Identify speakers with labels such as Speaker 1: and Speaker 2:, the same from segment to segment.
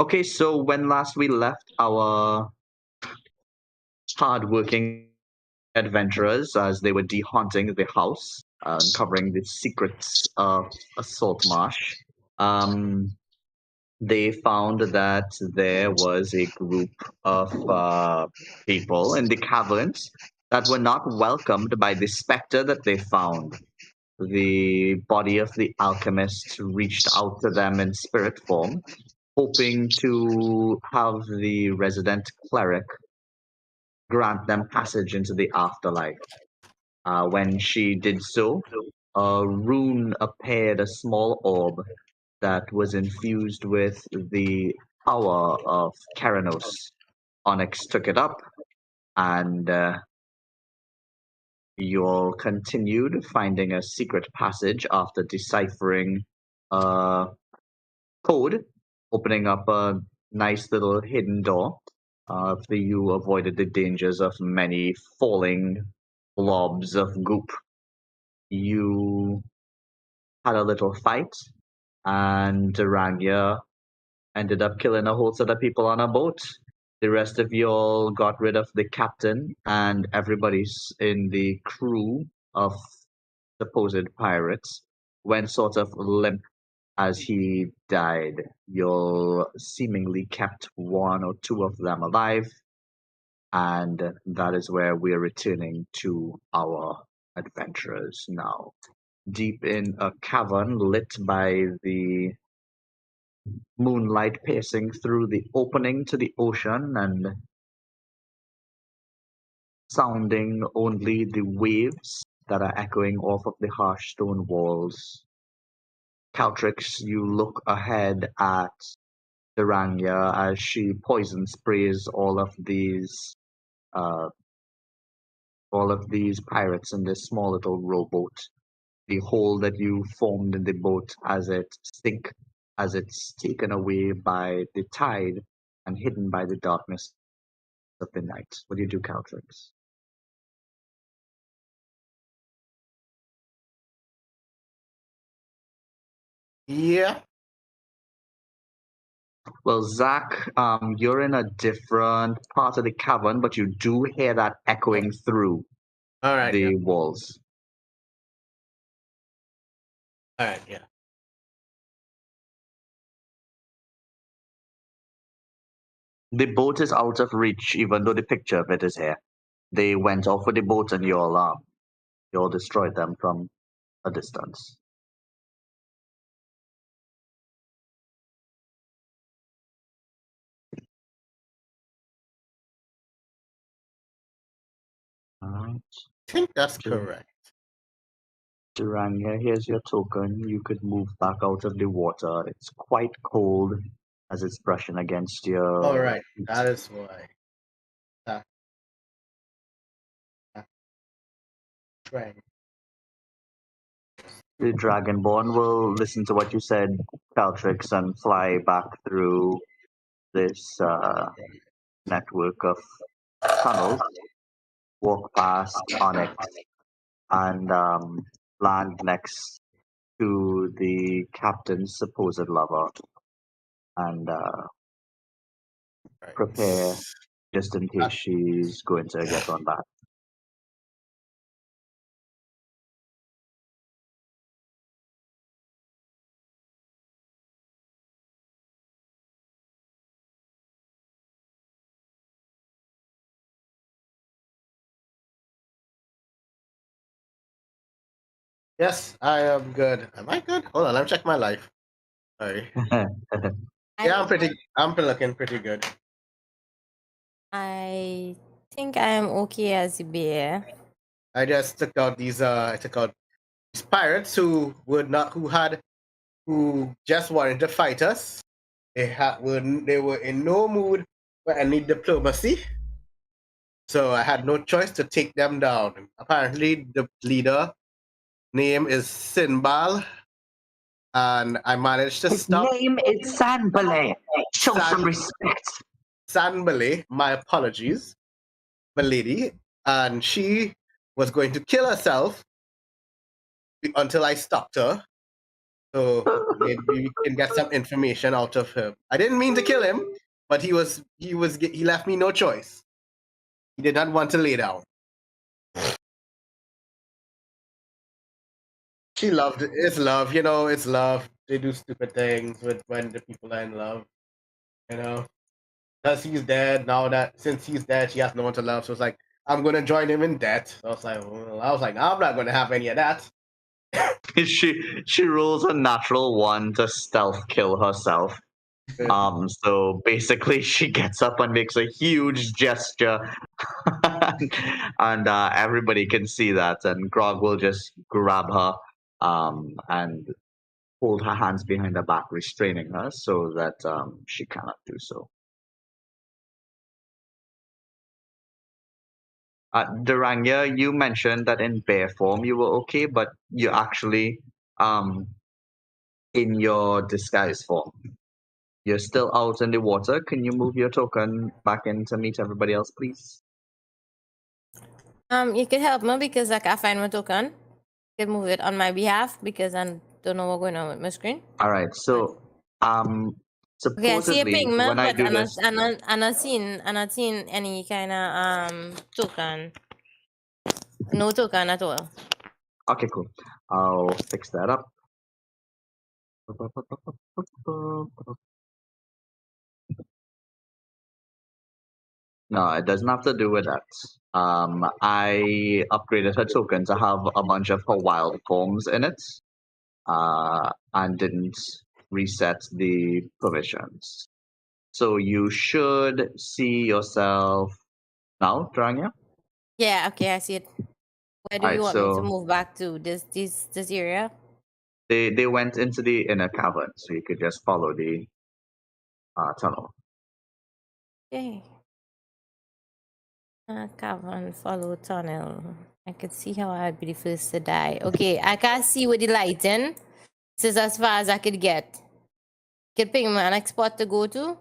Speaker 1: Okay, so when last we left our hard-working adventurers as they were de-haunting the house, uncovering the secrets of a Saltmarsh, um, they found that there was a group of people in the caverns that were not welcomed by the specter that they found. The body of the alchemist reached out to them in spirit form, hoping to have the resident cleric grant them passage into the afterlife. When she did so, a rune appeared, a small orb that was infused with the power of Keranos. Onyx took it up, and you all continued finding a secret passage after deciphering a code, opening up a nice little hidden door. You avoided the dangers of many falling blobs of goop. You had a little fight, and Durania ended up killing a whole set of people on a boat. The rest of you all got rid of the captain, and everybody's in the crew of supposed pirates went sort of limp as he died. You seemingly kept one or two of them alive, and that is where we're returning to our adventurers now. Deep in a cavern lit by the moonlight piercing through the opening to the ocean and sounding only the waves that are echoing off of the harsh stone walls. Caltrix, you look ahead at Durania as she poison sprays uh, all of these pirates in this small little rowboat. The hole that you formed in the boat as it's taken away by the tide and hidden by the darkness of the night. What do you do, Caltrix?
Speaker 2: Yeah.
Speaker 1: Well, Zach, you're in a different part of the cavern, but you do hear that echoing through
Speaker 2: All right. Yeah.
Speaker 1: the walls.
Speaker 2: All right. Yeah.
Speaker 1: The boat is out of reach, even though the picture of it is here. They went off with the boat, and you all destroyed them from a distance. All right.
Speaker 2: I think that's correct.
Speaker 1: Duranga, here's your token. You could move back out of the water. It's quite cold as it's brushing against
Speaker 2: All
Speaker 1: your
Speaker 2: right.
Speaker 1: feet.
Speaker 2: That is why. That, that right.
Speaker 1: The Dragonborn will listen to what you said, Caltrix, and fly back through this network of tunnels, walk past Onyx, and land next to the captain's supposed lover, and
Speaker 2: Right.
Speaker 1: prepare just in case
Speaker 2: That,
Speaker 1: she's going to get on back.
Speaker 2: yes, I am good. Am I good? Hold on. Let me check my life. Sorry. Yeah, I'm looking pretty good.
Speaker 3: I think I am okay as a bear.
Speaker 2: I just took out I took out these pirates who just wanted to fight us. They were in no mood for any diplomacy. So I had no choice to take them down. Apparently the leader name is Sinbal, and I managed to
Speaker 4: His
Speaker 2: stop
Speaker 4: name is Sanbale. Show some
Speaker 2: San
Speaker 4: respect.
Speaker 2: Sanbale, my apologies, milady, and she was going to kill herself until I stopped her. So maybe we can get some information out of him. I didn't mean to kill him, but he left me no choice. He did not want to lay down. She loved it. It's love, it's love. They do stupid things when the people are in love, you know. Because he's dead now. Since he's dead, she has no one to love. So it's like I'm gonna join him in death. So I was like, I'm not gonna have any of that.
Speaker 1: she rolls a natural one to stealth kill herself. So basically, she gets up and makes a huge gesture, and everybody can see that. And Grog will just grab her and hold her hands behind her back, restraining her so that she cannot do so. Duranga, you mentioned that in bear form you were okay, but you're actually in your disguise form. You're still out in the water. Can you move your token back in to meet everybody else, please?
Speaker 3: You could help me because I can't find my token. You could move it on my behalf because I don't know what's going on with my screen.
Speaker 1: All right. So,
Speaker 3: Okay, I see a
Speaker 1: supposedly
Speaker 3: pigment,
Speaker 1: when I
Speaker 3: but
Speaker 1: do
Speaker 3: I'm
Speaker 1: this,
Speaker 3: not seeing any kind of token. No token at all.
Speaker 1: okay, cool. I'll fix that up. No, it doesn't have to do with that. I upgraded her token to have a bunch of her wild forms in it, and didn't reset the permissions. So you should see yourself now, Dranya.
Speaker 3: Yeah, okay, I see it. Where do you
Speaker 1: Alright,
Speaker 3: want me to
Speaker 1: so
Speaker 3: move back to? This area?
Speaker 1: they went into the inner cavern, so you could just follow the tunnel.
Speaker 3: Okay. Cavern, follow tunnel. I could see how I'd be the first to die. Okay, I can't see with the lighting. This is as far as I could get. Could pick my next spot to go to.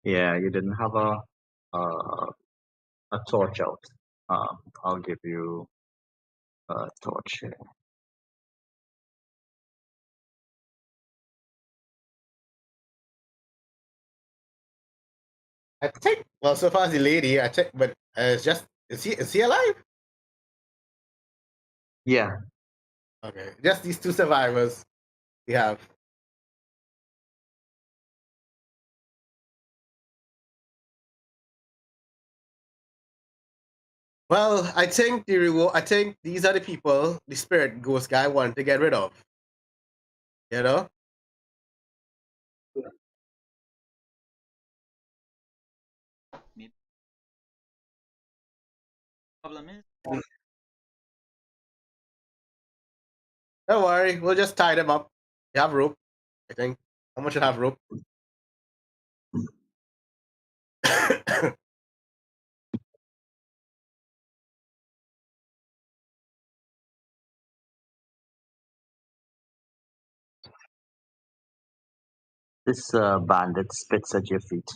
Speaker 1: Yeah, you didn't have a torch out. I'll give you a torch here.
Speaker 2: I think. Well, so far as the lady, I checked, but it's just is he alive?
Speaker 1: Yeah,
Speaker 2: Okay, just these two survivors we have. Well, I think the reward. I think these are the people the spirit ghost guy wanted to get rid of. You know.
Speaker 5: Problem is,
Speaker 2: Don't worry, we'll just tie them up. We have rope. I think. How much should have rope?
Speaker 1: this bandit spits at your feet.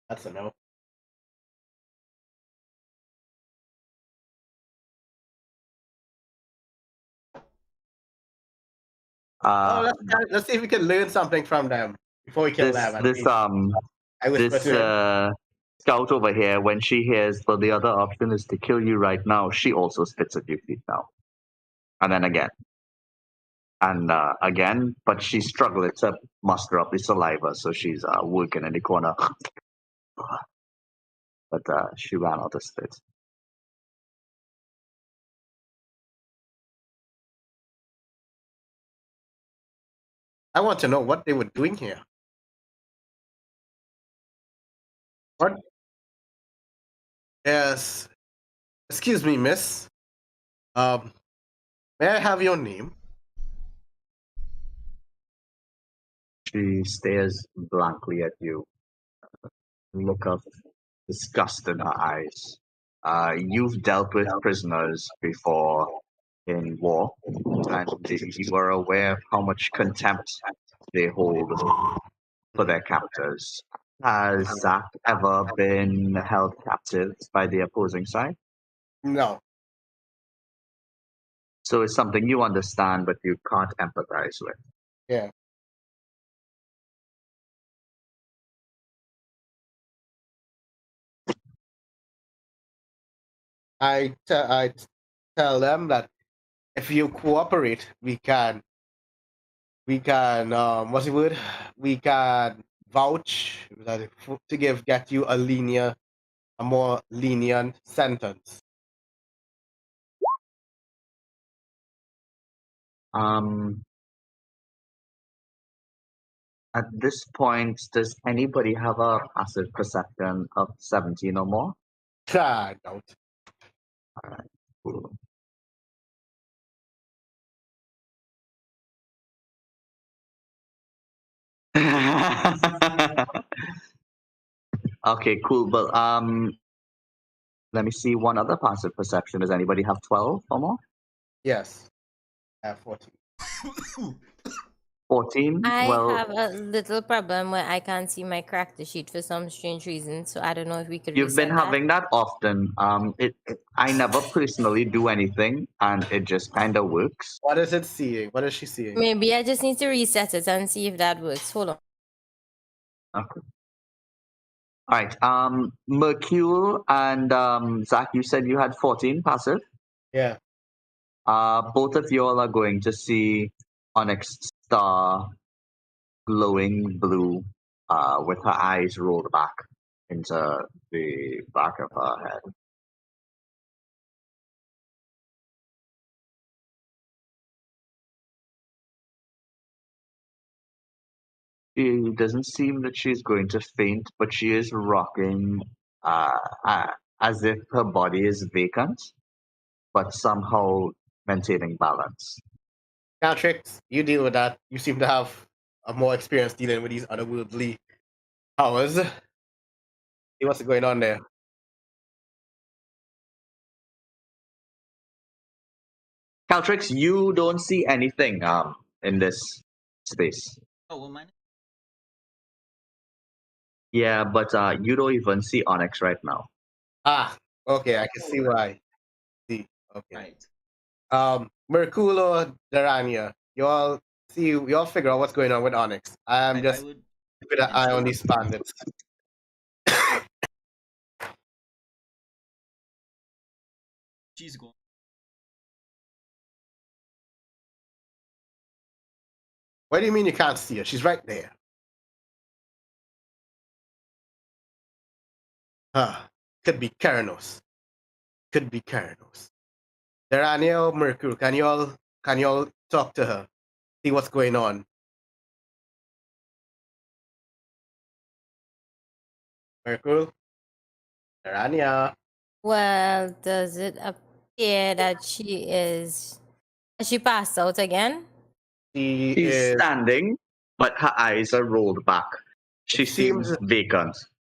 Speaker 2: That's a no.
Speaker 1: Uh,
Speaker 2: Let's see if we can learn something from them before we kill them. at least. I whisper
Speaker 1: this
Speaker 2: to him.
Speaker 1: scout over here, when she hears, well, the other option is to kill you right now, she also spits at your feet now. And then again. And again, but she's struggling to muster up the saliva, so she's working in the corner. But she ran out of spit.
Speaker 2: I want to know what they were doing here. What? Yes. Excuse me, miss. May I have your name?
Speaker 1: She stares blankly at you, look of disgust in her eyes. You've dealt with prisoners before in war, and you are aware of how much contempt they hold for their captors. Has Zach ever been held captive by the opposing side?
Speaker 2: No.
Speaker 1: So it's something you understand but you can't empathize with.
Speaker 2: Yeah. I tell them that if you cooperate, we can what's the word? We can vouch that to get you a more lenient sentence.
Speaker 1: Um, at this point, does anybody have a passive perception of 17 or more?
Speaker 2: I don't.
Speaker 1: Cool. Okay, cool. But let me see one other passive perception. Does anybody have 12 or more?
Speaker 2: Yes. I have 14.
Speaker 1: 14?
Speaker 3: I
Speaker 1: Well,
Speaker 3: have a little problem where I can't see my character sheet for some strange reason, so I don't know if we could
Speaker 1: you've been
Speaker 3: reset that.
Speaker 1: having that often. I never personally do anything, and it just kind of works.
Speaker 2: What is it seeing? What is she seeing?
Speaker 3: Maybe I just need to reset it and see if that works. Hold on.
Speaker 1: Okay. All right. Mercule and Zach, you said you had 14 passive.
Speaker 2: Yeah.
Speaker 1: Both of you all are going to see Onyx Star glowing blue, with her eyes rolled back into the back of her head. She doesn't seem that she's going to faint, but she is rocking uh, uh, as if her body is vacant, but somehow maintaining balance.
Speaker 2: Caltrix, you deal with that. You seem to have a more experience dealing with these otherworldly powers. See what's going on there.
Speaker 1: Caltrix, you don't see anything in this space.
Speaker 5: Oh, well, mine.
Speaker 1: Yeah, but you don't even see Onyx right now.
Speaker 2: Ah, okay, I can see why. See, okay.
Speaker 5: Right.
Speaker 2: Merculo, Darania, you all figure out what's going on with Onyx. I'm
Speaker 5: I
Speaker 2: just
Speaker 5: would
Speaker 2: keeping an eye on
Speaker 5: ensure-
Speaker 2: these bandits.
Speaker 5: She's gone.
Speaker 2: What do you mean you can't see her? She's right there. Ah, could be Keranos. Could be Keranos. Darania or Mercury, can you all talk to her? See what's going on. Mercury? Darania.
Speaker 3: Well, does it appear that she is... Has she passed out again?
Speaker 2: She
Speaker 1: She's
Speaker 2: is
Speaker 1: standing, but her eyes are rolled back. She
Speaker 2: seems
Speaker 1: seems vacant,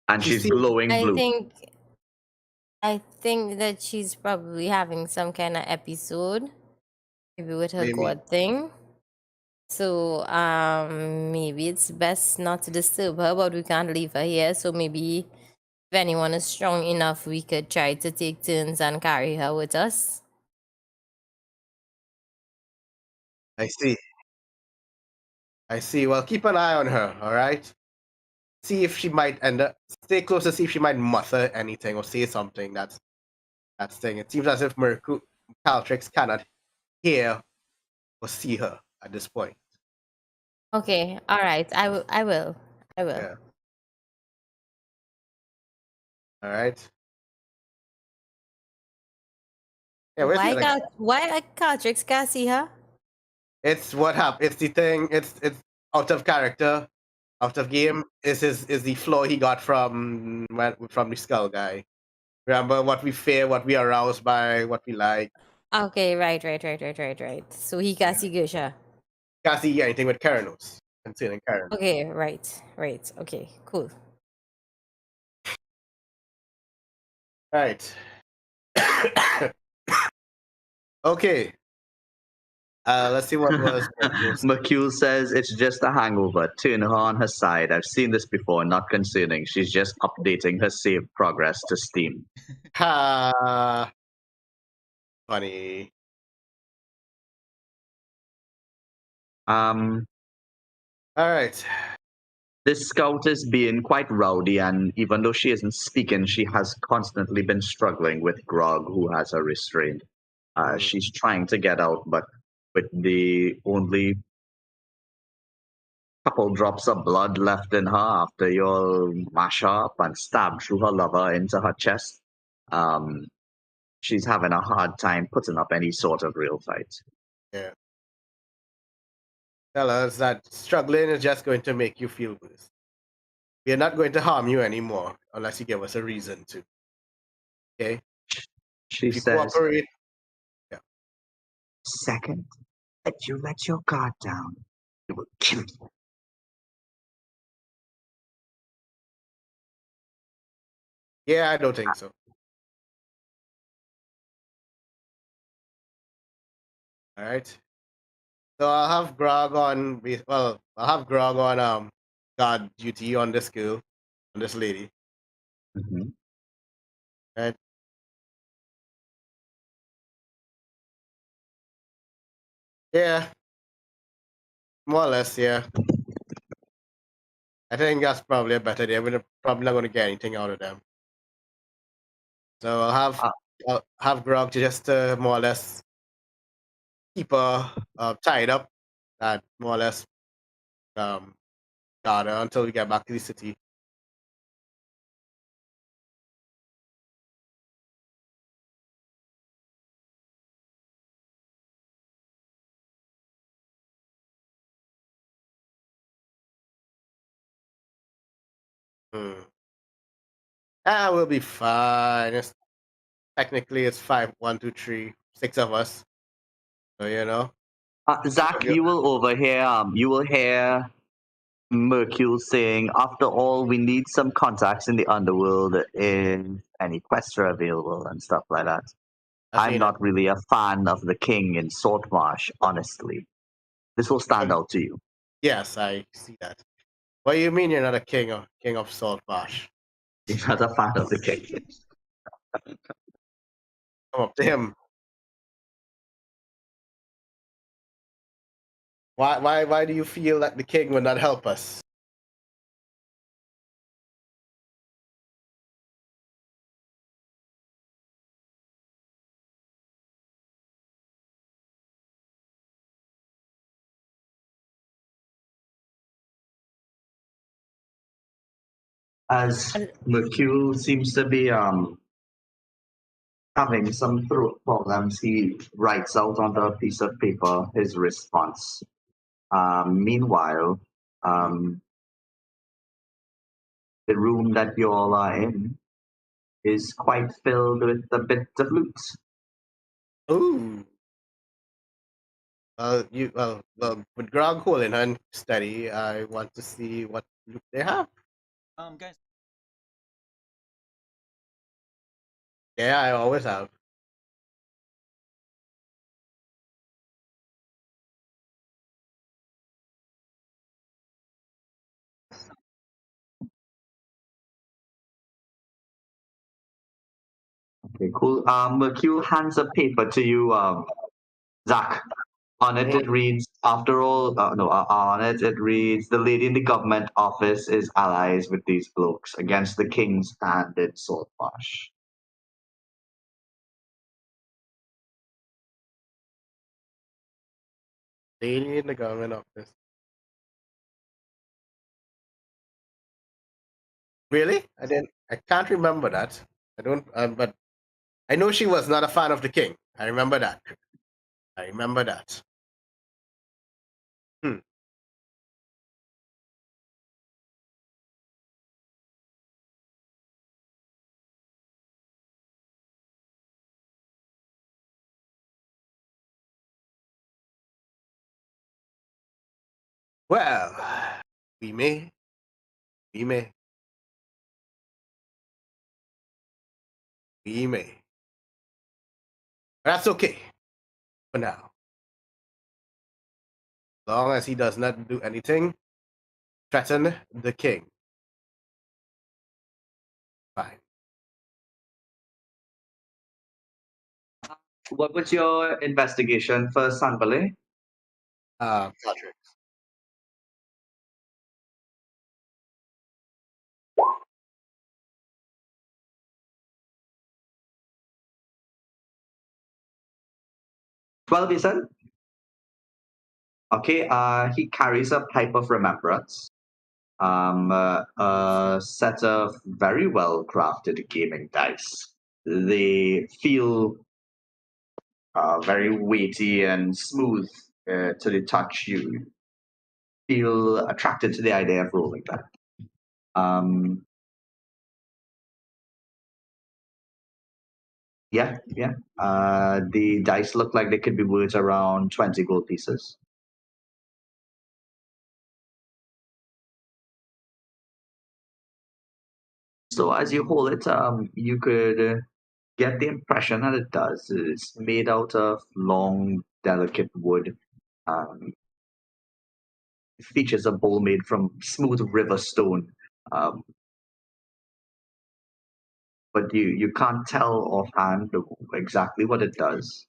Speaker 1: and
Speaker 2: she
Speaker 1: she's
Speaker 2: seems
Speaker 1: glowing
Speaker 3: I
Speaker 1: blue.
Speaker 3: think that she's probably having some kind of episode, maybe with her
Speaker 2: maybe.
Speaker 3: god thing. So maybe it's best not to disturb her, but we can't leave her here. So maybe if anyone is strong enough, we could try to take turns and carry her with us.
Speaker 2: I see. I see. Well, keep an eye on her, all right? See if she might stay close to see if she might mutter anything or say something that's thing. It seems as if Caltrix cannot hear or see her at this point.
Speaker 3: Okay, all right. I will.
Speaker 2: Yeah. All right. Yeah, where's the other guy?
Speaker 3: Why Caltrix can't see her?
Speaker 2: It's what happened. It's the thing. It's out of character, out of game. Is the flaw he got from the skull guy. Remember what we fear, what we aroused by, what we like.
Speaker 3: Okay, right. So he can't see Gersha.
Speaker 2: Can't see anything with Keranos concerning Karen.
Speaker 3: Okay, right. Okay, cool.
Speaker 2: Right. Okay. Let's see what was
Speaker 1: Mercule says it's just a hangover. Turn her on her side. I've seen this before, not concerning. She's just updating her save progress to Steam.
Speaker 2: Ha! Funny.
Speaker 1: Um,
Speaker 2: All right.
Speaker 1: this scout is being quite rowdy, and even though she isn't speaking, she has constantly been struggling with Grog, who has her restrained. She's trying to get out, but with the only couple drops of blood left in her after you all mash her up and stab through her lover into her chest, um, she's having a hard time putting up any sort of real fight.
Speaker 2: Yeah. Tell us that struggling is just going to make you feel worse. We are not going to harm you anymore unless you give us a reason to. Okay?
Speaker 1: She
Speaker 2: If you
Speaker 1: says,
Speaker 2: cooperate,
Speaker 4: Second, that you let your guard down. It will kill you.
Speaker 2: yeah, I don't think so. All right. So I'll have Grog on. Well, I'll have Grog on guard duty on this girl, on this lady.
Speaker 1: mhm.
Speaker 2: Right. Yeah, more or less. Yeah. I think that's probably a better idea. We're probably not going to get anything out of them. So
Speaker 1: Uh,
Speaker 2: I'll have Grog to just more or less keep her tied up and more or less um, guard her until we get back to the city. Hmm. Ah, we'll be fine. Technically, it's five, one, two, three, six of us. So you know.
Speaker 1: Zach, you will hear Mercule saying, after all, we need some contacts in the underworld if any quests are available and stuff like that.
Speaker 2: I
Speaker 1: I'm
Speaker 2: seen it.
Speaker 1: not really a fan of the king in Saltmarsh, honestly. This will stand out to you.
Speaker 2: Yes, I see that. What do you mean you're not a king of Saltmarsh?
Speaker 1: You're not a fan of the king.
Speaker 2: Come up to him. Why do you feel that the king would not help us?
Speaker 1: As Mercule seems to be having some throat problems, he writes out on a piece of paper his response. Meanwhile, um, the room that you all are in is quite filled with a bit of loot.
Speaker 2: Ooh. With Grog holding hand steady, I want to see what look they have.
Speaker 5: Guys,
Speaker 2: Yeah, I always have.
Speaker 1: Okay, cool. Mercule hands a paper to you, Zach. On it, it reads, after all, no, on it, it reads, the lady in the government office is allies with these blokes against the king's hand in Saltmarsh.
Speaker 2: Lady in the government office. Really? I can't remember that. I don't. But I know she was not a fan of the king. I remember that. I remember that. Hmm. Well, we may, we may, we may. That's okay for now. long as he does not do anything, threaten the king. Fine.
Speaker 1: What was your investigation for Sanbale?
Speaker 2: Patrick.
Speaker 1: Well, he said. Okay, he carries a pipe of remembrance, a set of very well crafted gaming dice. They feel very weighty and smooth to the touch. You feel attracted to the idea of rolling that. Yeah. The dice look like they could be worth around 20 gold pieces. So as you hold it, you could get the impression that it does. It's made out of long, delicate wood. It features a bowl made from smooth river stone. But you can't tell offhand exactly what it does.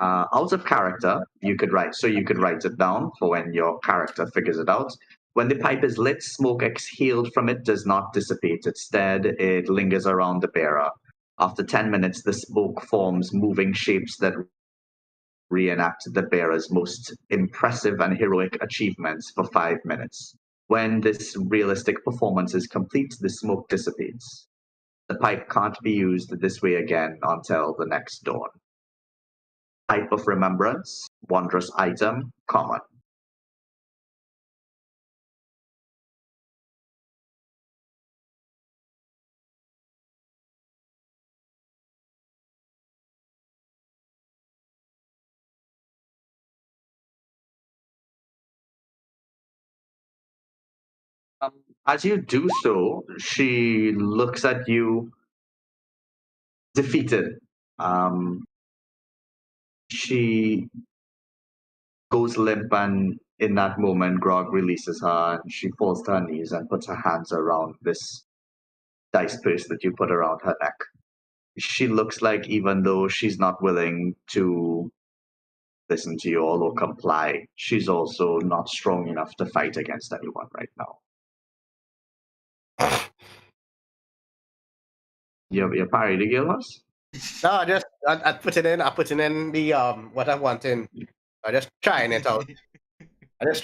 Speaker 1: Out of character, you could write it down for when your character figures it out. When the pipe is lit, smoke exhaled from it does not dissipate. Instead, it lingers around the bearer. After 10 minutes, the smoke forms moving shapes that reenact the bearer's most impressive and heroic achievements for 5 minutes. When this realistic performance is complete, the smoke dissipates. The pipe can't be used this way again until the next dawn. Pipe of remembrance, wondrous item, common. As you do so, she looks at you defeated. She goes limp, and in that moment, Grog releases her and she falls to her knees and puts her hands around this dice purse that you put around her neck. She looks like, even though she's not willing to listen to you all or comply, she's also not strong enough to fight against anyone right now. You're parry the Gilmas?
Speaker 2: No, I put it in. I put it in the what I want in. I just trying it out. If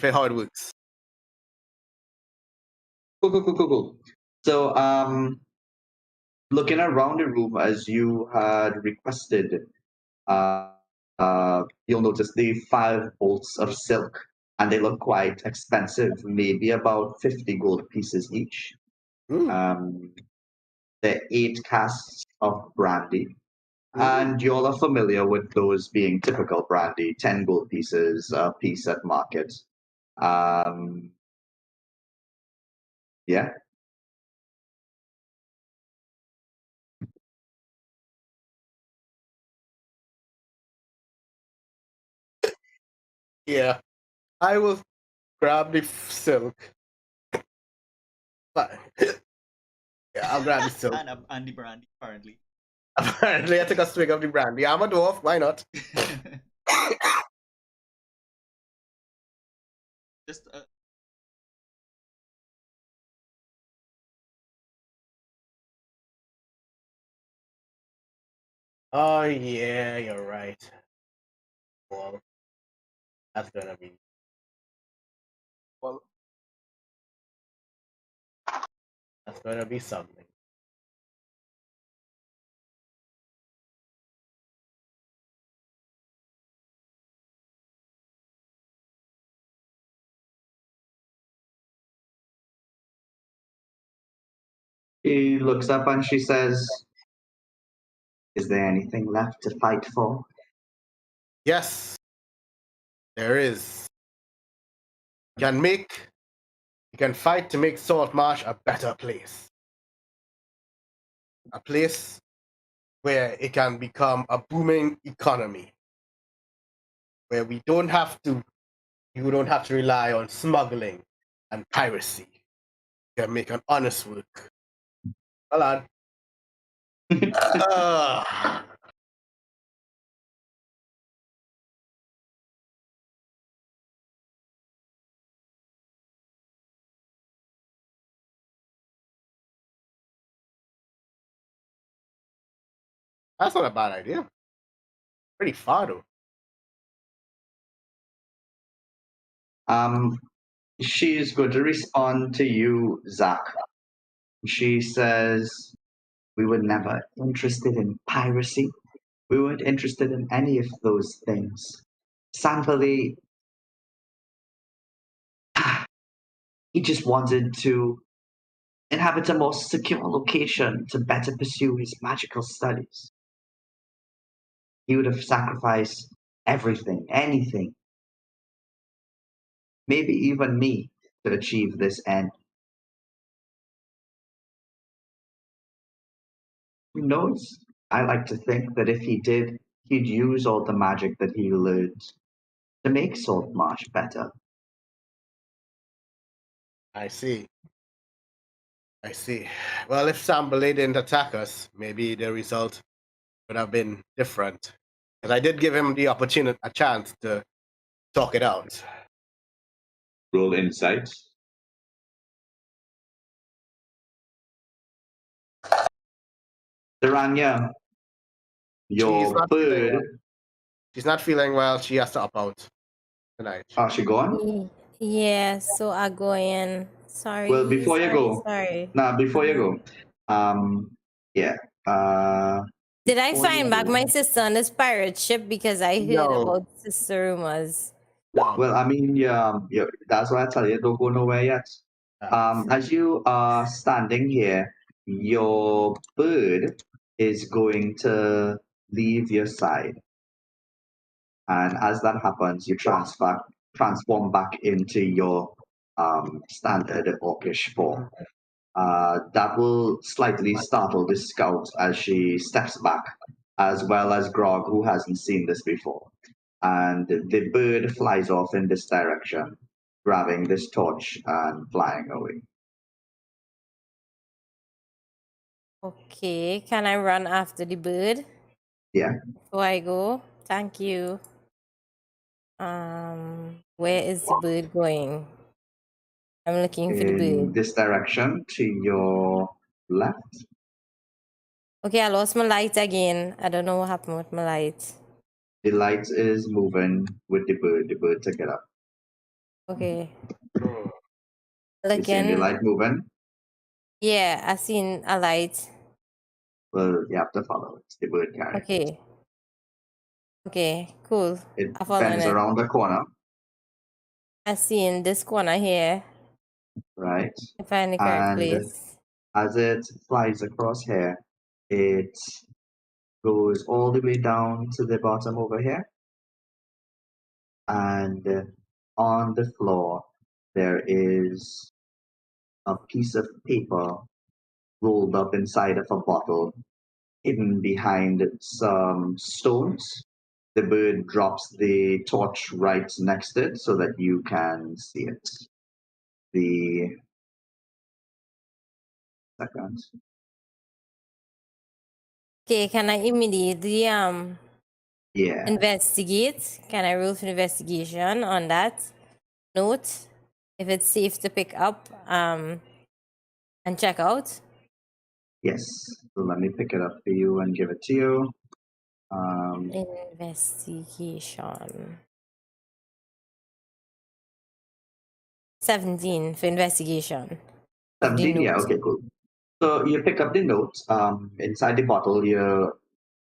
Speaker 2: it how it works.
Speaker 1: Cool. So, looking around the room as you had requested, you'll notice the 5 bolts of silk, and they look quite expensive, maybe about 50 gold pieces each. The 8 casks of brandy, and you all are familiar with those being typical brandy, 10 gold pieces a piece at market. Yeah.
Speaker 2: Yeah, I will grab the silk. Fine. Yeah, I'll grab the silk.
Speaker 5: And the brandy, apparently.
Speaker 2: Apparently, I took a swig of the brandy. I'm a dwarf. Why not?
Speaker 5: Just
Speaker 2: Oh yeah, you're right. Well, that's gonna be that's gonna be something.
Speaker 1: She looks up and she says, "Is there anything left to fight for?"
Speaker 2: Yes, there is. You can fight to make Saltmarsh a better place. A place where it can become a booming economy. where you don't have to rely on smuggling and piracy. You can make an honest work. Hold on. That's not a bad idea. Pretty far though.
Speaker 1: She is going to respond to you, Zach. She says, "We were never interested in piracy. We weren't interested in any of those things. Sanfili, he just wanted to inhabit a more secure location to better pursue his magical studies. He would have sacrificed everything, anything, maybe even me, to achieve this end. Who knows? I like to think that if he did, he'd use all the magic that he learned to make Saltmarsh better."
Speaker 2: I see. I see. Well, if Sambalay didn't attack us, maybe the result would have been different. Because I did give him the opportunity, a chance to talk it out.
Speaker 1: Roll insight. Saranya, your bird.
Speaker 2: She's not feeling well. She has to up out tonight.
Speaker 1: Oh, she gone?
Speaker 3: Yeah, so I go in. Sorry.
Speaker 1: Well, before you go,
Speaker 3: Sorry.
Speaker 1: before you go, yeah.
Speaker 3: Did I
Speaker 1: before
Speaker 3: find
Speaker 1: you
Speaker 3: back
Speaker 1: go-
Speaker 3: my sister on this pirate ship? Because I heard
Speaker 2: No.
Speaker 3: about sister rumors.
Speaker 2: No.
Speaker 1: Well, I mean, yeah, that's why I tell you, don't go nowhere yet. As you are standing here, your bird is going to leave your side. And as that happens, you transform back into your standard orcish form. That will slightly startle the scout as she steps back, as well as Grog, who hasn't seen this before. And the bird flies off in this direction, grabbing this torch and flying away.
Speaker 3: Okay, can I run after the bird
Speaker 1: Yeah.
Speaker 3: before I go? Thank you. Where is the bird going? I'm looking for the
Speaker 1: In
Speaker 3: bird.
Speaker 1: this direction to your left.
Speaker 3: Okay, I lost my light again. I don't know what happened with my light.
Speaker 1: The light is moving with the bird. The bird took it up.
Speaker 3: Okay.
Speaker 1: You seeing the
Speaker 3: Looking.
Speaker 1: light moving?
Speaker 3: Yeah, I seen a light.
Speaker 1: Well, you have to follow it. The bird carries.
Speaker 3: Okay. Okay, cool.
Speaker 1: It
Speaker 3: I following
Speaker 1: bends
Speaker 3: it.
Speaker 1: around the corner,
Speaker 3: I seen this corner here.
Speaker 1: right?
Speaker 3: I find the correct
Speaker 1: And
Speaker 3: place.
Speaker 1: as it flies across here, it goes all the way down to the bottom over here. And on the floor, there is a piece of paper rolled up inside of a bottle, hidden behind some stones. The bird drops the torch right next to it so that you can see it. The second.
Speaker 3: Okay, can I immediately
Speaker 1: Yeah.
Speaker 3: investigate? Can I roll for investigation on that note? If it's safe to pick up and check out?
Speaker 1: Yes. So let me pick it up for you and give it to you.
Speaker 3: Investigation. 17 for investigation. Of the
Speaker 1: 17? Yeah,
Speaker 3: note.
Speaker 1: okay, cool. So you pick up the note. Inside the bottle, you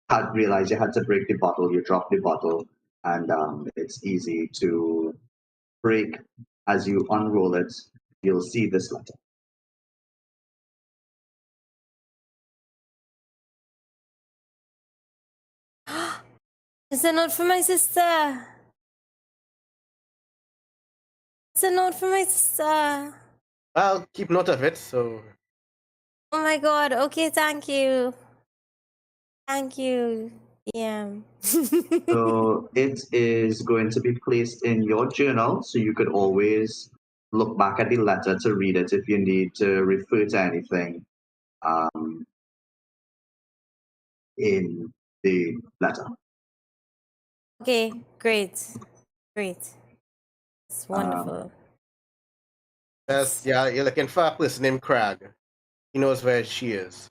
Speaker 1: had realized you had to break the bottle. You drop the bottle, and it's easy to break. As you unroll it, you'll see this letter.
Speaker 3: It's a note from my sister. It's a note from my sister.
Speaker 2: I'll keep note of it. So.
Speaker 3: Oh my god. Okay, thank you. Thank you. Yeah.
Speaker 1: So it is going to be placed in your journal, so you could always look back at the letter to read it if you need to refer to anything in the letter.
Speaker 3: Okay, great. Great. It's
Speaker 1: Um,
Speaker 3: wonderful.
Speaker 2: That's, yeah, you're looking for a person named Crag. He knows where she is.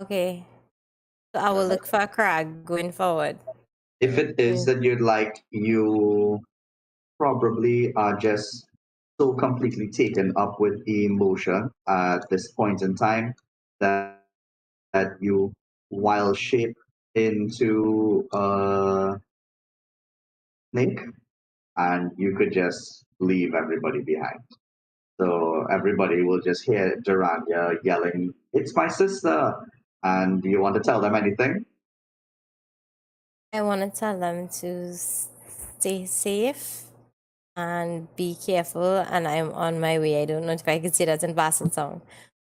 Speaker 3: Okay. So I will look for a crag going forward.
Speaker 1: if it is
Speaker 3: Mm.
Speaker 1: that you'd like, you probably are just so completely taken up with emotion at this point in time that you wild shape into a snake and you could just leave everybody behind. So everybody will just hear Durania yelling, "It's my sister!" And do you want to tell them anything?
Speaker 3: I want to tell them to stay safe and be careful. And I'm on my way. I don't know if I could say that in Basel song.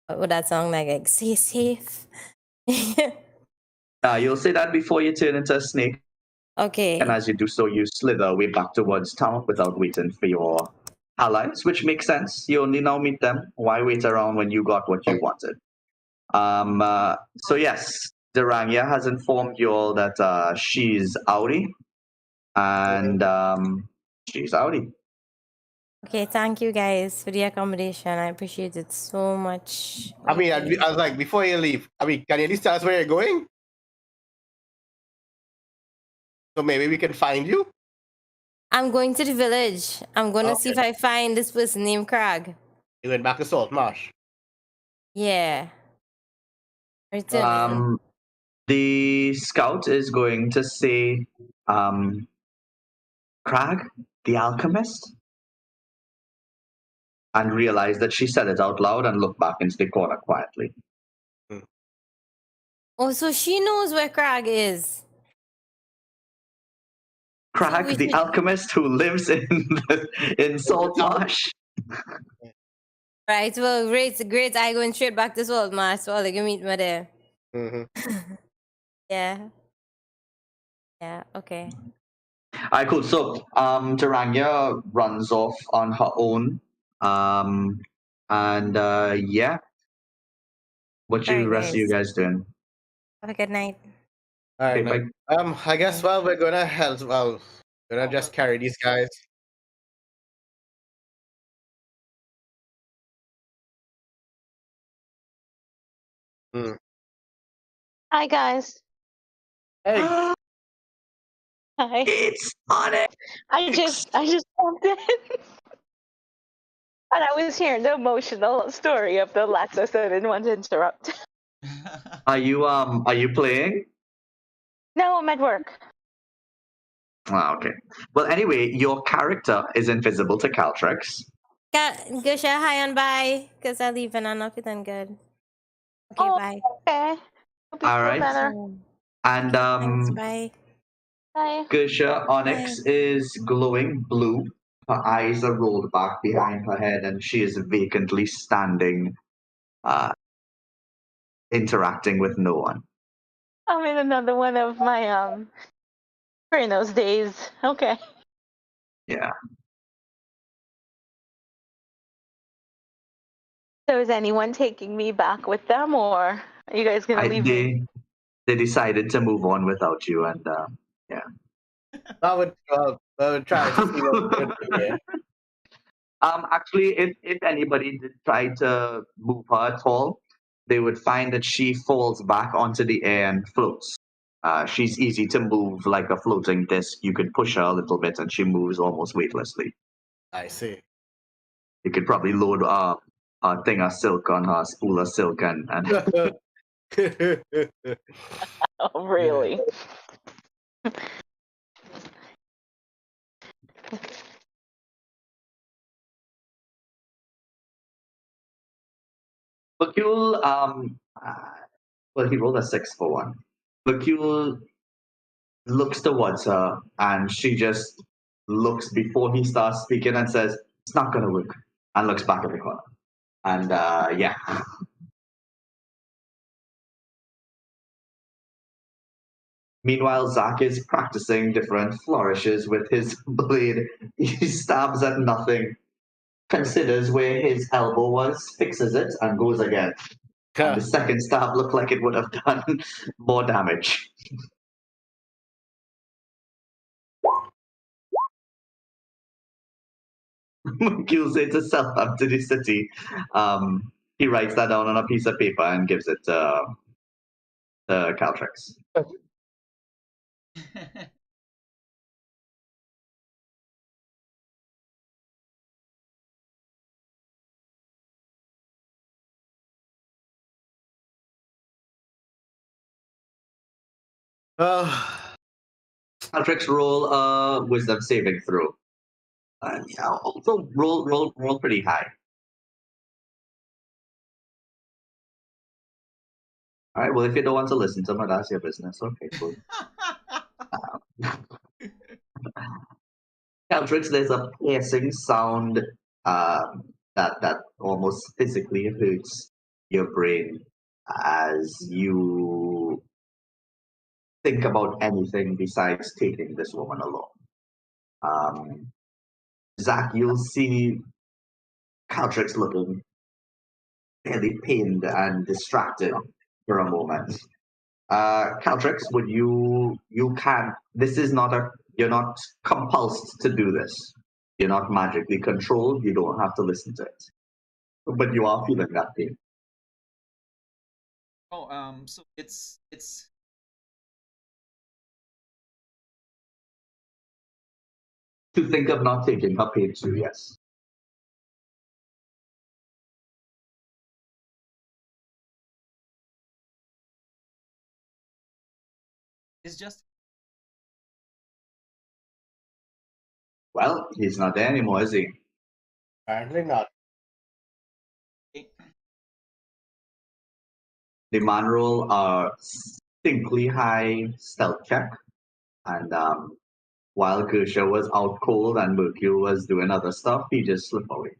Speaker 3: What would that song like stay safe?
Speaker 1: You'll say that before you turn into a snake, and
Speaker 3: Okay.
Speaker 1: as you do so, you slither away back towards town without waiting for your allies, which makes sense. You only now meet them. Why wait around when you got what you wanted? So yes, Durania has informed you all that she's outie, and she's outie.
Speaker 3: Okay, thank you guys for the accommodation. I appreciate it so much.
Speaker 2: I mean,
Speaker 3: Okay.
Speaker 2: I was like, before you leave, I mean, can you at least tell us where you're going? So maybe we can find you?
Speaker 3: I'm going to the village. I'm going to see if
Speaker 2: Okay.
Speaker 3: I find this person named Crag.
Speaker 2: You went back to Saltmarsh.
Speaker 3: Yeah. Returning.
Speaker 1: Um, the scout is going to say, Crag, the alchemist, and realize that she said it out loud and look back into the corner quietly.
Speaker 3: Oh, so she knows where Crag is. So we
Speaker 1: Crag, the
Speaker 3: should.
Speaker 1: alchemist who lives in Saltmarsh.
Speaker 3: Right. Well, great, great. I going straight back to Saltmarsh. So I'll meet me there.
Speaker 2: Mm-hmm.
Speaker 3: Yeah. Yeah. Okay.
Speaker 1: All right, cool. So, Taranya runs off on her own. And yeah, what
Speaker 3: Sorry,
Speaker 1: you rest of you
Speaker 3: guys.
Speaker 1: guys doing?
Speaker 3: Have a good night.
Speaker 2: All right,
Speaker 1: Okay,
Speaker 2: now.
Speaker 1: bye.
Speaker 2: I guess, well, we're gonna help, well, we're gonna just carry these guys. Mm.
Speaker 6: Hi guys.
Speaker 2: Hey,
Speaker 6: Hi.
Speaker 1: It's Onyx.
Speaker 6: I just popped in. And I was hearing the emotional story of the Lexus. I didn't want to interrupt.
Speaker 1: Are you playing?
Speaker 6: No, I'm at work.
Speaker 1: Okay. Well, anyway, your character is invisible to Caltrex.
Speaker 3: Go share hi and bye. Because I leave and I'm not feeling good. Okay,
Speaker 6: Oh,
Speaker 3: bye.
Speaker 6: okay. Hope you
Speaker 1: All
Speaker 6: feel
Speaker 1: right.
Speaker 6: better.
Speaker 1: And
Speaker 3: Okay, thanks. Bye.
Speaker 6: Bye.
Speaker 1: Gersha Onyx
Speaker 3: Bye.
Speaker 1: is glowing blue. Her eyes are rolled back behind her head, and she is vacantly standing, interacting with no one.
Speaker 6: I'm in another one of my Chronos days. Okay.
Speaker 1: Yeah.
Speaker 6: So is anyone taking me back with them, or are you guys gonna leave me?
Speaker 1: They decided to move on without you, and yeah.
Speaker 2: I would try to see what we could do here.
Speaker 1: Actually, if anybody did try to move her at all, they would find that she falls back onto the air and floats. She's easy to move like a floating disc. You could push her a little bit, and she moves almost weightlessly.
Speaker 2: I see.
Speaker 1: You could probably load a thing of silk on her, spool of silk, and
Speaker 6: Oh, really?
Speaker 1: Bakul, well, he rolled a 6 for one. Bakul looks towards her, and she just looks before he starts speaking and says, "It's not gonna work," and looks back at the corner. And yeah, Meanwhile, Zack is practicing different flourishes with his blade. He stabs at nothing, considers where his elbow was, fixes it, and goes again. And the second stab looked like it would have done more damage. Kills it to Southampton to the city. He writes that down on a piece of paper and gives it to Caltrix. Caltrix, roll a wisdom saving throw. Yeah, also roll pretty high. All right. Well, if you don't want to listen to me, that's your business. Okay, cool. Caltrix, there's a piercing sound that almost physically hurts your brain as you think about anything besides taking this woman along. Zack, you'll see Caltrix looking fairly pained and distracted for a moment. Caltrix, would you can't, this is not you're not compulsed to do this. You're not magically controlled, you don't have to listen to it. But you are feeling that pain.
Speaker 5: Oh, so it's
Speaker 1: To think of not taking her pain too, yes.
Speaker 5: just
Speaker 1: Well, he's not there anymore, is he?
Speaker 2: Apparently not.
Speaker 1: The man roll a distinctly high stealth check, and while Gersha was out cold and Mercure was doing other stuff, he just slipped away.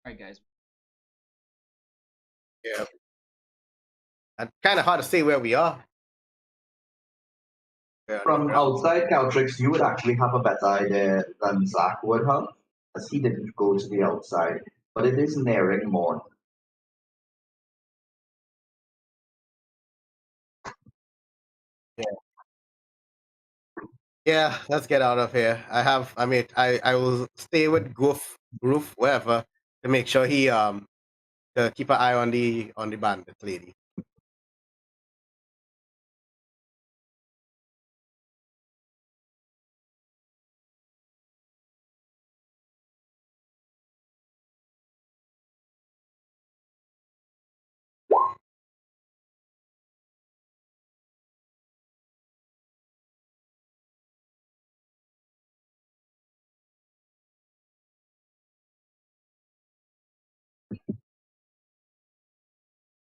Speaker 5: alright, guys.
Speaker 2: Yeah. And kind of hard to say where we are.
Speaker 1: From outside Caltrix, you would actually have a better idea than Zack would have, as he didn't go to the outside, but it is nearing morn.
Speaker 2: Yeah, let's get out of here. I will stay with Groof, wherever, to make sure he to keep an eye on the bandit lady.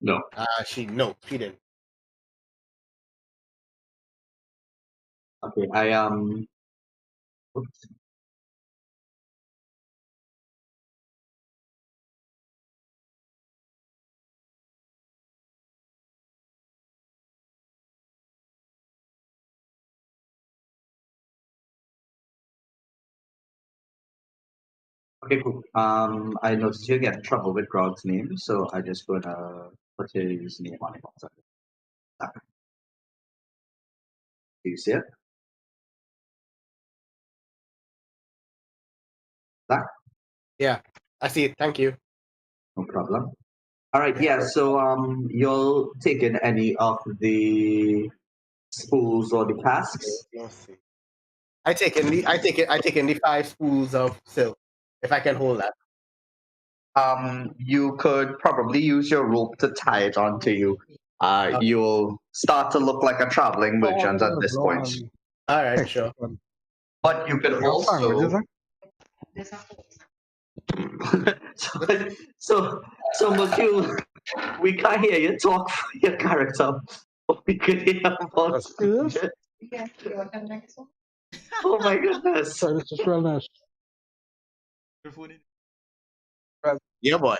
Speaker 1: No.
Speaker 2: She didn't.
Speaker 1: Okay, oops. Okay, cool. I noticed you get in trouble with Grog's name, so I just gonna put his name on it. Do you see it? That?
Speaker 2: Yeah, I see it. Thank you.
Speaker 1: No problem. All right, yeah. So you'll take in any of the spools or the casks?
Speaker 2: Let's see. I take in the 5 spools of silk, if I can hold that.
Speaker 1: You could probably use your rope to tie it onto you. You'll start to look like a traveling merchant at this point.
Speaker 2: All right, sure.
Speaker 1: But you can also. so Mercule, we can't hear you talk for your character, but we could hear about. Oh my goodness.
Speaker 7: Sorry, this is real nice.
Speaker 5: Your food in.
Speaker 2: Yeah, boy.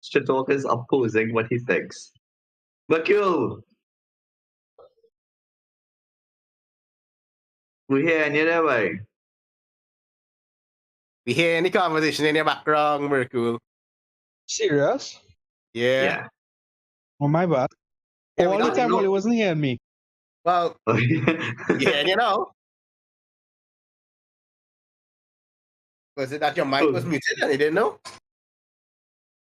Speaker 1: Shitalk is opposing what he thinks. Bakul! We hearing you there, boy.
Speaker 2: We hear any conversation in your background, Merkul.
Speaker 7: Serious?
Speaker 2: Yeah.
Speaker 1: Yeah.
Speaker 7: Oh, my bad.
Speaker 2: Yeah, we
Speaker 7: All the
Speaker 2: don't
Speaker 7: time
Speaker 2: know.
Speaker 7: while he wasn't hearing me.
Speaker 2: Well, yeah, you know. Was it that your mic was muted and you didn't know?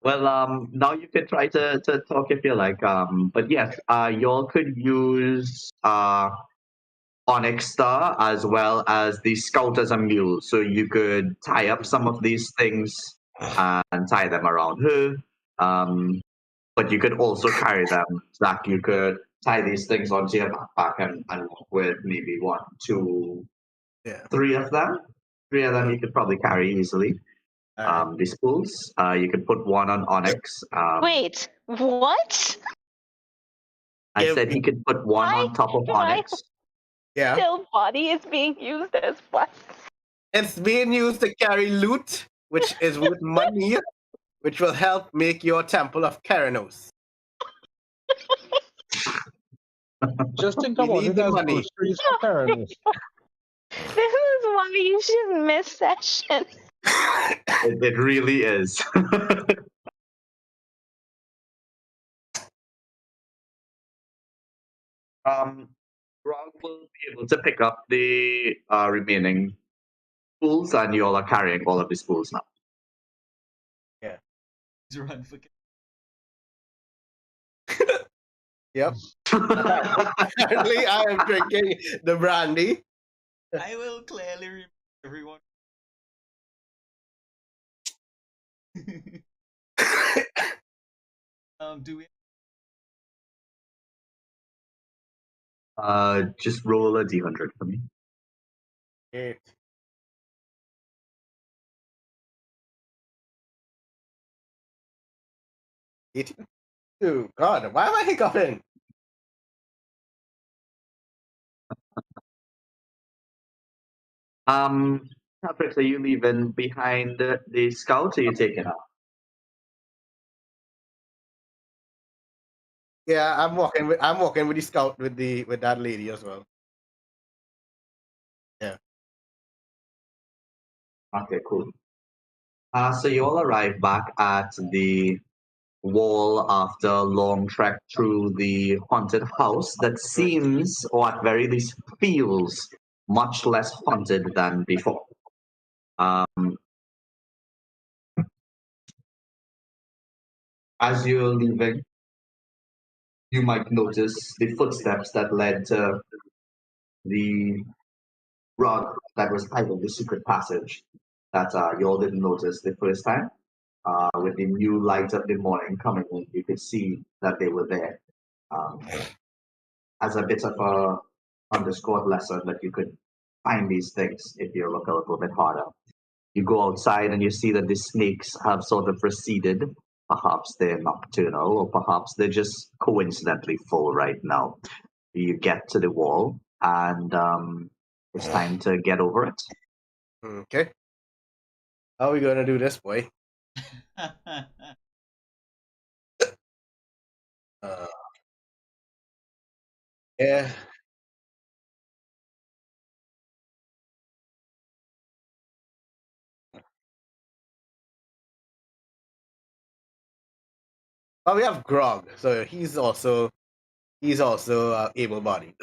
Speaker 1: Well, now you can try to talk if you like. But yes, y'all could use Onyx Star as well as the Scout as a mule. So you could tie up some of these things and tie them around her. But you could also carry them. Zach, you could tie these things onto your backpack and walk with maybe one, two,
Speaker 2: Yeah.
Speaker 1: three of them. Three of them you could probably carry easily.
Speaker 2: All right.
Speaker 1: The spools, you could put one on Onyx.
Speaker 6: Wait, what?
Speaker 1: I
Speaker 2: Yeah,
Speaker 1: said he could put one
Speaker 6: Why
Speaker 1: on top of
Speaker 6: do I
Speaker 1: Onyx.
Speaker 2: Yeah.
Speaker 6: Still body is being used as what?
Speaker 2: It's being used to carry loot, which is worth money, which will help make your Temple of Keranos.
Speaker 7: Just think
Speaker 2: We
Speaker 7: about
Speaker 2: need
Speaker 7: it
Speaker 2: the
Speaker 7: as
Speaker 2: money.
Speaker 7: groceries for Paradise.
Speaker 6: This is why you should miss session.
Speaker 1: It really is. Grog will be able to pick up the remaining spools, and you all are carrying all of the spools now.
Speaker 5: Run for.
Speaker 2: Yep. Apparently, I am drinking the brandy.
Speaker 5: I will clearly remember everyone. Do we?
Speaker 1: Just roll a d100 for me.
Speaker 2: Eight. Oh God, why am I hiccuping?
Speaker 1: Patrick, are you leaving behind the scout, or are you taking off?
Speaker 2: Yeah, I'm walking with the scout with that lady as well. Yeah.
Speaker 1: Okay, cool. So you all arrive back at the wall after a long trek through the haunted house that seems, or at very least feels, much less haunted than before. As you're leaving, you might notice the footsteps that led to the rug that was hiding the secret passage that you all didn't notice the first time. With the new light of the morning coming in, you could see that they were there. As a bit of a underscored lesson that you could find these things if you look a little bit harder. You go outside and you see that the snakes have sort of receded. Perhaps they're nocturnal, or perhaps they're just coincidentally full right now. You get to the wall, and it's time to get over it.
Speaker 2: Okay. How are we gonna do this, boy? Yeah. Oh, we have Grog, so he's also able-bodied.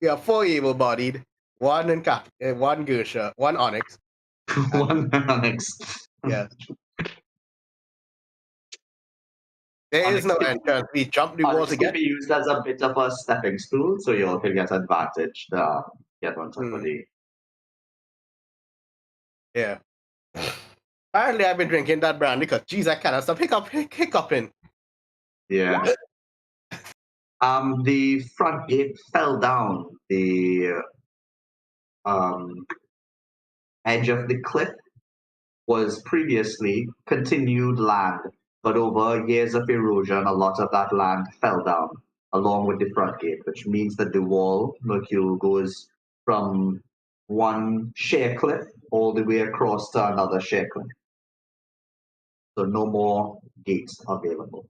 Speaker 2: We have 4 able-bodied, one one Gersha, one Onyx.
Speaker 1: One Onyx.
Speaker 2: Yeah. There is no entrance. We jump the wall
Speaker 1: Onyx
Speaker 2: to
Speaker 1: could
Speaker 2: get.
Speaker 1: be used as a bit of a stepping stool, so you all can get advantage to get on top of the.
Speaker 2: Yeah. Apparently, I've been drinking that brandy because, geez, I cannot stop hiccuping.
Speaker 1: Yeah. The front gate fell down the edge of the cliff was previously continued land, but over years of erosion, a lot of that land fell down along with the front gate, which means that the wall, Mercule, goes from one sheer cliff all the way across to another sheer cliff. So no more gates available.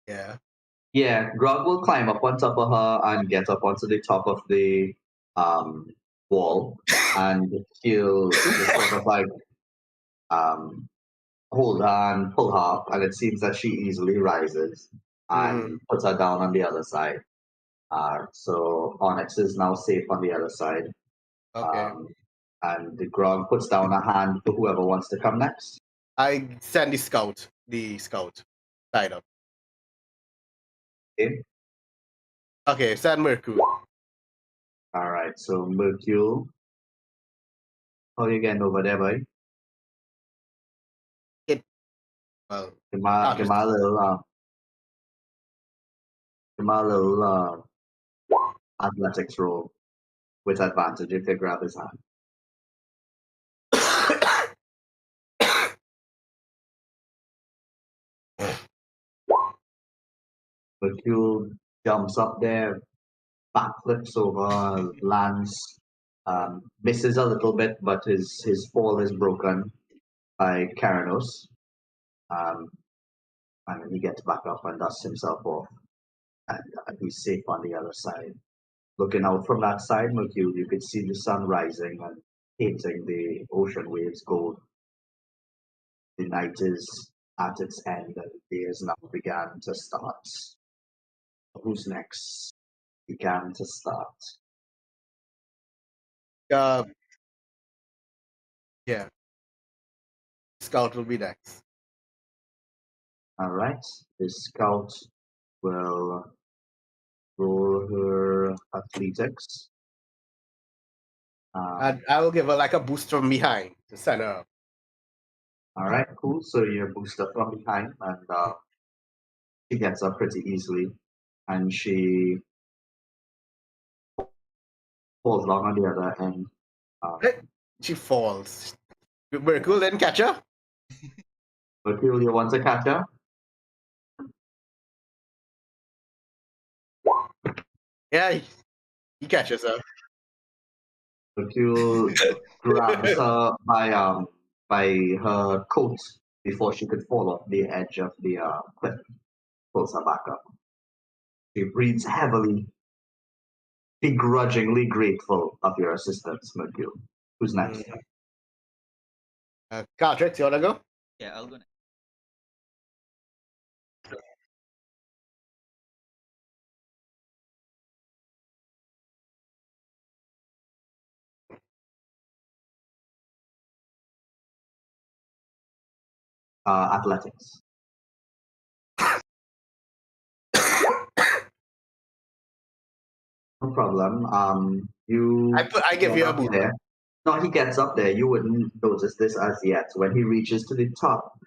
Speaker 2: Yeah.
Speaker 1: Yeah, Grog will climb up on top of her and get up onto the top of the wall, and he'll just sort of like um, hold her and pull her up, and it seems that she easily rises and puts her down on the other side. So Onyx is now safe on the other side.
Speaker 2: Okay.
Speaker 1: And the Grog puts down a hand to whoever wants to come next.
Speaker 2: I send the scout side up.
Speaker 1: Okay.
Speaker 2: Okay, send Mercury.
Speaker 1: All right. So Mercule, how are you getting over there, boy?
Speaker 2: Well,
Speaker 1: Give my little athletics roll with advantage if they grab his hand. Mercule jumps up there, backflips over, lands, misses a little bit, but his fall is broken by Karanos. And then he gets back up and dusts himself off. And he's safe on the other side. Looking out from that side, Mercule, you could see the sun rising and painting the ocean waves gold. The night is at its end and the day has now begun to start. Who's next? Began to start.
Speaker 2: Yeah. Scout will be next.
Speaker 1: All right. The scout will roll her athletics.
Speaker 2: And I will give her like a boost from behind to send her up.
Speaker 1: All right, cool. So you're boosted from behind, and she gets up pretty easily, and she falls down on the other end.
Speaker 2: She falls. Mercury didn't catch her.
Speaker 1: Mercule, you want to catch her?
Speaker 2: Yeah, he catches her.
Speaker 1: Mercule grabs her by her coat before she could fall off the edge of the cliff. Pulls her back up. She breathes heavily, begrudgingly grateful of your assistance, Mercule. Who's next?
Speaker 2: Cartrix, you wanna go?
Speaker 5: Yeah, I'll go next.
Speaker 1: Athletics. No problem.
Speaker 2: I give
Speaker 1: get
Speaker 2: you a
Speaker 1: up
Speaker 2: boost.
Speaker 1: there. No, he gets up there. You wouldn't notice this as yet. When he reaches to the top,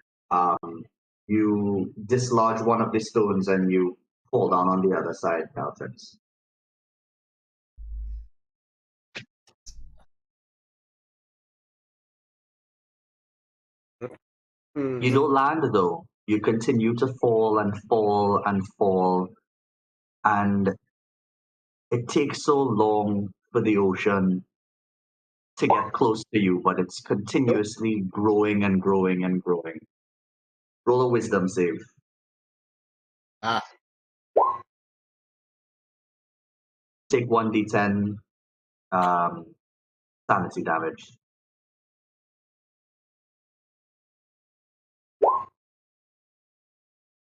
Speaker 1: you dislodge one of the stones and you fall down on the other side, Caltrix. You don't land though. You continue to fall and fall and fall, and it takes so long for the ocean to get close to you, but it's continuously growing and growing and growing. Roll a wisdom save.
Speaker 2: Ah.
Speaker 1: Take 1d10 sanity damage.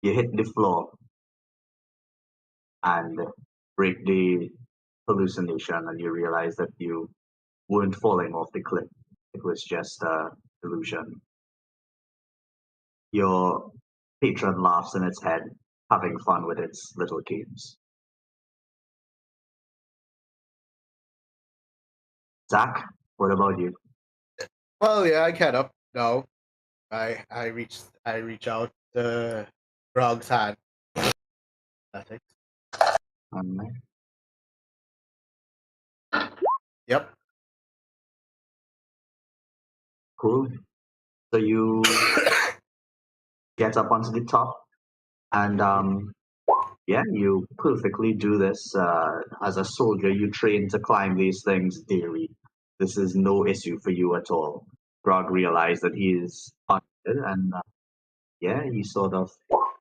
Speaker 1: You hit the floor and break the hallucination, and you realize that you weren't falling off the cliff. It was just a illusion. Your patron laughs in its head, having fun with its little games. Zach, what about you?
Speaker 2: Well, yeah, I get up now. I reach out the Grog's hand. Athletics. Yep.
Speaker 1: Cool. So you get up onto the top, and yeah, you perfectly do this. As a soldier, you train to climb these things daily. This is no issue for you at all. Grog realized that he is undead, and yeah, he sort of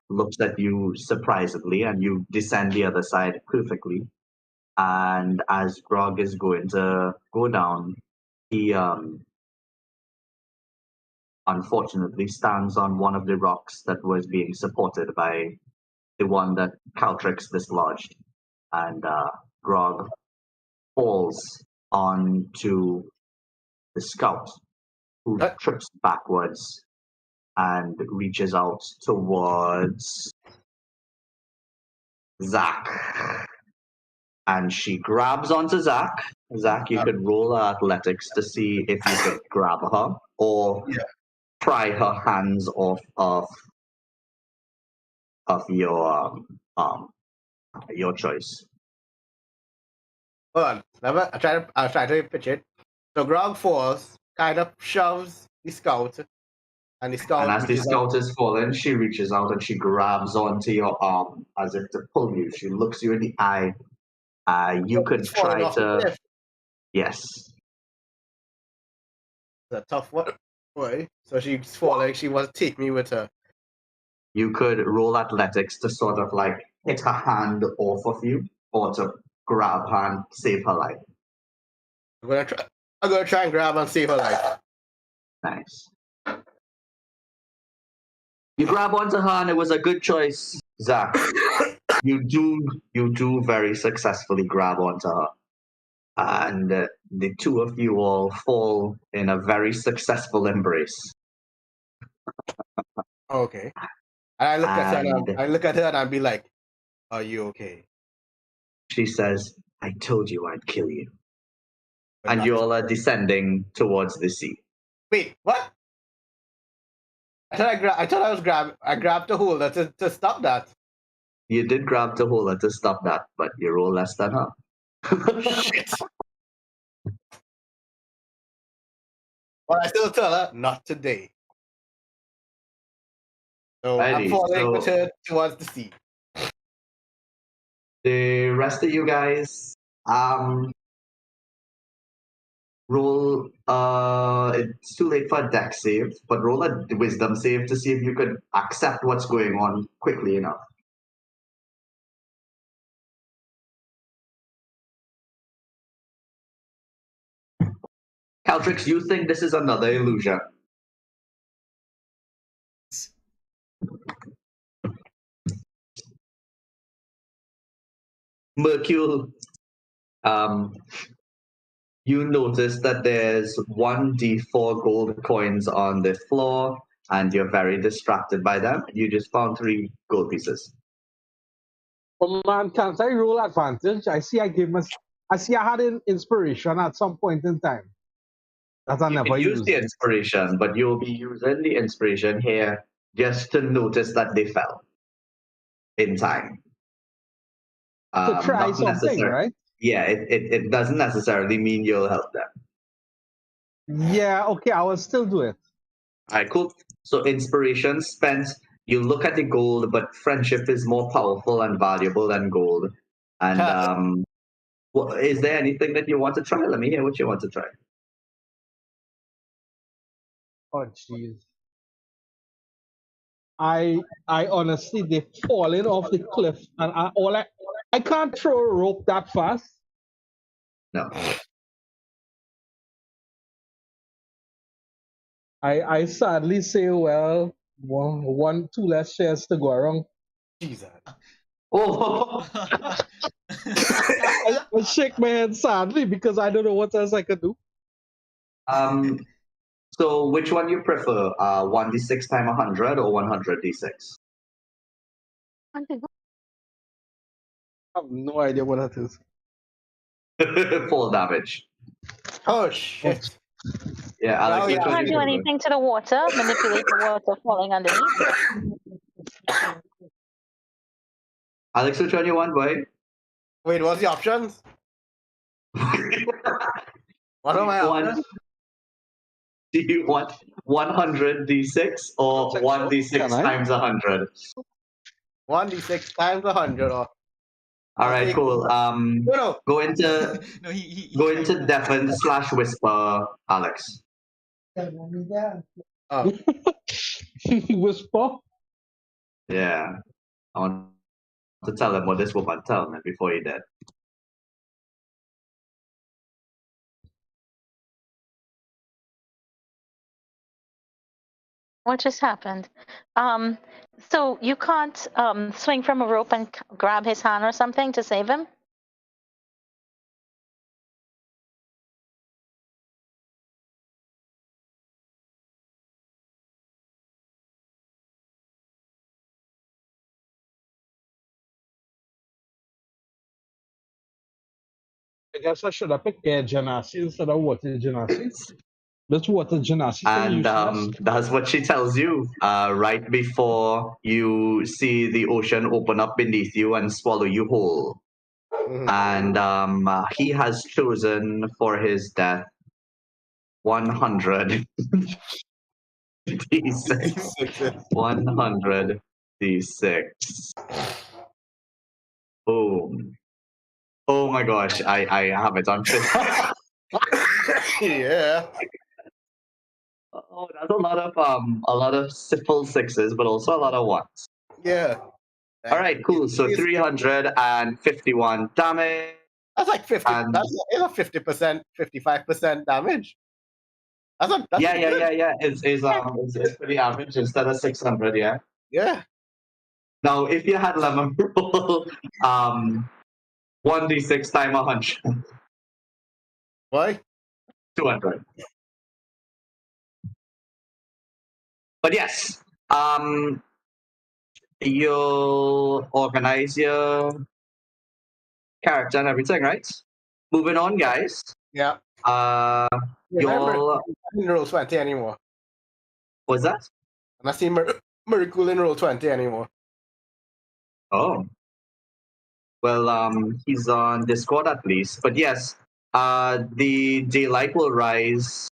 Speaker 1: looks at you surprisedly, and you descend the other side perfectly. And as Grog is going to go down, he unfortunately stands on one of the rocks that was being supported by the one that Caltrix dislodged. And Grog falls onto the scout, who
Speaker 2: What?
Speaker 1: trips backwards and reaches out towards Zach. And she grabs onto Zach. Zach, you could roll athletics to see if you could grab her or
Speaker 2: Yeah.
Speaker 1: pry her hands off of your choice.
Speaker 2: Hold on. I'll try to pitch it. So Grog falls, kind of shoves the scout, and the
Speaker 1: And
Speaker 2: scout
Speaker 1: as the
Speaker 2: reaches out.
Speaker 1: scout is falling, she reaches out and she grabs onto your arm as if to pull you. She looks you in the eye. You could
Speaker 2: He's falling
Speaker 1: try
Speaker 2: off the
Speaker 1: to.
Speaker 2: cliff.
Speaker 1: Yes.
Speaker 2: It's a tough one. Boy. So she's falling. She wants to take me with her.
Speaker 1: You could roll athletics to sort of like hit her hand off of you or to grab her and save her life.
Speaker 2: I'm gonna try and grab and save her life.
Speaker 1: Nice. You grab onto her and it was a good choice, Zach. You do very successfully grab onto her. And the two of you all fall in a very successful embrace.
Speaker 2: Okay. And I look at her and
Speaker 1: And
Speaker 2: I look at her and I'll be like, "Are you okay?"
Speaker 1: she says, I told you I'd kill you.
Speaker 2: But
Speaker 1: And
Speaker 2: not
Speaker 1: you all are descending towards the sea.
Speaker 2: Wait, what? I thought I was I grabbed the holder to stop that.
Speaker 1: You did grab the holder to stop that, but you roll less than her.
Speaker 2: Shit. But I still tell her, not today. So I'm
Speaker 1: Alrighty,
Speaker 2: falling with
Speaker 1: so
Speaker 2: her towards the sea.
Speaker 1: the rest of you guys, roll. It's too late for a deck save, but roll a wisdom save to see if you could accept what's going on quickly enough. Caltrix, you think this is another illusion? Mercule, you notice that there's 1d4 gold coins on the floor, and you're very distracted by them. You just found 3 gold pieces.
Speaker 7: Oh man, can't I roll advantage? I see I had an inspiration at some point in time that I
Speaker 1: You
Speaker 7: never
Speaker 1: can use
Speaker 7: used.
Speaker 1: the inspiration, but you'll be using the inspiration here just to notice that they fell in time.
Speaker 7: To try
Speaker 1: Not
Speaker 7: something,
Speaker 1: necessarily.
Speaker 7: right?
Speaker 1: Yeah, it doesn't necessarily mean you'll help them.
Speaker 7: Yeah, okay, I will still do it.
Speaker 1: All right, cool. So inspiration spent. You look at the gold, but friendship is more powerful and valuable than gold. And well, is there anything that you want to try? Let me hear what you want to try.
Speaker 7: Oh jeez. I honestly they're falling off the cliff and I can't throw a rope that fast.
Speaker 1: No.
Speaker 7: I sadly say, well, two less shares to go around.
Speaker 2: Jesus.
Speaker 1: Oh,
Speaker 7: I shake my head sadly because I don't know what else I could do.
Speaker 1: So which one you prefer? 1d6 times 100 or 100d6?
Speaker 7: I have no idea what that is.
Speaker 1: Full damage.
Speaker 2: Oh shit.
Speaker 1: Yeah, Alex,
Speaker 2: Oh,
Speaker 1: which
Speaker 2: yeah.
Speaker 1: one
Speaker 6: Can't
Speaker 1: you
Speaker 6: do
Speaker 1: prefer?
Speaker 6: anything to the water, manipulate the water falling underneath.
Speaker 1: Alex, which one you want, boy?
Speaker 2: Wait, what's the options? What am I after?
Speaker 1: Do you want 100 d6 or
Speaker 7: Can
Speaker 1: 1d6
Speaker 7: I?
Speaker 1: times 100?
Speaker 2: 1d6 times 100. Or
Speaker 1: All
Speaker 2: I'll
Speaker 1: right,
Speaker 2: take-
Speaker 1: cool.
Speaker 2: No.
Speaker 1: Go into
Speaker 5: No, he
Speaker 1: go
Speaker 5: tried
Speaker 1: into
Speaker 5: to-
Speaker 1: Devon / Whisper, Alex.
Speaker 2: Oh,
Speaker 7: Whisper.
Speaker 1: Yeah, I want to tell him what this woman told me before he did.
Speaker 6: What just happened? So you can't swing from a rope and grab his hand or something to save him?
Speaker 7: I guess I should have picked air genasi instead of water genasi. This water genasi thing
Speaker 1: And
Speaker 7: useless.
Speaker 1: that's what she tells you right before you see the ocean open up beneath you and swallow you whole.
Speaker 2: mhm.
Speaker 1: And he has chosen for his death 100 d6. 100 d6. Boom. Oh my gosh, I have it on fifth.
Speaker 2: Yeah.
Speaker 1: Oh, that's a lot of full sixes, but also a lot of ones.
Speaker 2: Yeah.
Speaker 1: All right, cool. So
Speaker 2: It's-
Speaker 1: 351 damage.
Speaker 2: That's like 50.
Speaker 1: And-
Speaker 2: That's a 50%, 55% damage. That's
Speaker 1: Yeah.
Speaker 2: good.
Speaker 1: It's pretty average instead of 600. Yeah.
Speaker 2: Yeah.
Speaker 1: Now, if you had lemon roll, 1d6 times 100,
Speaker 2: Why?
Speaker 1: 200. But yes, you'll organize your character and everything, right? Moving on, guys.
Speaker 2: Yeah.
Speaker 1: Y'all,
Speaker 2: I didn't roll 20 anymore.
Speaker 1: what's that?
Speaker 2: I'm not seeing Miracle in roll 20 anymore.
Speaker 1: Oh. Well, he's on Discord at least. But yes, the daylight will rise,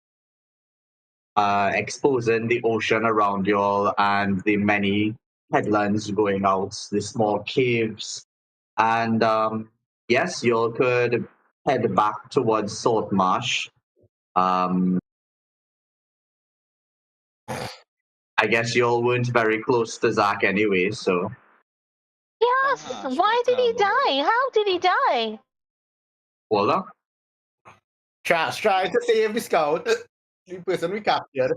Speaker 1: exposing the ocean around y'all and the many headlands going out, the small caves. And yes, y'all could head back towards Saltmarsh. I guess y'all weren't very close to Zach anyway, so.
Speaker 6: Yes.
Speaker 5: Saltmarsh,
Speaker 6: Why did he
Speaker 5: but,
Speaker 6: die? How did he die?
Speaker 1: Voila.
Speaker 2: Trying to save the scout. The person we captured.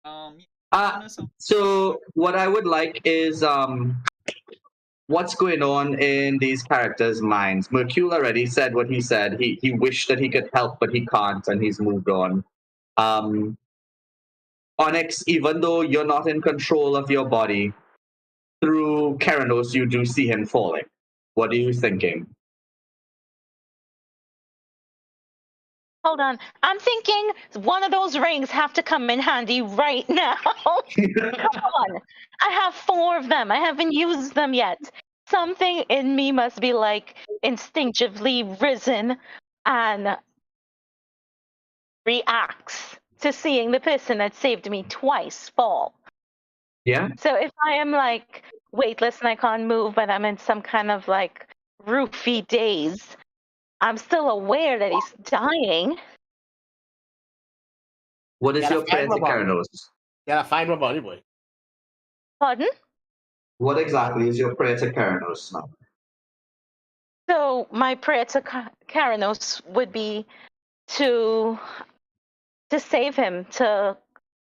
Speaker 1: Uh, so what I would like is what's going on in these characters' minds. Mercule already said what he said. He wished that he could help, but he can't, and he's moved on. Onyx, even though you're not in control of your body, through Keranos, you do see him falling. What are you thinking?
Speaker 6: Hold on. I'm thinking one of those rings have to come in handy right now. Come on. I have 4 of them. I haven't used them yet. Something in me must be like instinctively risen and reacts to seeing the person that saved me twice fall.
Speaker 1: Yeah?
Speaker 6: So if I am like weightless and I can't move, but I'm in some kind of like roofy daze, I'm still aware that he's dying.
Speaker 1: What is
Speaker 2: Gotta
Speaker 1: your prayer
Speaker 2: find
Speaker 1: to
Speaker 2: my body.
Speaker 1: Keranos?
Speaker 2: Gotta find my body, boy.
Speaker 6: Pardon?
Speaker 1: What exactly is your prayer to Keranos now?
Speaker 6: So my prayer to Karanos would be to save him, to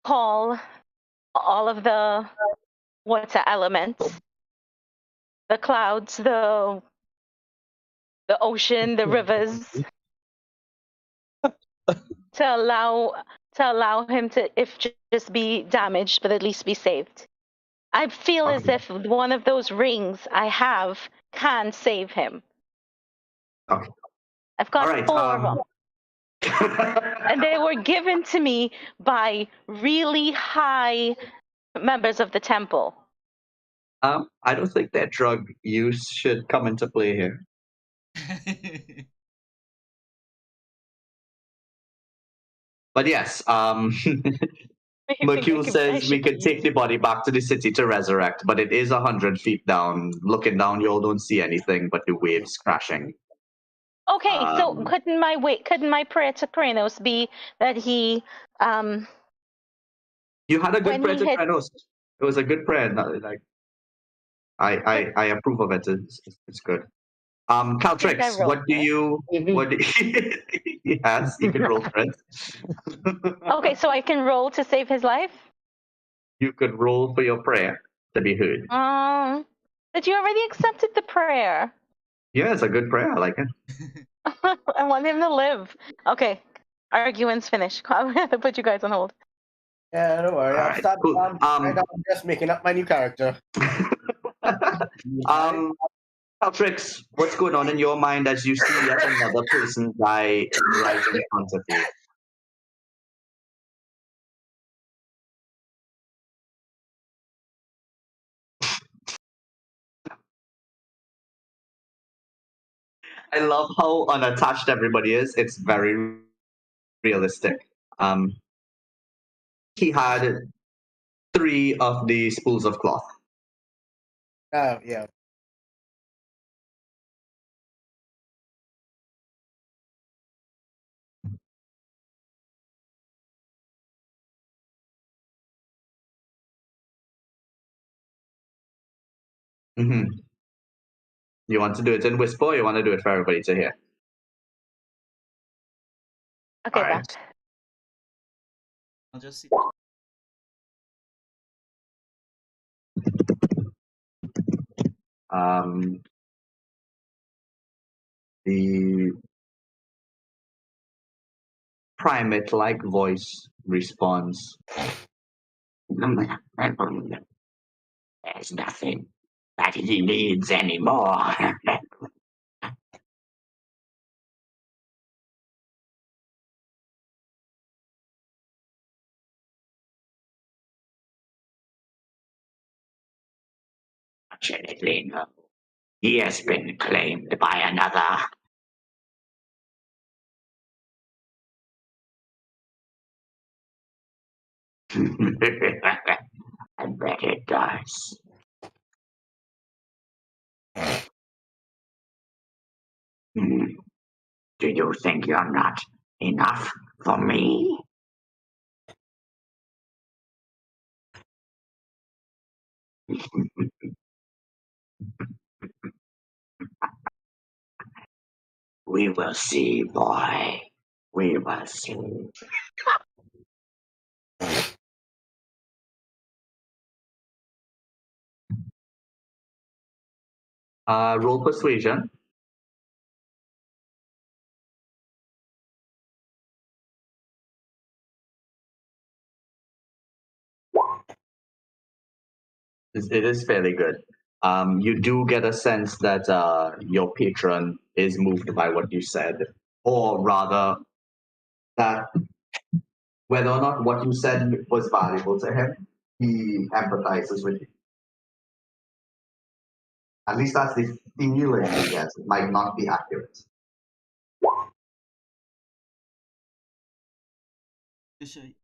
Speaker 6: call all of the water elements, the clouds, the ocean, the rivers, to allow him to, if just be damaged, but at least be saved. I feel as
Speaker 1: Okay.
Speaker 6: if one of those rings I have can save him.
Speaker 1: Okay.
Speaker 6: I've got
Speaker 1: All right.
Speaker 6: 4 of them. And they were given to me by really high members of the temple.
Speaker 1: I don't think that drug use should come into play here. But yes,
Speaker 6: You think
Speaker 1: Mercule
Speaker 6: I
Speaker 1: says we
Speaker 6: should
Speaker 1: could take the body back to the city to resurrect, but it is 100 feet down. Looking down, you all don't see anything but the waves crashing.
Speaker 6: Okay, so
Speaker 1: Um,
Speaker 6: couldn't my prayer to Kranos be that he
Speaker 1: You had a good
Speaker 6: when
Speaker 1: prayer
Speaker 6: he
Speaker 1: to
Speaker 6: hit
Speaker 1: Kranos. It was a good prayer. Like I approve of it. It's good.
Speaker 6: think I
Speaker 1: Caltrix,
Speaker 6: rolled
Speaker 1: what do
Speaker 6: for it.
Speaker 1: you what? Do yes, you can roll for it.
Speaker 6: Okay, so I can roll to save his life?
Speaker 1: You could roll for your prayer to be heard.
Speaker 6: But you already accepted the prayer.
Speaker 1: Yeah, it's a good prayer. I like it.
Speaker 6: I want him to live. Okay. Argument's finished. I'm gonna put you guys on hold.
Speaker 2: Yeah, don't worry.
Speaker 1: All
Speaker 2: I'm
Speaker 1: right,
Speaker 2: starting.
Speaker 1: cool.
Speaker 2: Right now, I'm just making up my new character.
Speaker 1: Caltrix, what's going on in your mind as you see yet another person die right in front of you? I love how unattached everybody is. It's very realistic. Um, he had 3 of the spools of cloth.
Speaker 2: Yeah.
Speaker 1: hmm You want to do it in whisper, or you want to do it for everybody to hear?
Speaker 6: Okay,
Speaker 1: All right.
Speaker 6: back.
Speaker 5: I'll just see.
Speaker 1: Um, the primate-like voice responds.
Speaker 4: There's nothing that he needs anymore. Fortunately, no. He has been claimed by another. I bet it does. Hmm. Do you think you're not enough for me? We will see, boy. We will see.
Speaker 1: Roll persuasion. It is fairly good. You do get a sense that your patron is moved by what you said, or rather, that whether or not what you said was valuable to him, he empathizes with you. At least that's the feeling he gets. It might not be accurate.
Speaker 5: Just show you.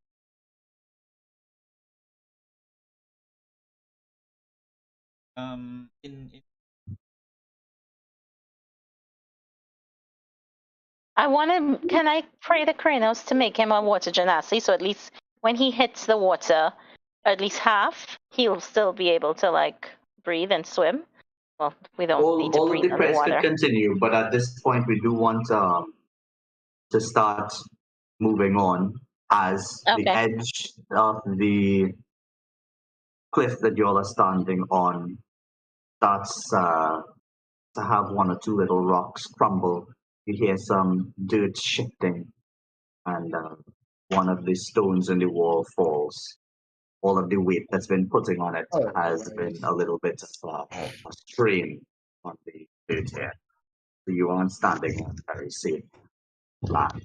Speaker 5: In
Speaker 6: Can I pray to Kranos to make him a water genasi so at least when he hits the water, at least half, he'll still be able to like breathe and swim? Well, we don't need to
Speaker 1: All of
Speaker 6: breathe
Speaker 1: the prayers could
Speaker 6: underwater.
Speaker 1: continue, but at this point, we do want to start moving on as the
Speaker 6: Okay.
Speaker 1: edge of the cliff that you all are standing on starts to have 1 or 2 little rocks crumble. You hear some dirt shifting, and one of the stones in the wall falls. All of the weight that's been putting on it
Speaker 2: Oh,
Speaker 1: has been a little bit of a strain on the dirt here. So you aren't standing on very safe land.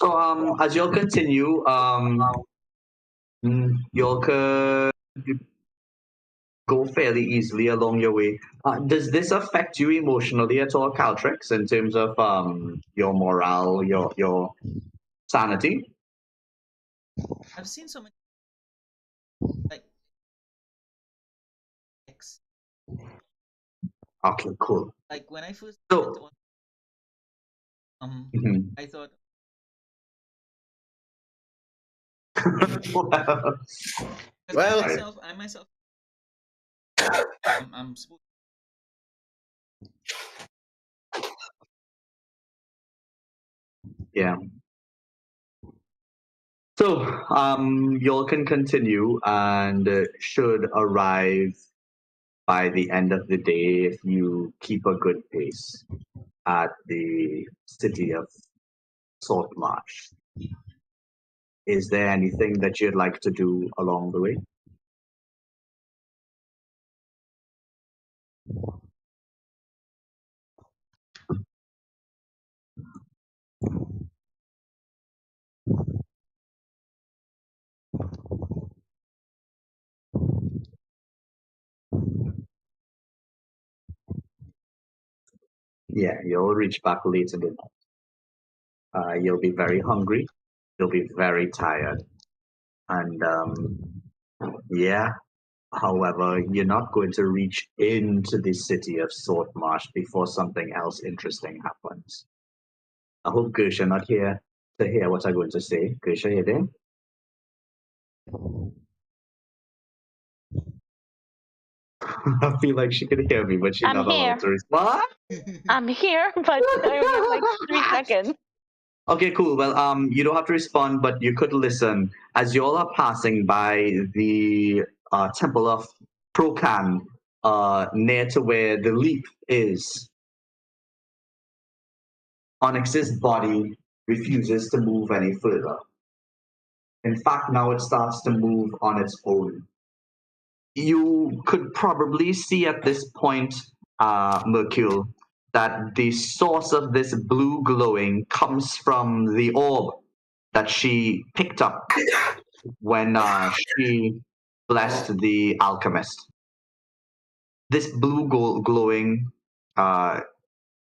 Speaker 1: So as you'll continue, you'll go fairly easily along your way. Does this affect you emotionally at all, Caltrix, in terms of your morale, your sanity?
Speaker 5: I've seen so many like X.
Speaker 1: Okay, cool.
Speaker 5: Like when I first
Speaker 1: So, mhm.
Speaker 5: I thought
Speaker 1: Well,
Speaker 2: Well-
Speaker 5: I myself I'm supposed
Speaker 1: yeah. So, y'all can continue and should arrive by the end of the day if you keep a good pace at the city of Saltmarsh. Is there anything that you'd like to do along the way? Yeah, you'll reach back late in the night. You'll be very hungry. You'll be very tired. And yeah, however, you're not going to reach into the city of Saltmarsh before something else interesting happens. I hope Gersha not here to hear what I'm going to say. Gersha, you there? I feel like she could hear me, but she's
Speaker 6: I'm
Speaker 1: not
Speaker 6: here.
Speaker 1: allowed to respond.
Speaker 6: I'm here, but I only have like 3 seconds.
Speaker 1: Okay, cool. Well, you don't have to respond, but you could listen as you all are passing by the temple of Procan, near to where the leap is. Onyx's body refuses to move any further. In fact, now it starts to move on its own. You could probably see at this point, Mercule, that the source of this blue glowing comes from the orb that she picked up when she blessed the alchemist. This blue glowing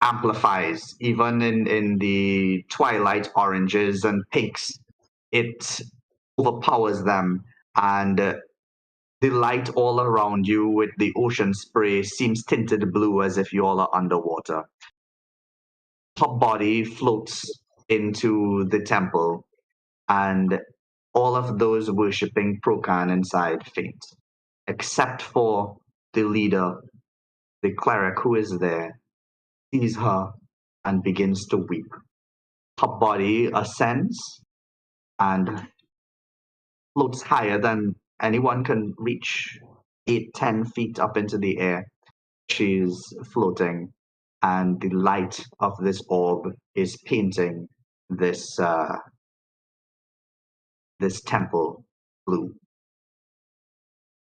Speaker 1: amplifies, even in the twilight oranges and pinks. It overpowers them, and the light all around you with the ocean spray seems tinted blue as if you all are underwater. Her body floats into the temple, and all of those worshipping Procan inside faint, except for the leader, the cleric who is there, sees her and begins to weep. Her body ascends and floats higher than anyone can reach, 8-10 feet up into the air. She's floating, and the light of this orb is painting this this temple blue.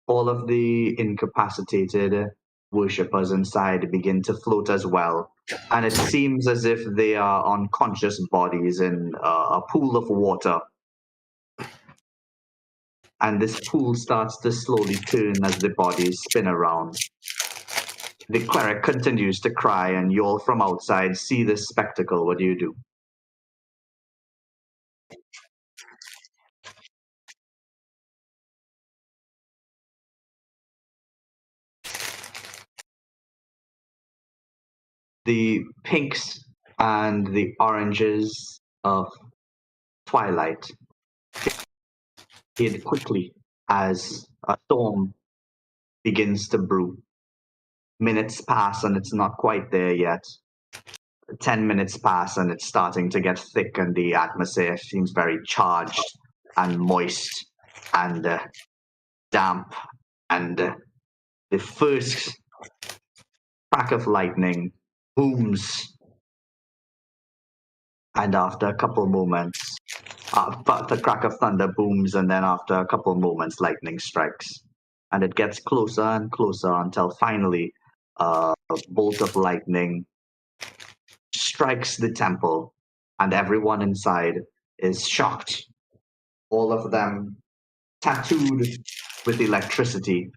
Speaker 1: All of the incapacitated worshippers inside begin to float as well, and it seems as if they are unconscious bodies in a pool of water. And this pool starts to slowly turn as the bodies spin around. The cleric continues to cry, and you all from outside see this spectacle. What do you do? The pinks and the oranges of twilight fade quickly as a storm begins to brew. Minutes pass and it's not quite there yet. 10 minutes pass and it's starting to get thick, and the atmosphere seems very charged and moist and damp. And the first crack of lightning booms, and after a couple moments, but the crack of thunder booms, and then after a couple moments, lightning strikes, and it gets closer and closer until finally a bolt of lightning strikes the temple, and everyone inside is shocked. All of them tattooed with electricity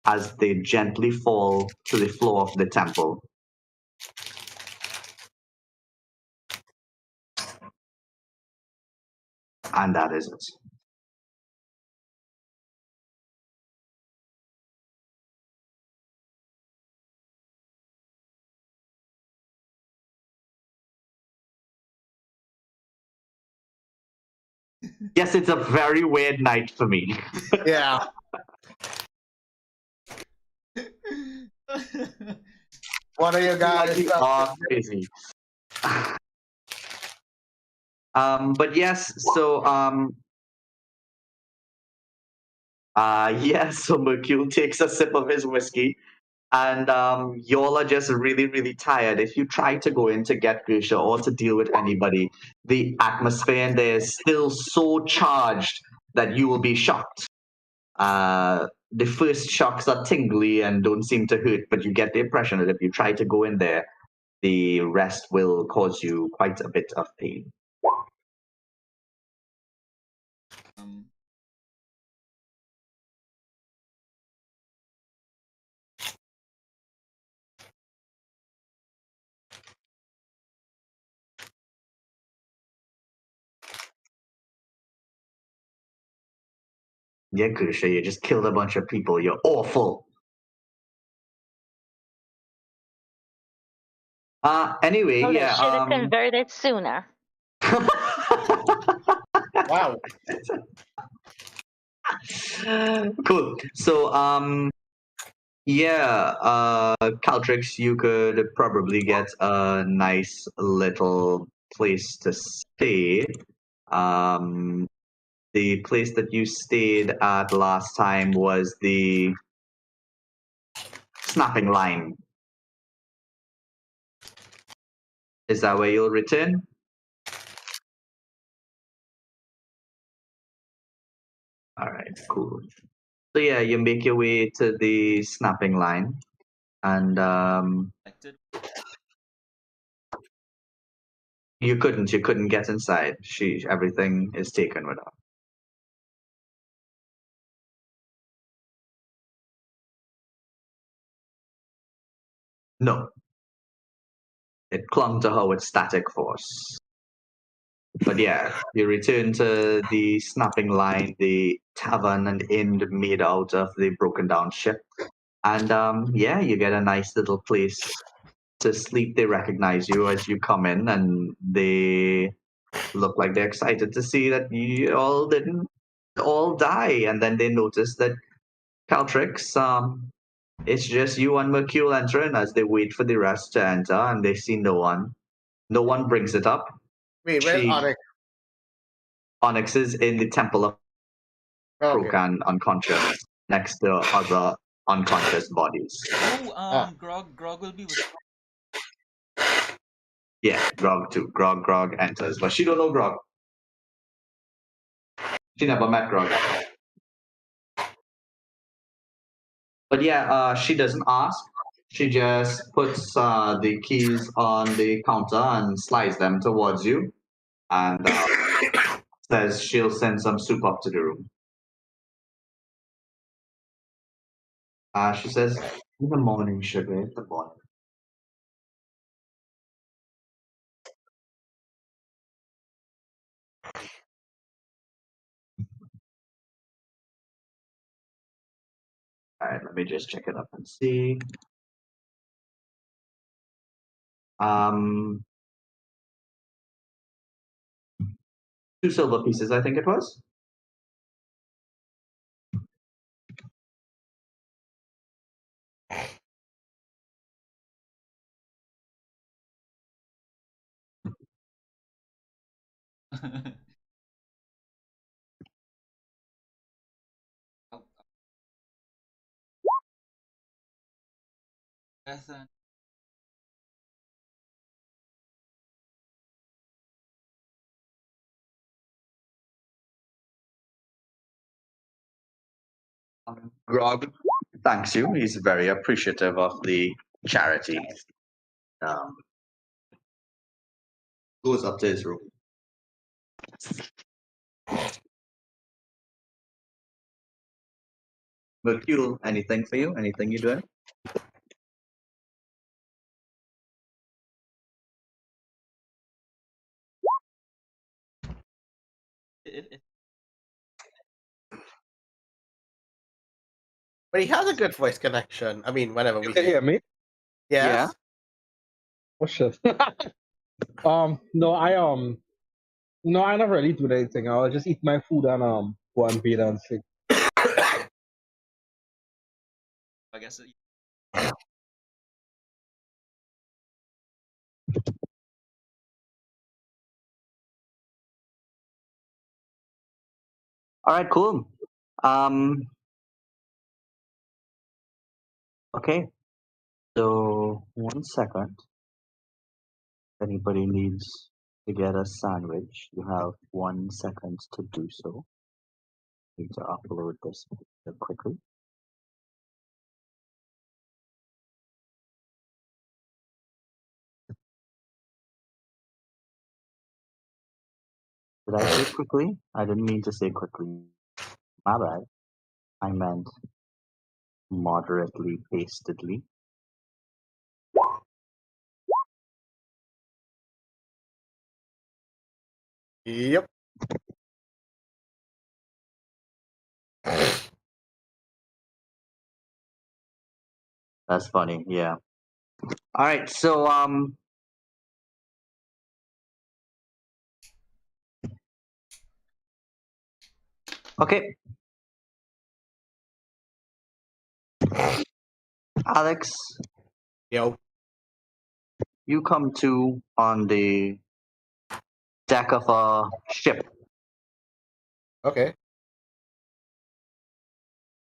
Speaker 1: as they gently fall to the floor of the temple. And that is it. Yes, it's a very weird night for me.
Speaker 2: Yeah. One of your guys
Speaker 1: You are crazy. But yes, so yes, so Mercule takes a sip of his whiskey, and y'all are just really, really tired. If you try to go in to get Grisha or to deal with anybody, the atmosphere in there is still so charged that you will be shocked. The first shocks are tingly and don't seem to hurt, but you get the impression that if you try to go in there, the rest will cause you quite a bit of pain.
Speaker 5: um,
Speaker 1: Yeah, Grisha, you just killed a bunch of people. You're awful. Anyway,
Speaker 6: Oh, they
Speaker 1: yeah.
Speaker 6: should have converted sooner.
Speaker 2: Wow.
Speaker 1: Cool. So, yeah, Caltrix, you could probably get a nice little place to stay. The place that you stayed at last time was the Snapping Line. Is that where you'll return? All right, cool. So yeah, you make your way to the Snapping Line, and
Speaker 5: elected.
Speaker 1: you couldn't get inside. Everything is taken with her. No, it clung to her with static force. But yeah, you return to the Snapping Line, the tavern and inn made out of the broken down ship. And yeah, you get a nice little place to sleep. They recognize you as you come in, and they look like they're excited to see that you all didn't all die. And then they notice that Caltrix, it's just you and Mercule entering as they wait for the rest to enter, and they see no one. No one brings it up.
Speaker 2: Wait, where's Onyx?
Speaker 1: Onyx is in the Temple of
Speaker 2: Okay.
Speaker 1: Krokan, unconscious, next to other unconscious bodies.
Speaker 5: Oh, Grog will be with.
Speaker 1: Yeah, Grog too. Grog enters, but she don't know Grog. She never met Grog. But yeah, she doesn't ask. She just puts the keys on the counter and slides them towards you, and says she'll send some soup up to the room. She says, "In the morning, sugar. In the morning." All right, let me just check it up and see. 2 silver pieces, I think it was.
Speaker 5: Ethan.
Speaker 1: Grog thanks you. He's very appreciative of the charity. Um, goes up to his room. Mercule, anything for you? Anything you doing?
Speaker 5: It,
Speaker 2: But he has a good voice connection. I mean, whenever
Speaker 7: You
Speaker 2: we
Speaker 7: can hear me?
Speaker 2: Yes.
Speaker 1: Yeah.
Speaker 7: Oh shit. No, no, I never really do anything. I'll just eat my food and go and bathe and sleep.
Speaker 5: I guess
Speaker 1: All right, cool. Okay. So 1 second. If anybody needs to get a sandwich, you have 1 second to do so. Need to upload this quickly. Did I say quickly? I didn't mean to say quickly. My bad. I meant moderately pastedly.
Speaker 2: Yep.
Speaker 1: That's funny, yeah. All right, so okay. Alex,
Speaker 2: Yo.
Speaker 1: you come to on the deck of a ship.
Speaker 2: Okay.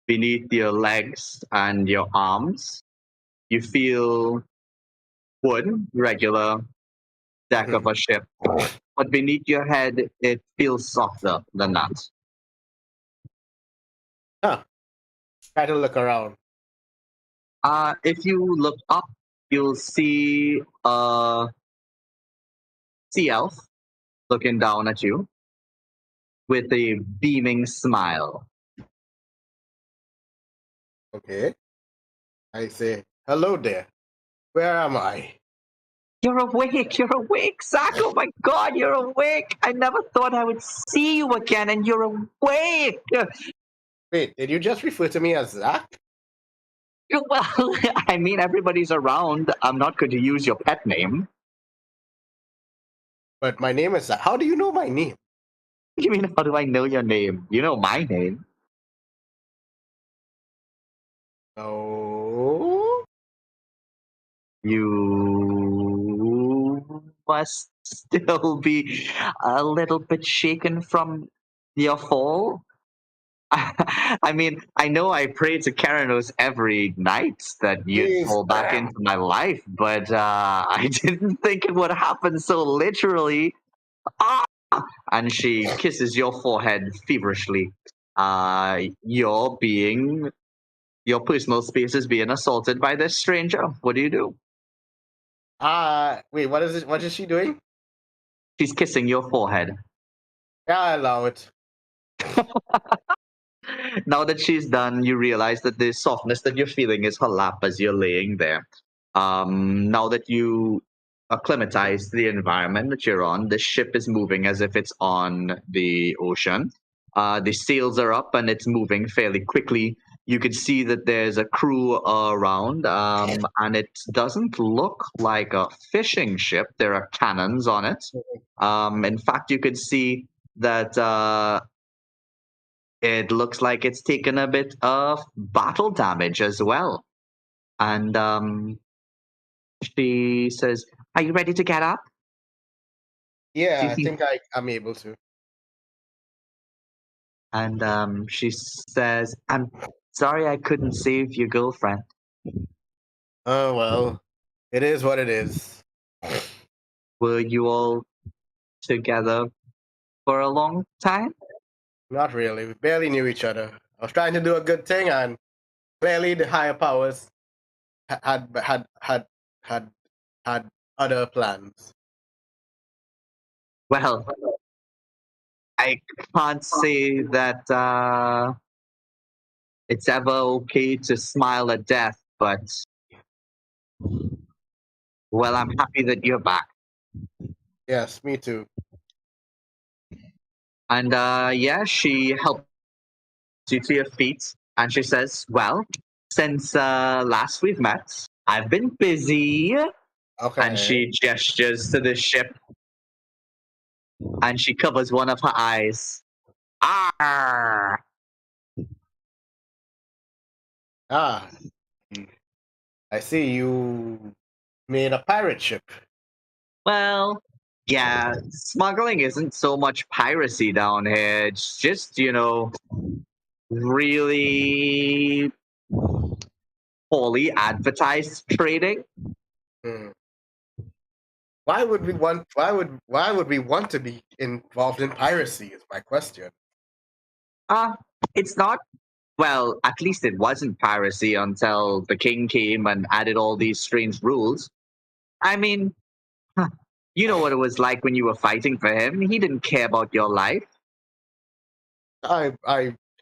Speaker 1: Beneath your legs and your arms, you feel wood, regular deck of a ship. But beneath your head, it feels softer than that.
Speaker 2: Huh. Try to look around.
Speaker 1: If you look up, you'll see a sea elf looking down at you with a beaming smile.
Speaker 2: Okay. I say, hello there. Where am I?
Speaker 1: You're awake, Zach. Oh my god, you're awake. I never thought I would see you again, and you're awake.
Speaker 2: Wait, did you just refer to me as Zach?
Speaker 1: Well, I mean, everybody's around. I'm not going to use your pet name.
Speaker 2: But my name is Zach. How do you know my name?
Speaker 1: You mean, how do I know your name? You know my name.
Speaker 2: Oh.
Speaker 1: You must still be a little bit shaken from your fall. I mean, I know I pray to Keranos every night that you'd
Speaker 2: Please.
Speaker 1: fall back into my life, but I didn't think it would happen so literally. Ah! And she kisses your forehead feverishly. Your personal space is being assaulted by this stranger. What do you do?
Speaker 2: Wait, what is it? What is she doing?
Speaker 1: She's kissing your forehead.
Speaker 2: Yeah, I allow it.
Speaker 1: Now that she's done, you realize that the softness that you're feeling is her lap as you're laying there. Now that you acclimatize to the environment that you're on, the ship is moving as if it's on the ocean. The sails are up and it's moving fairly quickly. You can see that there's a crew around, and it doesn't look like a fishing ship. There are cannons on it. In fact, you could see that it looks like it's taken a bit of battle damage as well. And she says, "Are you ready to get up?"
Speaker 2: Yeah,
Speaker 1: She
Speaker 2: I
Speaker 1: sees-
Speaker 2: think I'm able to.
Speaker 1: And she says, "I'm sorry I couldn't save your girlfriend."
Speaker 2: Oh, well. It is what it is.
Speaker 1: Were you all together for a long time?
Speaker 2: Not really. We barely knew each other. I was trying to do a good thing, and clearly the higher powers had other plans.
Speaker 1: Well, I can't say that it's ever okay to smile at death, but well, I'm happy that you're back.
Speaker 2: Yes, me too.
Speaker 1: And yeah, she helps you to your feet, and she says, "Well, since last we've met, I've been busy."
Speaker 2: Okay.
Speaker 1: And she gestures to the ship, and she covers one of her eyes. Ah,
Speaker 2: Ah, I see you made a pirate ship.
Speaker 1: well, yeah, smuggling isn't so much piracy down here. It's just, really poorly advertised trading.
Speaker 2: Hmm. Why would we want? Why would we want to be involved in piracy? Is my question.
Speaker 1: It's not, well, at least it wasn't piracy until the king came and added all these strange rules. I mean, you know what it was like when you were fighting for him. He didn't care about your life.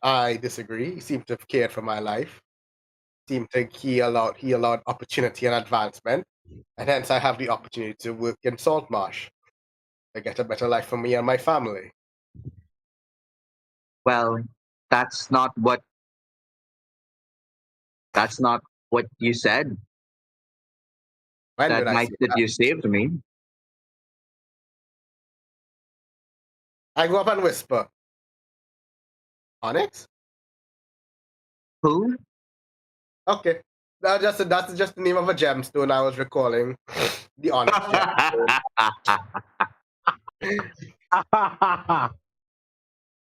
Speaker 2: I disagree. He seemed to have cared for my life. Seemed to he allowed opportunity and advancement, and hence I have the opportunity to work in Saltmarsh to get a better life for me and my family.
Speaker 1: Well, that's not what that's not what you said
Speaker 2: When
Speaker 1: that
Speaker 2: did I
Speaker 1: night
Speaker 2: say
Speaker 1: that
Speaker 2: that?
Speaker 1: you saved me.
Speaker 2: I go up and whisper, Onyx?
Speaker 1: Who?
Speaker 2: Okay. That's just the name of a gemstone I was recalling. The Onyx gemstone.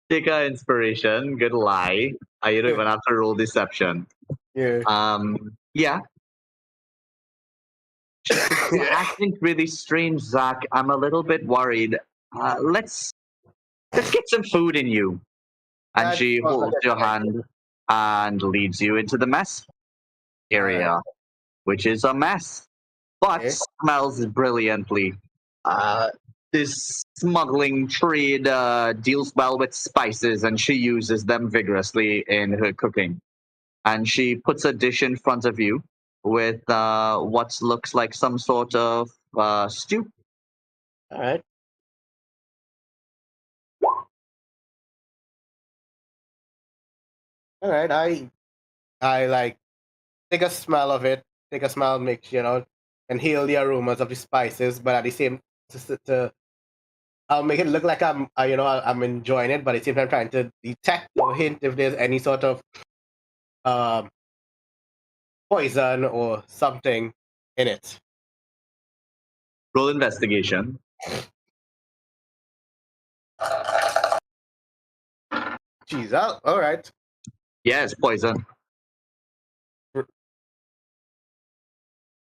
Speaker 1: Take a inspiration. Good lie. You don't even have to roll deception.
Speaker 2: Yeah.
Speaker 1: Yeah. You're acting really strange, Zach. I'm a little bit worried. Let's get some food in you. And
Speaker 2: That
Speaker 1: she
Speaker 2: sounds like
Speaker 1: holds
Speaker 2: a
Speaker 1: your
Speaker 2: good idea.
Speaker 1: hand and leads you into the mess area, which is a mess, but
Speaker 2: Okay.
Speaker 1: smells brilliantly. Uh, this smuggling trade deals well with spices, and she uses them vigorously in her cooking. And she puts a dish in front of you with what looks like some sort of stew.
Speaker 2: All right. All right. I like take a smell of it. Take a smell, make inhale the aromas of the spices, but at the same to I'll make it look like I'm enjoying it, but at the same time trying to detect or hint if there's any sort of um poison or something in it.
Speaker 1: Roll investigation.
Speaker 2: Jeez, all right.
Speaker 1: Yes, poison.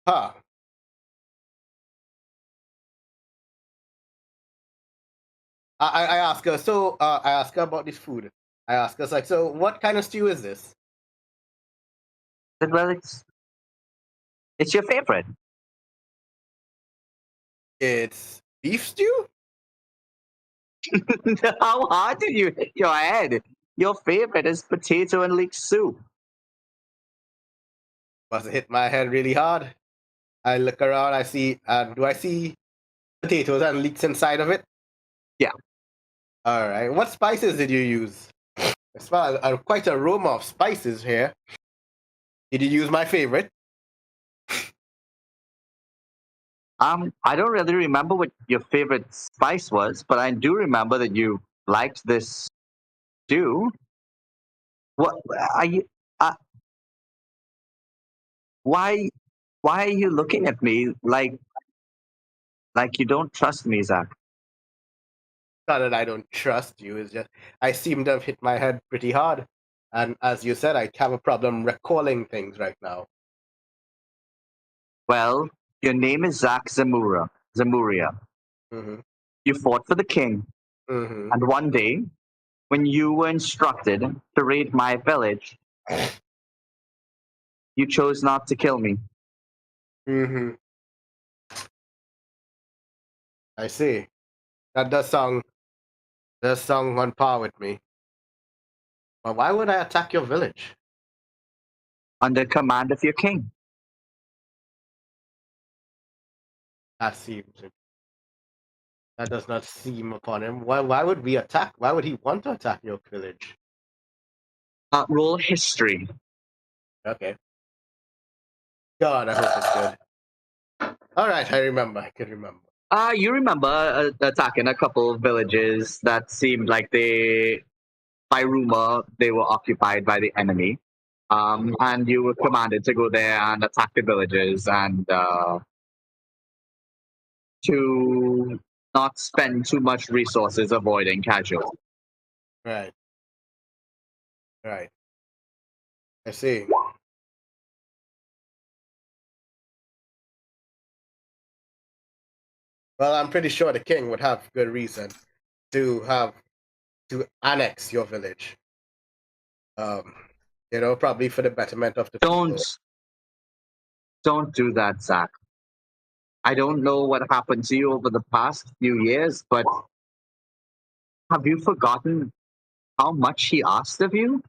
Speaker 2: Huh. I ask her. So I ask her about this food. I ask her like, so what kind of stew is this?
Speaker 1: Well, it's your favorite.
Speaker 2: It's beef stew.
Speaker 1: How hard did you hit your head? Your favorite is potato and leek soup.
Speaker 2: Must have hit my head really hard. I look around. I see. Do I see potatoes and leeks inside of it?
Speaker 1: Yeah.
Speaker 2: All right. What spices did you use? I smell quite an aroma of spices here. Did you use my favorite?
Speaker 1: I don't really remember what your favorite spice was, but I do remember that you liked this stew. What are you? Uh, why? Why are you looking at me like you don't trust me, Zach?
Speaker 2: Not that I don't trust you. It's just I seem to have hit my head pretty hard, and as you said, I have a problem recalling things right now.
Speaker 1: Well, your name is Zach Zamura. Zamuria.
Speaker 2: Mm-hmm.
Speaker 1: You fought for the king,
Speaker 2: Mm-hmm.
Speaker 1: and one day, when you were instructed to raid my village, you chose not to kill me.
Speaker 2: Mm-hmm. I see. That does sound does sound on par with me. But why would I attack your village?
Speaker 1: Under command of your king.
Speaker 2: That does not seem upon him. Why would we attack? Why would he want to attack your village?
Speaker 1: Roll history.
Speaker 2: Okay. God, I hope it's good. All right, I remember. I can remember.
Speaker 1: You remember attacking a couple of villages that seemed like by rumor, they were occupied by the enemy. And you were commanded to go there and attack the villages and to not spend too much resources avoiding casualties.
Speaker 2: Right. Right. I see. Well, I'm pretty sure the king would have good reason to annex your village. Probably for the betterment of the people.
Speaker 1: Don't do that, Zach. I don't know what happened to you over the past few years, but have you forgotten how much he asked of you?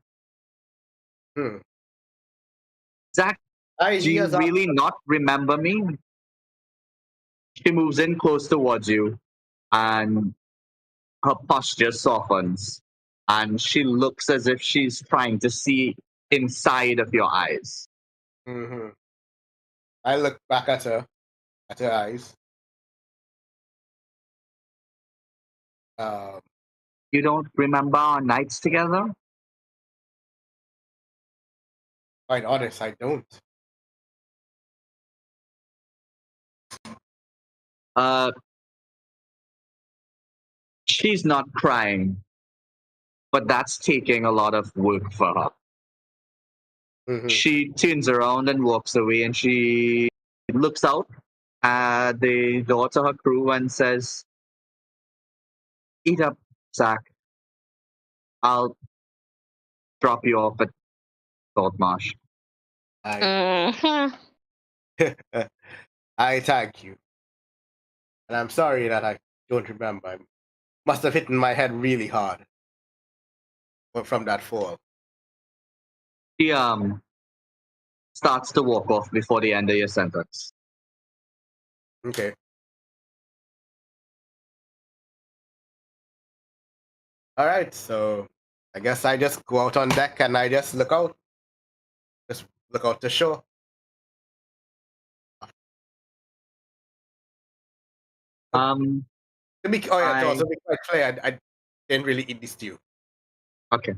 Speaker 1: Zach, do you really not remember me? She moves in close towards you, and her posture softens, and she looks as if she's trying to see inside of your eyes.
Speaker 2: Mm-hmm. I look back at her eyes.
Speaker 1: You don't remember our nights together?
Speaker 2: Quite honest, I don't.
Speaker 1: She's not crying, but that's taking a lot of work for her.
Speaker 2: Mm-hmm.
Speaker 1: She turns around and walks away, and she looks out at the door to her crew and says, "Eat up, Zach. I'll drop you off at Saltmarsh."
Speaker 6: Mhm.
Speaker 2: I thank you. And I'm sorry that I don't remember. I must have hit my head really hard from that fall.
Speaker 1: She starts to walk off before the end of your sentence.
Speaker 2: Okay. All right, so I guess I just go out on deck and I just look out. Just look out the shore. To be quite clear, I didn't really eat the stew.
Speaker 1: Okay.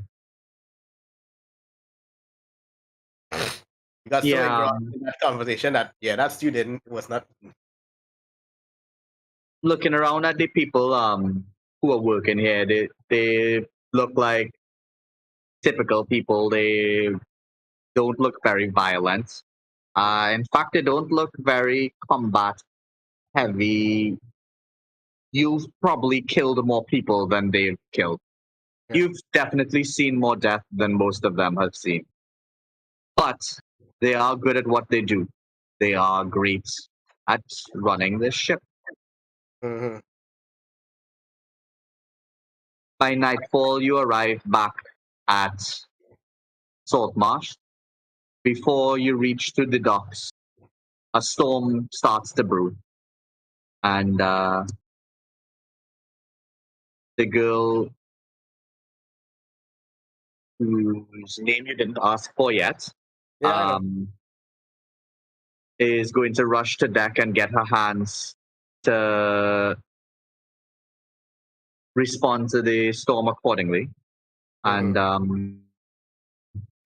Speaker 2: You got so engrossed in that conversation that stew was not.
Speaker 1: Looking around at the people who are working here, they look like typical people. They don't look very violent. In fact, they don't look very combat heavy. You've probably killed more people than they've killed.
Speaker 2: Yeah.
Speaker 1: You've definitely seen more death than most of them have seen. But they are good at what they do. They are great at running this ship.
Speaker 2: Mm-hmm.
Speaker 1: By nightfall, you arrive back at Saltmarsh. Before you reach to the docks, a storm starts to brew. And the girl whose name you didn't ask for yet is going to rush to deck and get her hands to respond to the storm accordingly.
Speaker 2: Mm-hmm.
Speaker 1: And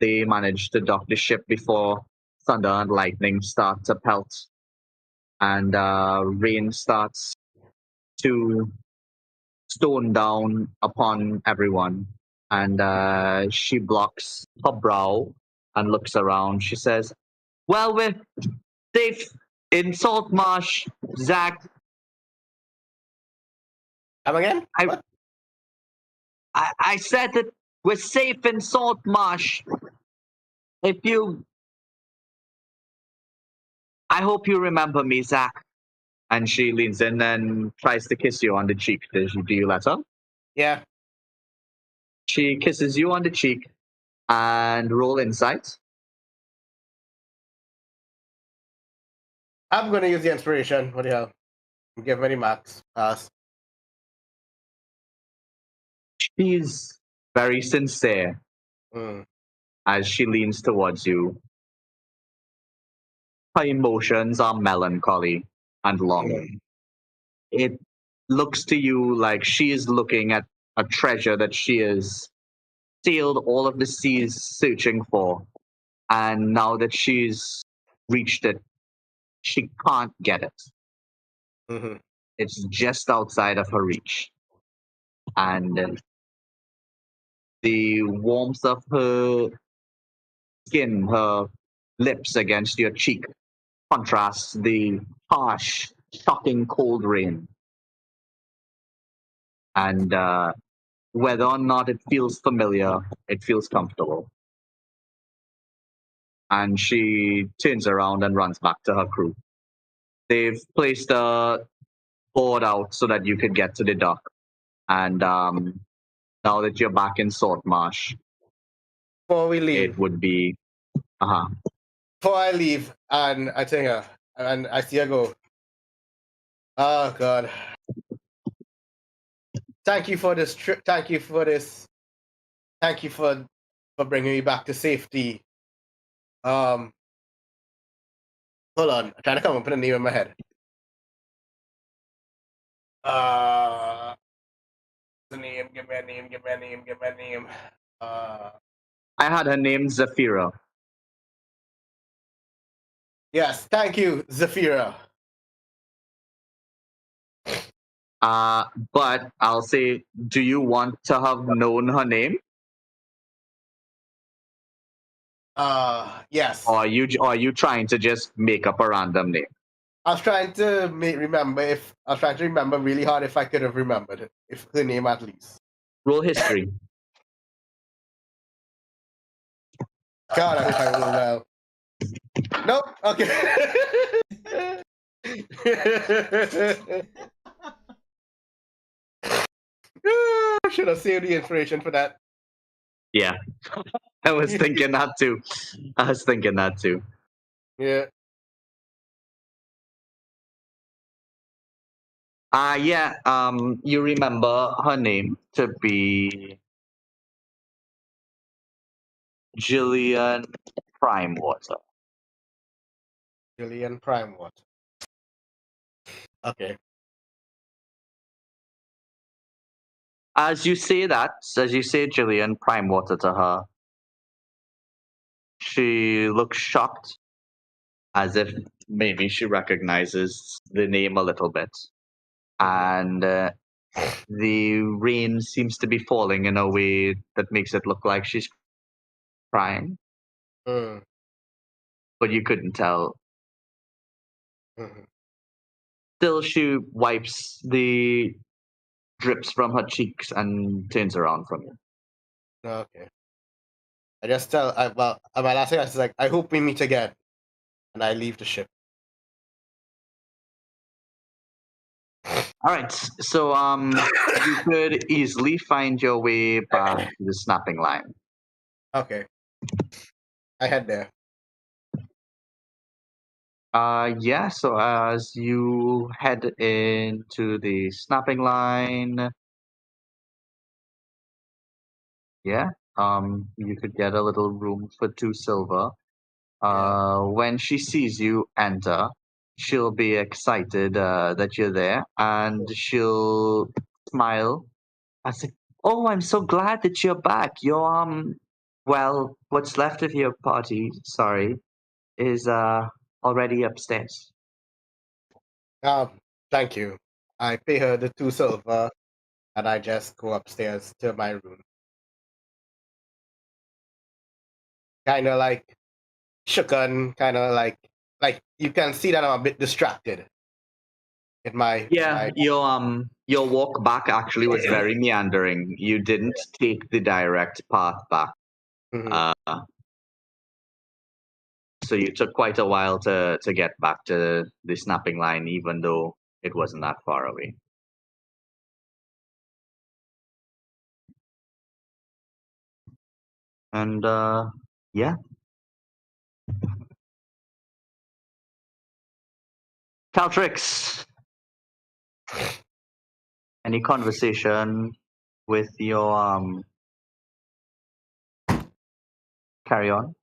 Speaker 1: they manage to dock the ship before thunder and lightning start to pelt. And rain starts to stone down upon everyone. And she blocks her brow and looks around. She says, "Well, we're safe in Saltmarsh, Zach."
Speaker 2: Come again?
Speaker 1: I said that we're safe in Saltmarsh. I hope you remember me, Zach. And she leans in and tries to kiss you on the cheek. Do you let her?
Speaker 2: Yeah,
Speaker 1: She kisses you on the cheek and roll insight.
Speaker 2: I'm gonna use the inspiration. What the hell? Give any max. Pass.
Speaker 1: She's very sincere
Speaker 2: Mm.
Speaker 1: as she leans towards you. Her emotions are melancholy and longing. It looks to you like she is looking at a treasure that she has sailed all of the seas searching for. And now that she's reached it, she can't get it.
Speaker 2: Mm-hmm.
Speaker 1: It's just outside of her reach. And the warmth of her skin, her lips against your cheek, contrasts the harsh, shocking cold rain. And whether or not it feels familiar, it feels comfortable. And she turns around and runs back to her crew. They've placed a board out so that you could get to the dock. And now that you're back in Saltmarsh,
Speaker 2: Before we
Speaker 1: it
Speaker 2: leave,
Speaker 1: would be. Uh-huh.
Speaker 2: before I leave, and I tell her, and I see her go. Oh God! Thank you for this trip. Thank you for this. Thank you for bringing me back to safety. Hold on. I'm trying to come up with a name in my head. The name. Give me a name. Give me a name. Give me a name.
Speaker 1: I had her name Zafira.
Speaker 2: Yes. Thank you, Zafira.
Speaker 1: But I'll say, do you want to have known her name?
Speaker 2: Yes.
Speaker 1: Or are you trying to just make up a random name?
Speaker 2: I was trying to remember really hard if I could have remembered it, if her name at least.
Speaker 1: Roll history.
Speaker 2: God, I hope I roll well. Nope. Okay. I should have saved the information for that.
Speaker 1: Yeah. I was thinking that too.
Speaker 2: Yeah.
Speaker 1: Yeah, you remember her name to be Jillian Primewater.
Speaker 2: Julian Prime what? Okay.
Speaker 1: As you say Jillian Primewater to her, she looks shocked, as if maybe she recognizes the name a little bit. And the rain seems to be falling in a way that makes it look like she's crying,
Speaker 2: Mm.
Speaker 1: but you couldn't tell.
Speaker 2: Mm-hmm.
Speaker 1: Still, she wipes the drips from her cheeks and turns around from you.
Speaker 2: Okay. I just my last thing I was like, I hope we meet again. And I leave the ship.
Speaker 1: All right, so you could easily find your way back to the snapping line.
Speaker 2: Okay. I head there.
Speaker 1: Yeah, so as you head into the snapping line, yeah, you could get a little room for 2 silver. When she sees you enter, she'll be excited that you're there, and she'll smile. I say, "Oh, I'm so glad that you're back. You're well, what's left of your party, sorry, is already upstairs."
Speaker 2: Thank you. I pay her the 2 silver and I just go upstairs to my room. Kinda like shooken, kinda like you can see that I'm a bit distracted.
Speaker 1: Yeah, your walk back actually was very meandering. You didn't take the direct path back.
Speaker 2: Mhm.
Speaker 1: So you took quite a while to get back to the snapping line, even though it wasn't that far away. And yeah. Caltrix, any conversation with your carry on?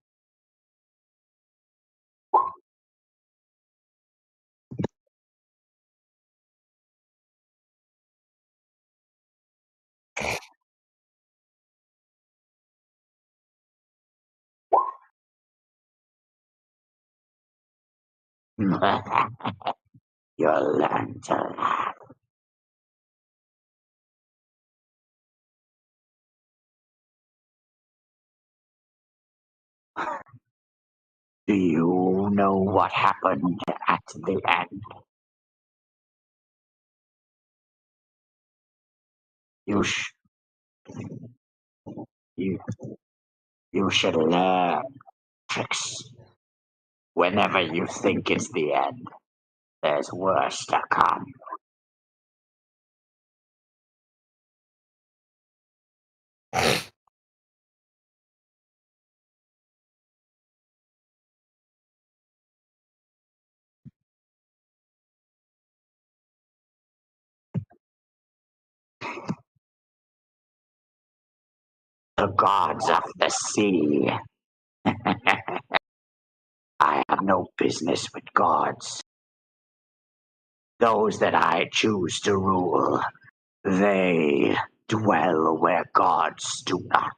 Speaker 4: You'll learn to laugh. Do you know what happened at the end? You sh- you, you should learn tricks. Whenever you think it's the end, there's worse to come. The gods of the sea. I have no business with gods. Those that I choose to rule, they dwell where gods do not.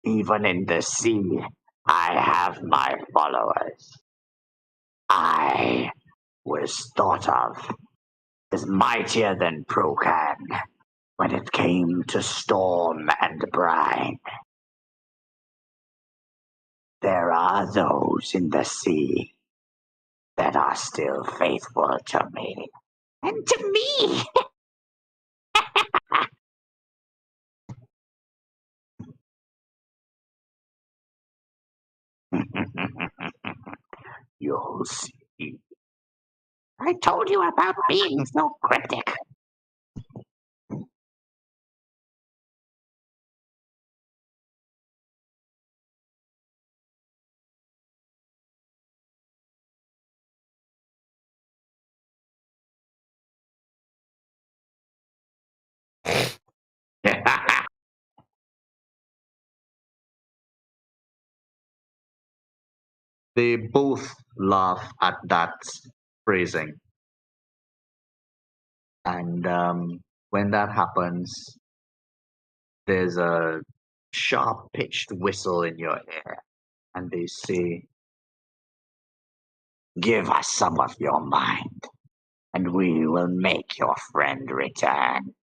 Speaker 4: Even in the sea, I have my followers. I was thought of as mightier than Procan when it came to storm and brine. There are those in the sea that are still faithful to me. And to me! You'll see. I told you about being so cryptic.
Speaker 1: They both laugh at that phrasing. And when that happens, there's a sharp pitched whistle in your ear. And they say,
Speaker 4: Give us some of your mind, and we will make your friend return.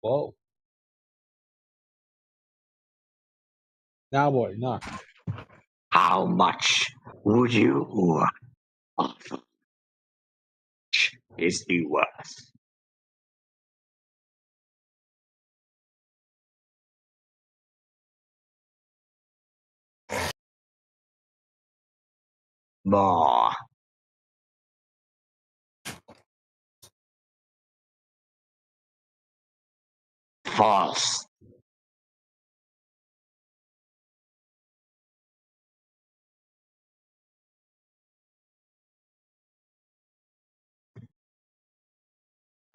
Speaker 7: Whoa. Now, boy, nah.
Speaker 4: How much would you offer? Is he worth? More. False.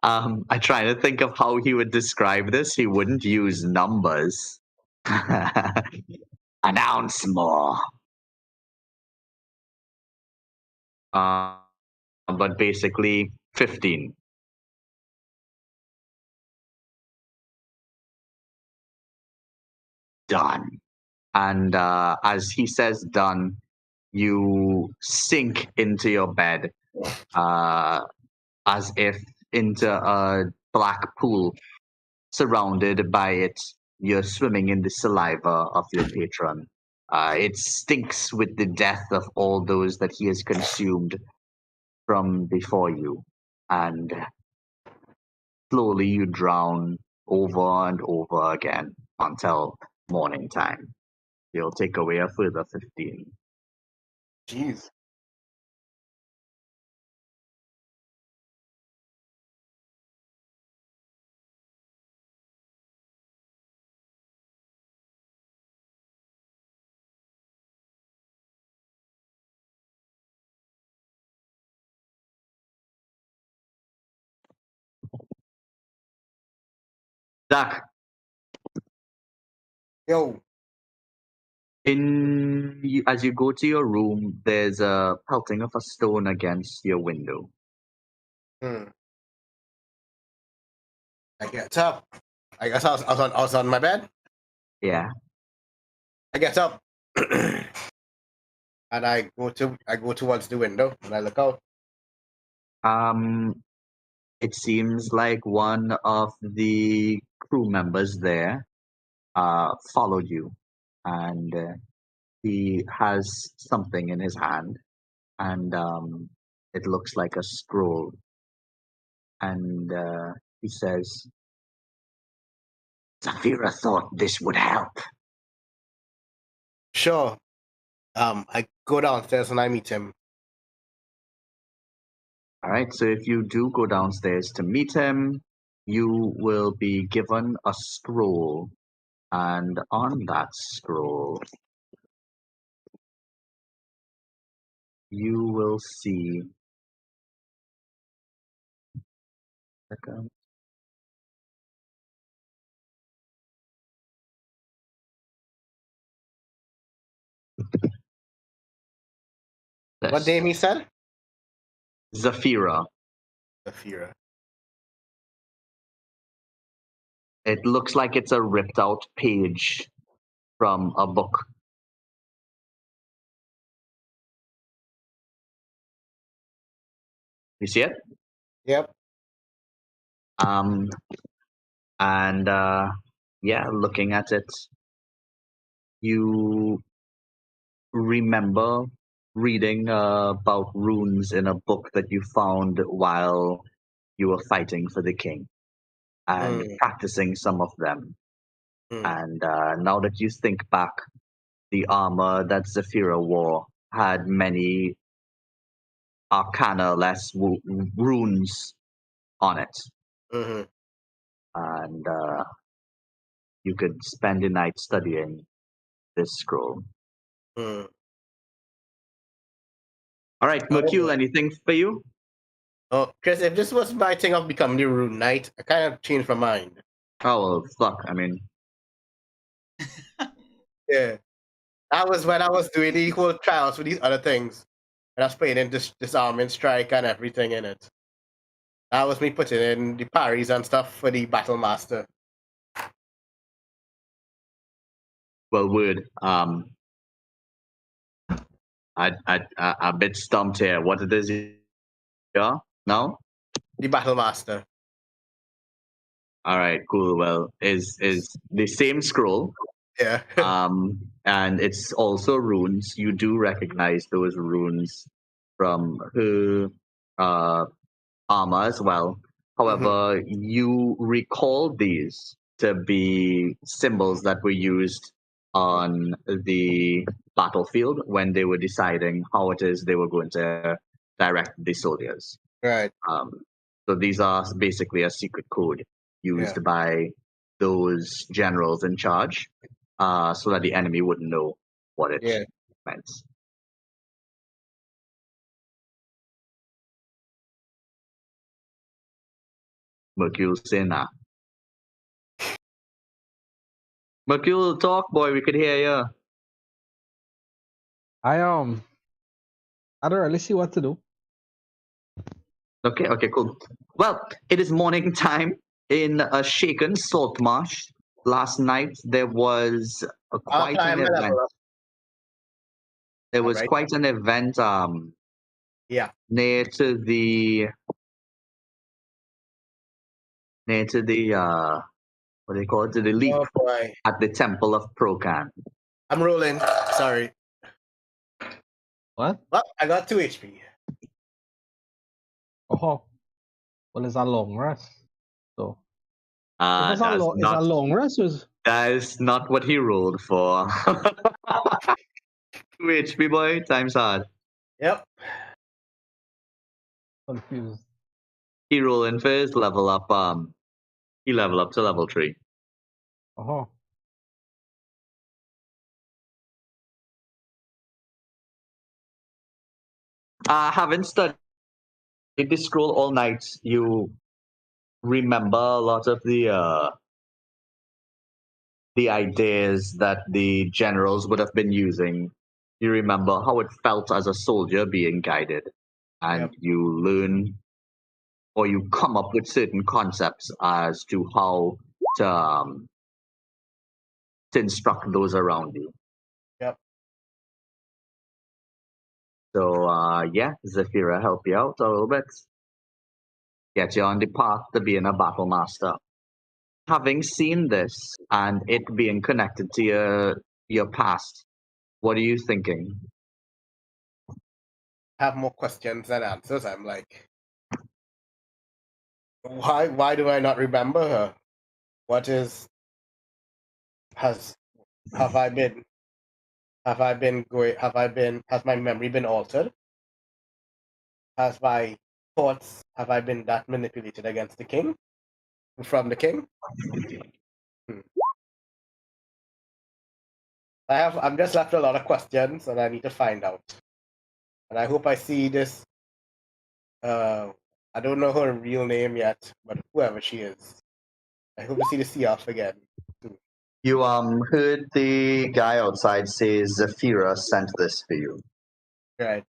Speaker 1: I try to think of how he would describe this. He wouldn't use numbers.
Speaker 4: Announce more.
Speaker 1: But basically 15.
Speaker 4: Done.
Speaker 1: And as he says done, you sink into your bed as if into a black pool surrounded by it. You're swimming in the saliva of your patron. It stinks with the death of all those that he has consumed from before you. And slowly you drown over and over again until morning time. He'll take away a further 15.
Speaker 2: Jeez.
Speaker 1: Zach,
Speaker 2: Yo.
Speaker 1: as you go to your room, there's a pelting of a stone against your window.
Speaker 2: Hmm. I get up. I guess I was on my bed.
Speaker 1: Yeah.
Speaker 2: I get up. And I go towards the window and I look out.
Speaker 1: It seems like one of the crew members there followed you, and he has something in his hand, and it looks like a scroll. And he says,
Speaker 4: Zafira thought this would help.
Speaker 2: Sure. I go downstairs and I meet him.
Speaker 1: all right, so if you do go downstairs to meet him, you will be given a scroll. And on that scroll, you will see. Second.
Speaker 2: What
Speaker 1: This.
Speaker 2: name he said?
Speaker 1: Zafira.
Speaker 2: Zafira.
Speaker 1: It looks like it's a ripped out page from a book. You see it?
Speaker 2: Yep.
Speaker 1: Um, and yeah, looking at it, you remember reading about runes in a book that you found while you were fighting for the king and
Speaker 2: Mm.
Speaker 1: practicing some of them.
Speaker 2: Mm.
Speaker 1: And now that you think back, the armor that Zafira wore had many arcana-less runes on it.
Speaker 2: Mm-hmm.
Speaker 1: And you could spend a night studying this scroll.
Speaker 2: Mm.
Speaker 1: All right, Mercule, anything for you?
Speaker 2: Oh, Chris, if this was my thing of becoming the Rune Knight, I kind of changed my mind.
Speaker 1: Oh, well, fuck. I mean,
Speaker 2: Yeah. That was when I was doing the whole trials for these other things. And I was playing in disarming strike and everything in it. That was me putting in the parries and stuff for the Battle Master.
Speaker 1: well, word. I a bit stumped here. What it is? Yeah. No.
Speaker 2: The Battle Master.
Speaker 1: All right. Cool. Well, is the same scroll.
Speaker 2: Yeah.
Speaker 1: And it's also runes. You do recognize those runes from her armor as well. However, you recall these to be symbols that were used on the battlefield when they were deciding how it is they were going to direct the soldiers.
Speaker 2: Right.
Speaker 1: So these are basically a secret code used by those generals in charge, so that the enemy wouldn't know what it meant. Mercule saying that. Mercule, talk, boy. We could hear you.
Speaker 7: I don't really see what to do.
Speaker 1: Okay, cool. Well, it is morning time in a shaken Saltmarsh. Last night there was quite an event. There was quite an event near to the what do they call it? To the leap at the temple of Procan.
Speaker 2: I'm rolling. Sorry.
Speaker 7: What?
Speaker 2: Well, I got 2 HP.
Speaker 7: Oh, well, it's a long rest. So
Speaker 1: That's
Speaker 7: it's a long rest.
Speaker 1: That is not what he rolled for. 2 HP, boy. Time's hard.
Speaker 2: Yep.
Speaker 7: Confused.
Speaker 1: He rolling for his level up. He level up to level 3.
Speaker 7: Oh.
Speaker 1: Having studied the scroll all night, you remember a lot of the the ideas that the generals would have been using. You remember how it felt as a soldier being guided, and
Speaker 2: Yep.
Speaker 1: you learn or you come up with certain concepts as to how to instruct those around you.
Speaker 2: Yep.
Speaker 1: So yeah, Zafira help you out a little bit, get you on the path to being a battle master. Having seen this and it being connected to your past, what are you thinking?
Speaker 2: Have more questions than answers. I'm like, why do I not remember her? What is has have I been has my memory been altered? Has my thoughts have I been that manipulated against the king? From the king? Hmm. I'm just left with a lot of questions and I need to find out. And I hope I see this I don't know her real name yet, but whoever she is. I hope to see the sea off again soon.
Speaker 1: You heard the guy outside say Zafira sent this for you.
Speaker 2: Right.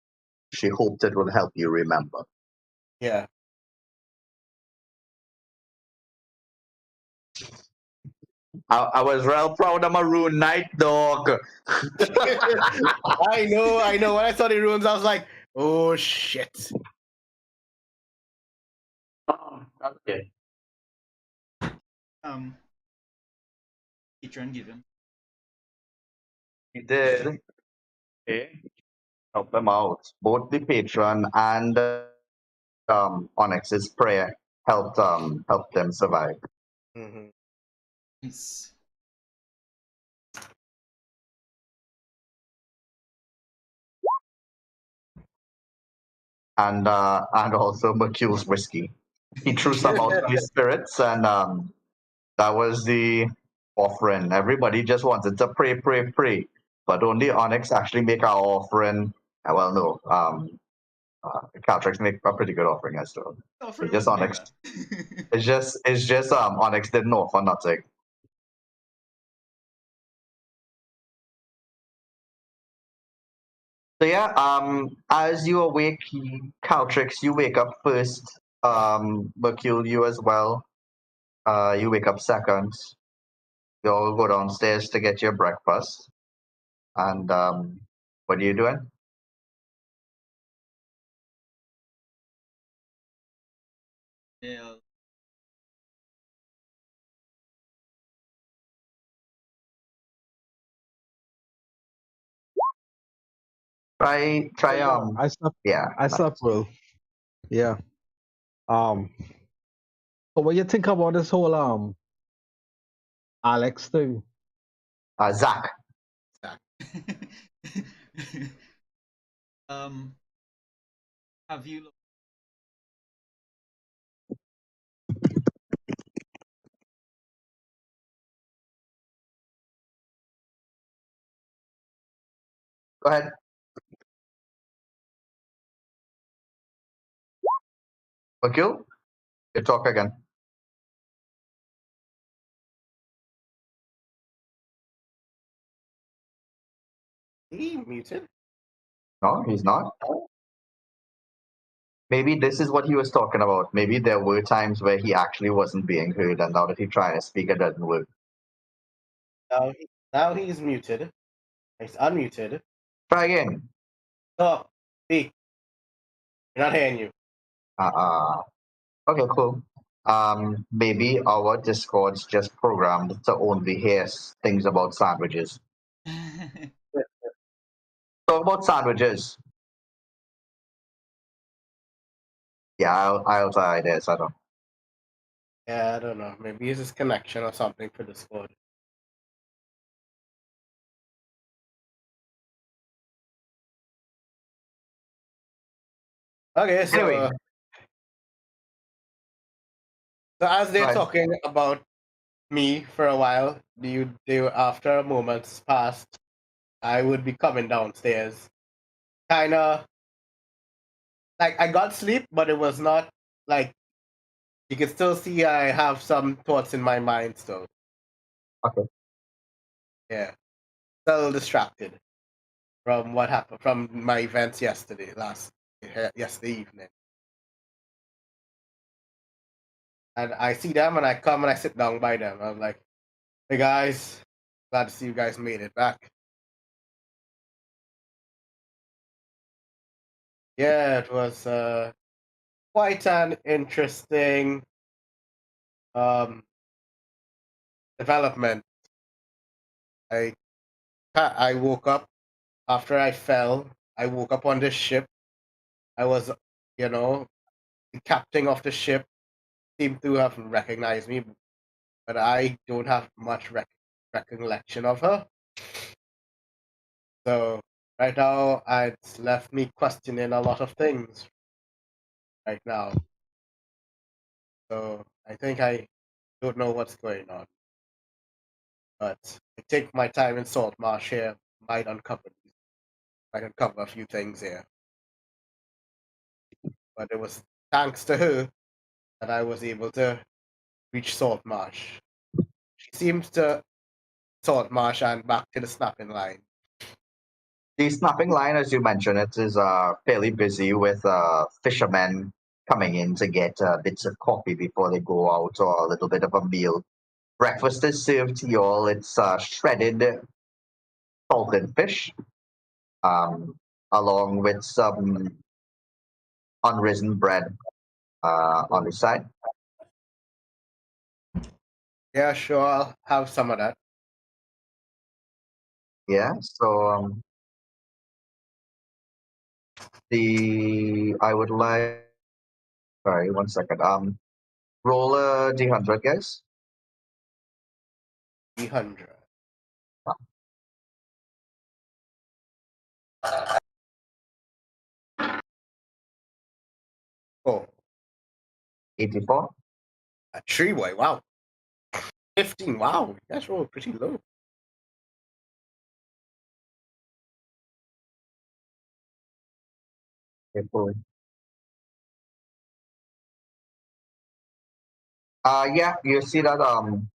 Speaker 1: She hoped it would help you remember.
Speaker 2: Yeah.
Speaker 1: I was real proud of Maroon Knight, dog.
Speaker 2: I know. When I saw the runes, I was like, oh shit.
Speaker 1: Okay.
Speaker 5: Patron given.
Speaker 1: He did. Okay. Help him out. Both the patron and Onyx's prayer helped them survive.
Speaker 2: Mm-hmm.
Speaker 5: Nice.
Speaker 1: And also Mercule's whiskey. He threw some out of his spirits, and that was the offering. Everybody just wanted to pray, pray, pray, but only Onyx actually make our offering. Well, no, Caltrix make a pretty good offering as well.
Speaker 5: Offering
Speaker 1: It's just
Speaker 5: was
Speaker 1: Onyx.
Speaker 5: bigger.
Speaker 1: It's just Onyx didn't offer nothing. So yeah, as you awake, Caltrix, you wake up first. Mercule, you as well. You wake up second. You all go downstairs to get your breakfast. And what are you doing?
Speaker 5: Yeah.
Speaker 1: Try
Speaker 7: Yeah,
Speaker 1: yeah.
Speaker 7: I slept well. Yeah. Um. So what you think about this whole Alex thing?
Speaker 1: Zach.
Speaker 5: um, have you
Speaker 1: Go ahead. Mercule, you talk again.
Speaker 2: He muted.
Speaker 1: No, he's not. Maybe this is what he was talking about. Maybe there were times where he actually wasn't being heard, and now that he tries to speak, it doesn't work.
Speaker 2: Now he's muted. He's unmuted.
Speaker 1: Try again.
Speaker 2: Stop. Speak. We're not hearing you.
Speaker 1: Okay, cool. Maybe our Discord's just programmed to only hear things about sandwiches. Talk about sandwiches. Yeah, I'll try this. I don't.
Speaker 2: Yeah, I don't know. Maybe it's his connection or something for Discord. Okay, so
Speaker 1: Anyway,
Speaker 2: so as they're
Speaker 1: right.
Speaker 2: talking about me for a while, after a moment's passed, I would be coming downstairs. Kinda like I got sleep, but it was not like you can still see I have some thoughts in my mind still.
Speaker 1: Okay.
Speaker 2: Yeah. Still distracted from what happened from my events yesterday evening. And I see them and I come and I sit down by them. I'm like, hey guys, glad to see you guys made it back. Yeah, it was quite an interesting development. I woke up after I fell. I woke up on this ship. I was, the captain of the ship seemed to have recognized me, but I don't have much recollection of her. So right now, it's left me questioning a lot of things right now. So I think I don't know what's going on. But I think my time in Saltmarsh here might uncover a few things here. But it was thanks to her that I was able to reach Saltmarsh. She seems to Saltmarsh and back to the snapping line.
Speaker 1: The snapping line, as you mentioned, it is fairly busy with fishermen coming in to get bits of coffee before they go out or a little bit of a meal. Breakfast is served to you all. It's shredded salted fish, along with some unrisen bread on the side.
Speaker 2: Yeah, sure, I'll have some of that.
Speaker 1: Yeah, so I would like. Sorry, 1 second. Roll a d100, guys.
Speaker 2: 300. Oh,
Speaker 1: 84.
Speaker 2: a tree boy, wow. 15, wow, that's rolled pretty low.
Speaker 1: Okay, cool. Yeah, you see that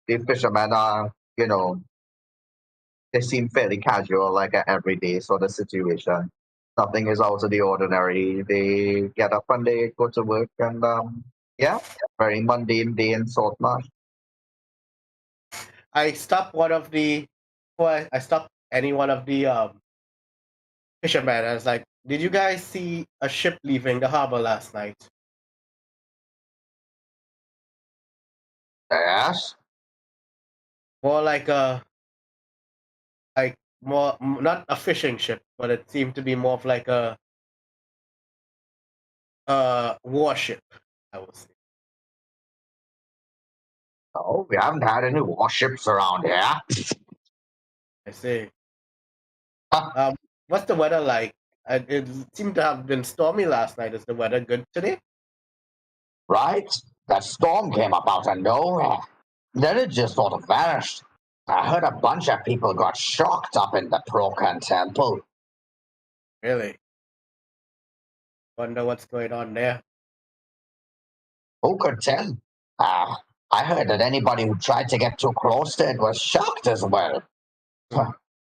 Speaker 1: the fishermen are, they seem fairly casual, like a everyday sort of situation. Nothing is out of the ordinary. They get up and they go to work, and yeah, very mundane day in Saltmarsh.
Speaker 2: I stopped I stopped any one of the fishermen. I was like, did you guys see a ship leaving the harbor last night?
Speaker 1: Yes.
Speaker 2: More like not a fishing ship, but it seemed to be more of like a warship, I would say.
Speaker 4: Oh, we haven't had any warships around here.
Speaker 2: I say.
Speaker 4: Huh.
Speaker 2: What's the weather like? It seemed to have been stormy last night. Is the weather good today?
Speaker 4: Right? That storm came up out of nowhere. Then it just sort of vanished. I heard a bunch of people got shocked up in the Prokan temple.
Speaker 2: Really? Wonder what's going on there.
Speaker 4: Who could tell? I heard that anybody who tried to get too close to it was shocked as well.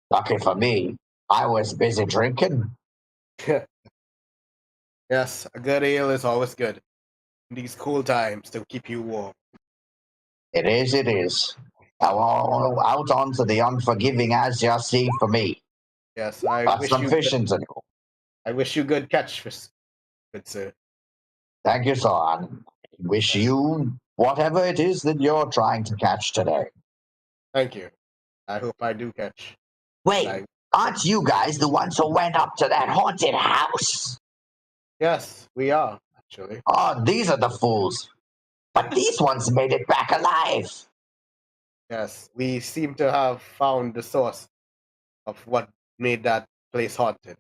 Speaker 4: Lucky for me, I was busy drinking.
Speaker 2: Yes, a good ale is always good in these cool times to keep you warm.
Speaker 4: It is, it is. Now out onto the unforgiving Azure Sea for me.
Speaker 2: Yes,
Speaker 4: Got some fishing to do.
Speaker 2: I wish you good catch, good sir.
Speaker 4: Thank you, son. Wish you whatever it is that you're trying to catch today.
Speaker 2: Thank you. I hope I do catch.
Speaker 4: Wait, aren't you guys the ones who went up to that haunted house?
Speaker 2: Yes, we are, actually.
Speaker 4: Oh, these are the fools. But these ones made it back alive.
Speaker 2: Yes, we seem to have found the source of what made that place haunted.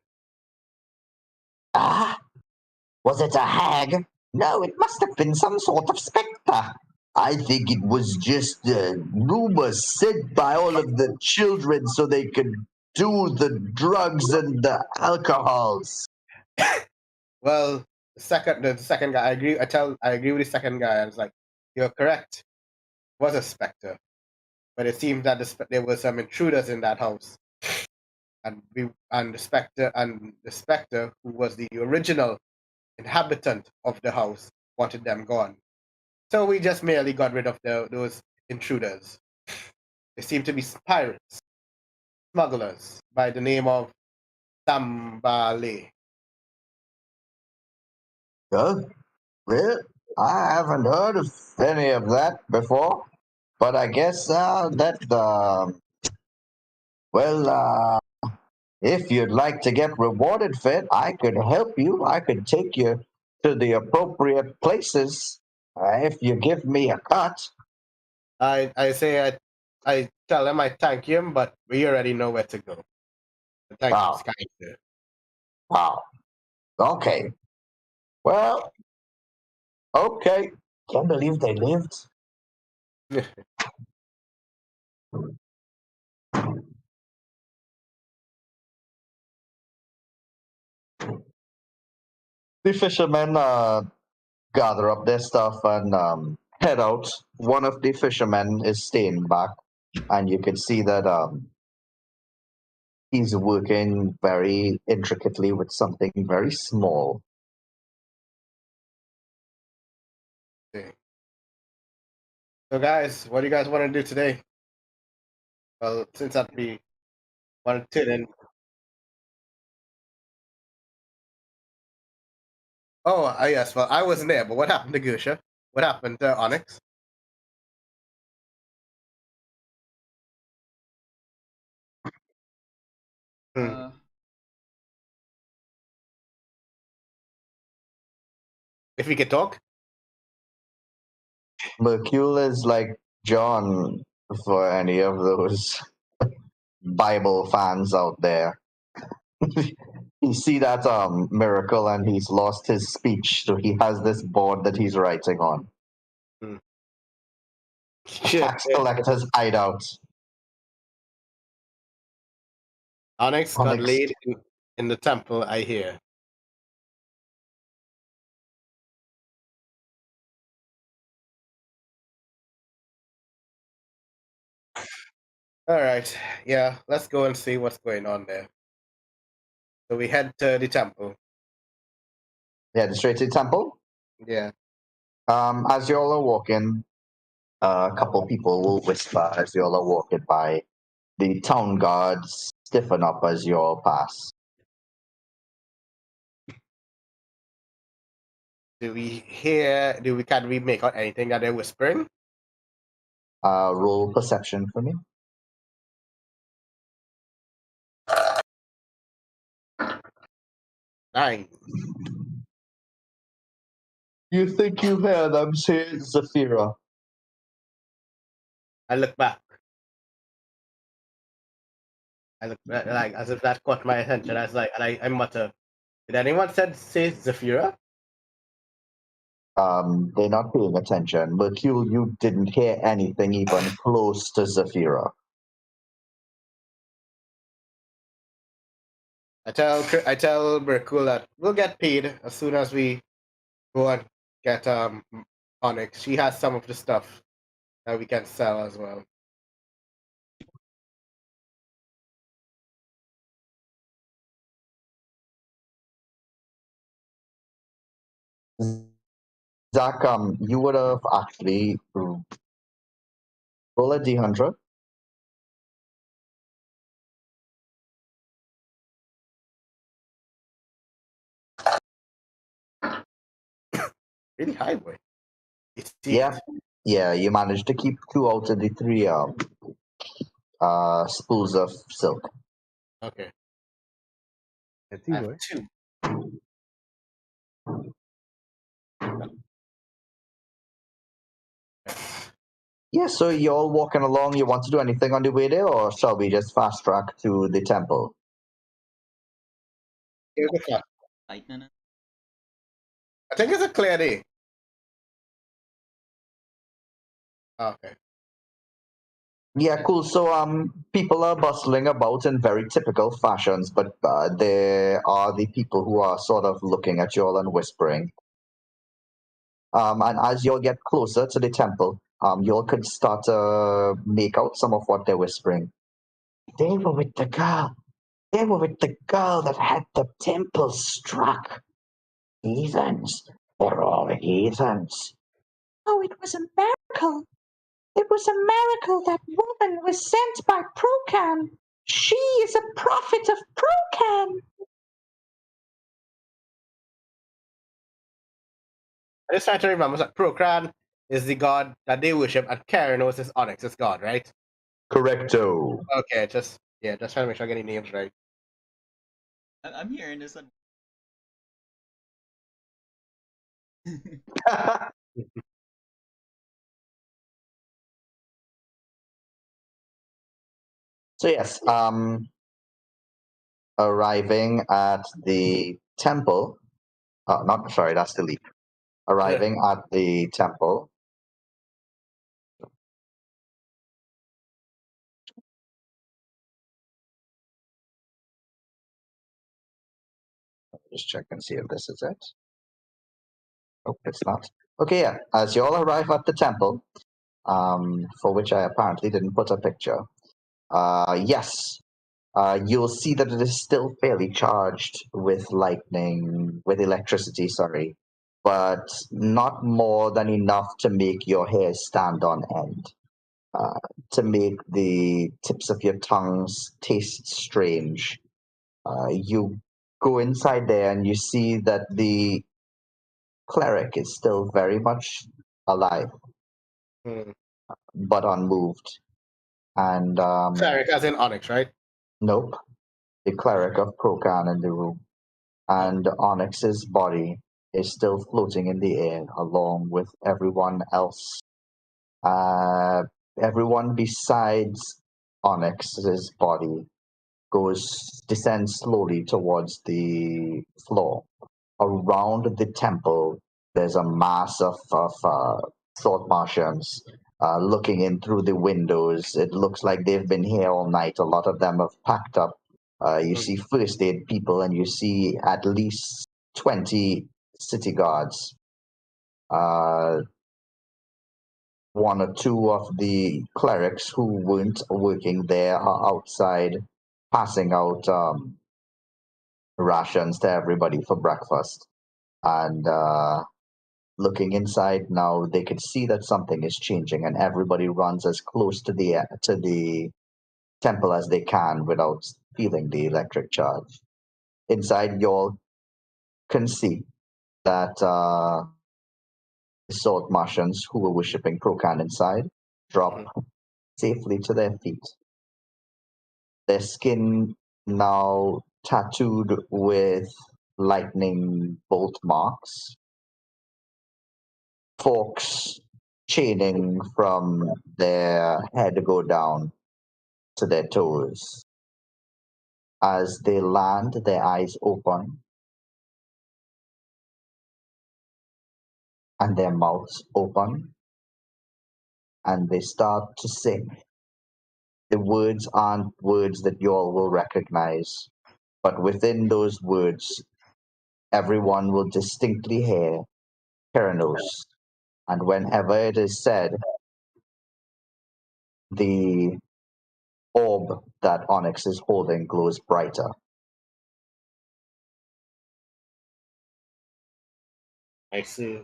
Speaker 4: Ah, was it a hag? No, it must have been some sort of spectre. I think it was just rumors said by all of the children so they could do the drugs and the alcohols.
Speaker 2: Well, the second guy, I agree with the second guy. I was like, you're correct. It was a specter. but it seems that there were some intruders in that house, and the specter, who was the original inhabitant of the house, wanted them gone. So we just merely got rid of those intruders. They seem to be pirates, smugglers by the name of Sambale.
Speaker 4: Well, I haven't heard of any of that before, but I guess if you'd like to get rewarded for it, I could help you. I could take you to the appropriate places if you give me a cut.
Speaker 2: I tell them I thank him, but we already know where to go. Thank you,
Speaker 4: Wow.
Speaker 2: Sky, sir.
Speaker 4: Wow. Okay. Well, okay. Can't believe they lived. The fishermen gather up their stuff and head out. One of the fishermen is staying back, and you can see that he's working very intricately with something very small.
Speaker 2: Okay. So, guys, what do you guys want to do today? Well, since that we wanted to then. Oh, yes. Well, I wasn't there, but what happened to Gusha? What happened to Onyx?
Speaker 5: Uh,
Speaker 2: If we could talk.
Speaker 4: Mercule is like John for any of those Bible fans out there. You see that miracle and he's lost his speech, so he has this board that he's writing on.
Speaker 2: Shit.
Speaker 4: Tax collector's hideout.
Speaker 2: Onyx got
Speaker 4: Onyx.
Speaker 2: laid in the temple, I hear. All right. Yeah, let's go and see what's going on there. So we head to the temple.
Speaker 4: Yeah, straight to the temple.
Speaker 2: Yeah.
Speaker 4: As you all are walking, a couple people will whisper as you all are walking by. The town guards stiffen up as you all pass.
Speaker 2: Can we make out anything that they're whispering?
Speaker 4: Roll perception for me.
Speaker 2: Nine.
Speaker 4: You think you hear them say Zafira?
Speaker 2: I look back. I look like as if that caught my attention. I was like, and I mutter, "Did anyone say Zafira?"
Speaker 4: They're not paying attention. Mercule, you didn't hear anything even close to Zafira.
Speaker 2: I tell Mercule that we'll get paid as soon as we go and get Onyx. She has some of the stuff that we can sell as well.
Speaker 4: Zach, you would have actually roll a d100.
Speaker 2: Really high, boy. It's
Speaker 4: Yeah, you managed to keep 2 out of the 3 spools of silk.
Speaker 2: Okay.
Speaker 7: It's
Speaker 2: I have
Speaker 7: boy.
Speaker 2: 2.
Speaker 4: Yeah, so you're all walking along. You want to do anything on the way there, or shall we just fast track to the temple?
Speaker 2: Here's the fun.
Speaker 5: lightning.
Speaker 2: I think it's a clear day. Okay.
Speaker 4: Yeah, cool. So people are bustling about in very typical fashions, but there are the people who are sort of looking at you all and whispering. And as you all get closer to the temple,
Speaker 1: you all could start to make out some of what they're whispering. They were with the girl. They were with the girl that had the temple struck. Heathens. They're all heathens.
Speaker 8: Oh, it was a miracle. It was a miracle that woman was sent by Procan. She is a prophet of Procan.
Speaker 2: I just try to remember that Procran is the god that they worship, and Keranos is Onyx's god, right?
Speaker 1: Correcto.
Speaker 2: Okay, just trying to make sure I get the names right.
Speaker 5: I'm hearing this.
Speaker 1: So yes, arriving at the temple. Not sorry, that's the leap. Arriving at the temple. Just check and see if this is it. Oh, it's not. Okay, yeah. As you all arrive at the temple, for which I apparently didn't put a picture. Yes, you'll see that it is still fairly charged with lightning, with electricity, sorry, but not more than enough to make your hair stand on end, to make the tips of your tongues taste strange. You go inside there and you see that the cleric is still very much alive,
Speaker 2: Hmm.
Speaker 1: but unmoved. And
Speaker 2: Cleric as in Onyx, right?
Speaker 1: nope, the cleric of Procan in the room. And Onyx's body is still floating in the air along with everyone else. Everyone besides Onyx's body descends slowly towards the floor. Around the temple, there's a mass of Saltmartians looking in through the windows. It looks like they've been here all night. A lot of them have packed up. You see first aid people, and you see at least 20 city guards. One or two of the clerics who weren't working there are outside passing out rations to everybody for breakfast. And looking inside now, they could see that something is changing, and everybody runs as close to the temple as they can without feeling the electric charge. Inside, you all can see that the Sword Martians who were worshipping Procan inside drop safely to their feet. Their skin now tattooed with lightning bolt marks, forks chaining from their head go down to their toes. As they land, their eyes open and their mouths open, and they start to sing. The words aren't words that you all will recognize, but within those words, everyone will distinctly hear Keranos. And whenever it is said, the orb that Onyx is holding glows brighter.
Speaker 2: I see.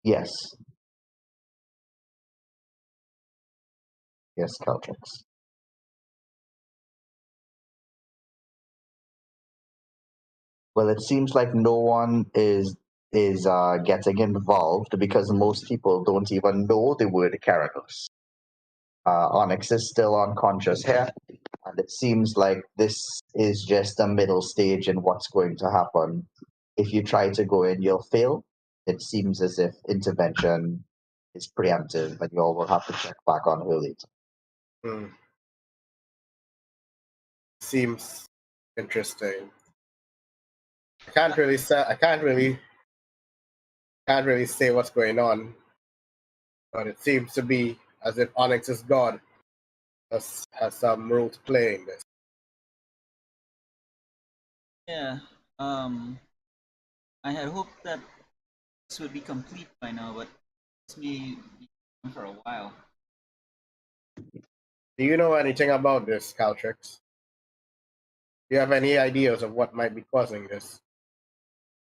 Speaker 1: Yes. Yes, Caltrix. Well, it seems like no one is getting involved because most people don't even know the word Keranos. Onyx is still unconscious here, and it seems like this is just a middle stage in what's going to happen. If you try to go in, you'll fail. It seems as if intervention is preemptive, and you all will have to check back on her later.
Speaker 2: Hmm. Seems interesting. I can't really say. I can't really say what's going on, but it seems to be as if Onyx's god has some role to play in this.
Speaker 5: Yeah. I had hoped that this would be complete by now, but this may be on for a while.
Speaker 2: Do you know anything about this, Caltrix? Do you have any ideas of what might be causing this?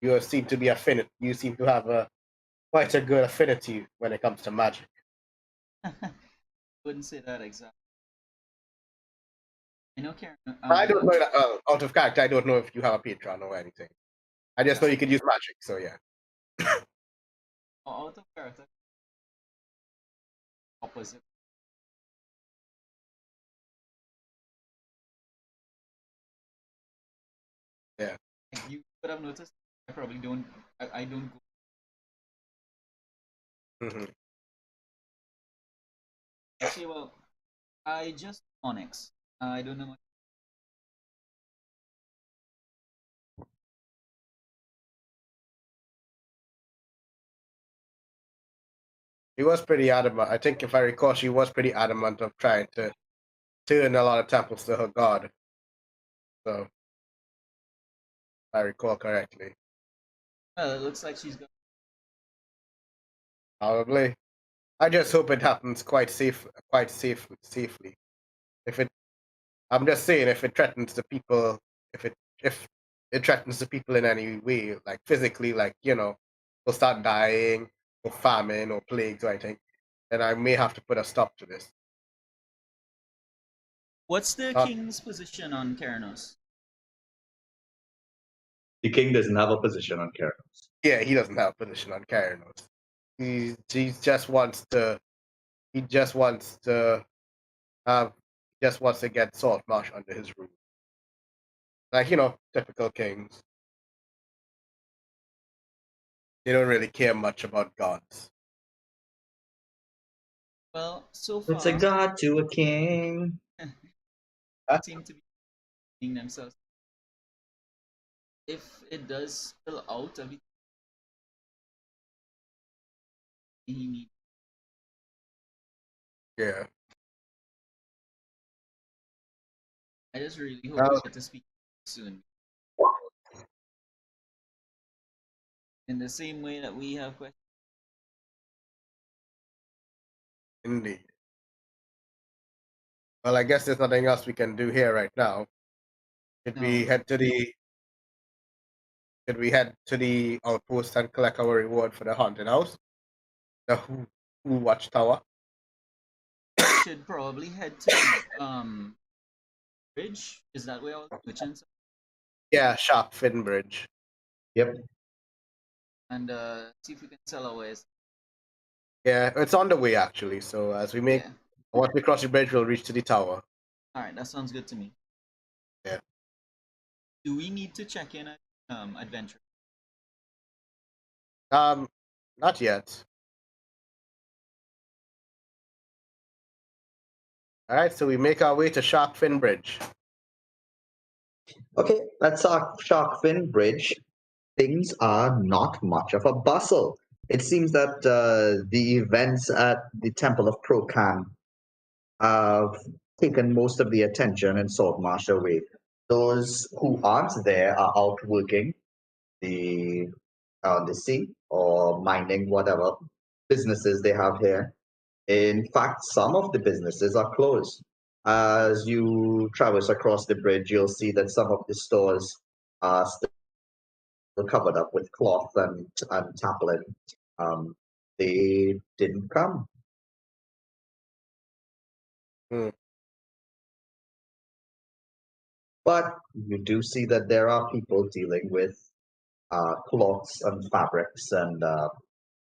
Speaker 2: You seem to be affinity. You seem to have quite a good affinity when it comes to magic.
Speaker 5: Wouldn't say that exactly. I know Karen.
Speaker 2: I don't know. Out of character, I don't know if you have a patron or anything. I just know you could use magic. So yeah.
Speaker 5: Out of character. Opposite.
Speaker 2: Yeah.
Speaker 5: You could have noticed. I probably don't. I don't go.
Speaker 2: Mm-hmm.
Speaker 5: Actually, well, I just Onyx. I don't know much.
Speaker 2: She was pretty adamant. I think, if I recall, she was pretty adamant of trying to turn a lot of temples to her god. So, if I recall correctly.
Speaker 5: Well, it looks like she's got.
Speaker 2: Probably. I just hope it happens safely. If it, I'm just saying, if it threatens the people, if it threatens the people in any way, like physically, like they'll start dying, or famine, or plagues, or anything, then I may have to put a stop to this.
Speaker 5: What's the king's position on Keranos?
Speaker 1: The king doesn't have a position on Keranos.
Speaker 2: Yeah, he doesn't have a position on Keranos. He just wants to. He just wants to have. Just wants to get Saltmarsh under his rule. Like typical kings. They don't really care much about gods.
Speaker 5: Well, so far.
Speaker 1: It's a god to a king.
Speaker 5: Seem to be being themselves. If it does spill out everything he needs.
Speaker 2: Yeah.
Speaker 5: I just really hope we get to speak soon. In the same way that we have questions.
Speaker 2: Indeed. Well, I guess there's nothing else we can do here right now. Should we head to the outpost and collect our reward for the haunted house? The Who Watchtower?
Speaker 5: Should probably head to bridge. Is that where all the merchants are?
Speaker 2: Yeah, Shark Fin Bridge.
Speaker 1: Yep.
Speaker 5: And see if we can sell our wares.
Speaker 2: Yeah, it's on the way actually. So as we make, once we cross the bridge, we'll reach to the tower.
Speaker 5: All right, that sounds good to me.
Speaker 2: Yeah.
Speaker 5: Do we need to check in at adventure?
Speaker 2: Not yet. All right, so we make our way to Shark Fin Bridge.
Speaker 1: Okay, that's our Shark Fin Bridge. Things are not much of a bustle. It seems that the events at the Temple of Procan have taken most of the attention and Saltmarsh away. Those who aren't there are out working the sea or minding whatever businesses they have here. In fact, some of the businesses are closed. As you traverse across the bridge, you'll see that some of the stores are still covered up with cloth and tarpaulin. They didn't come. But you do see that there are people dealing with cloths and fabrics and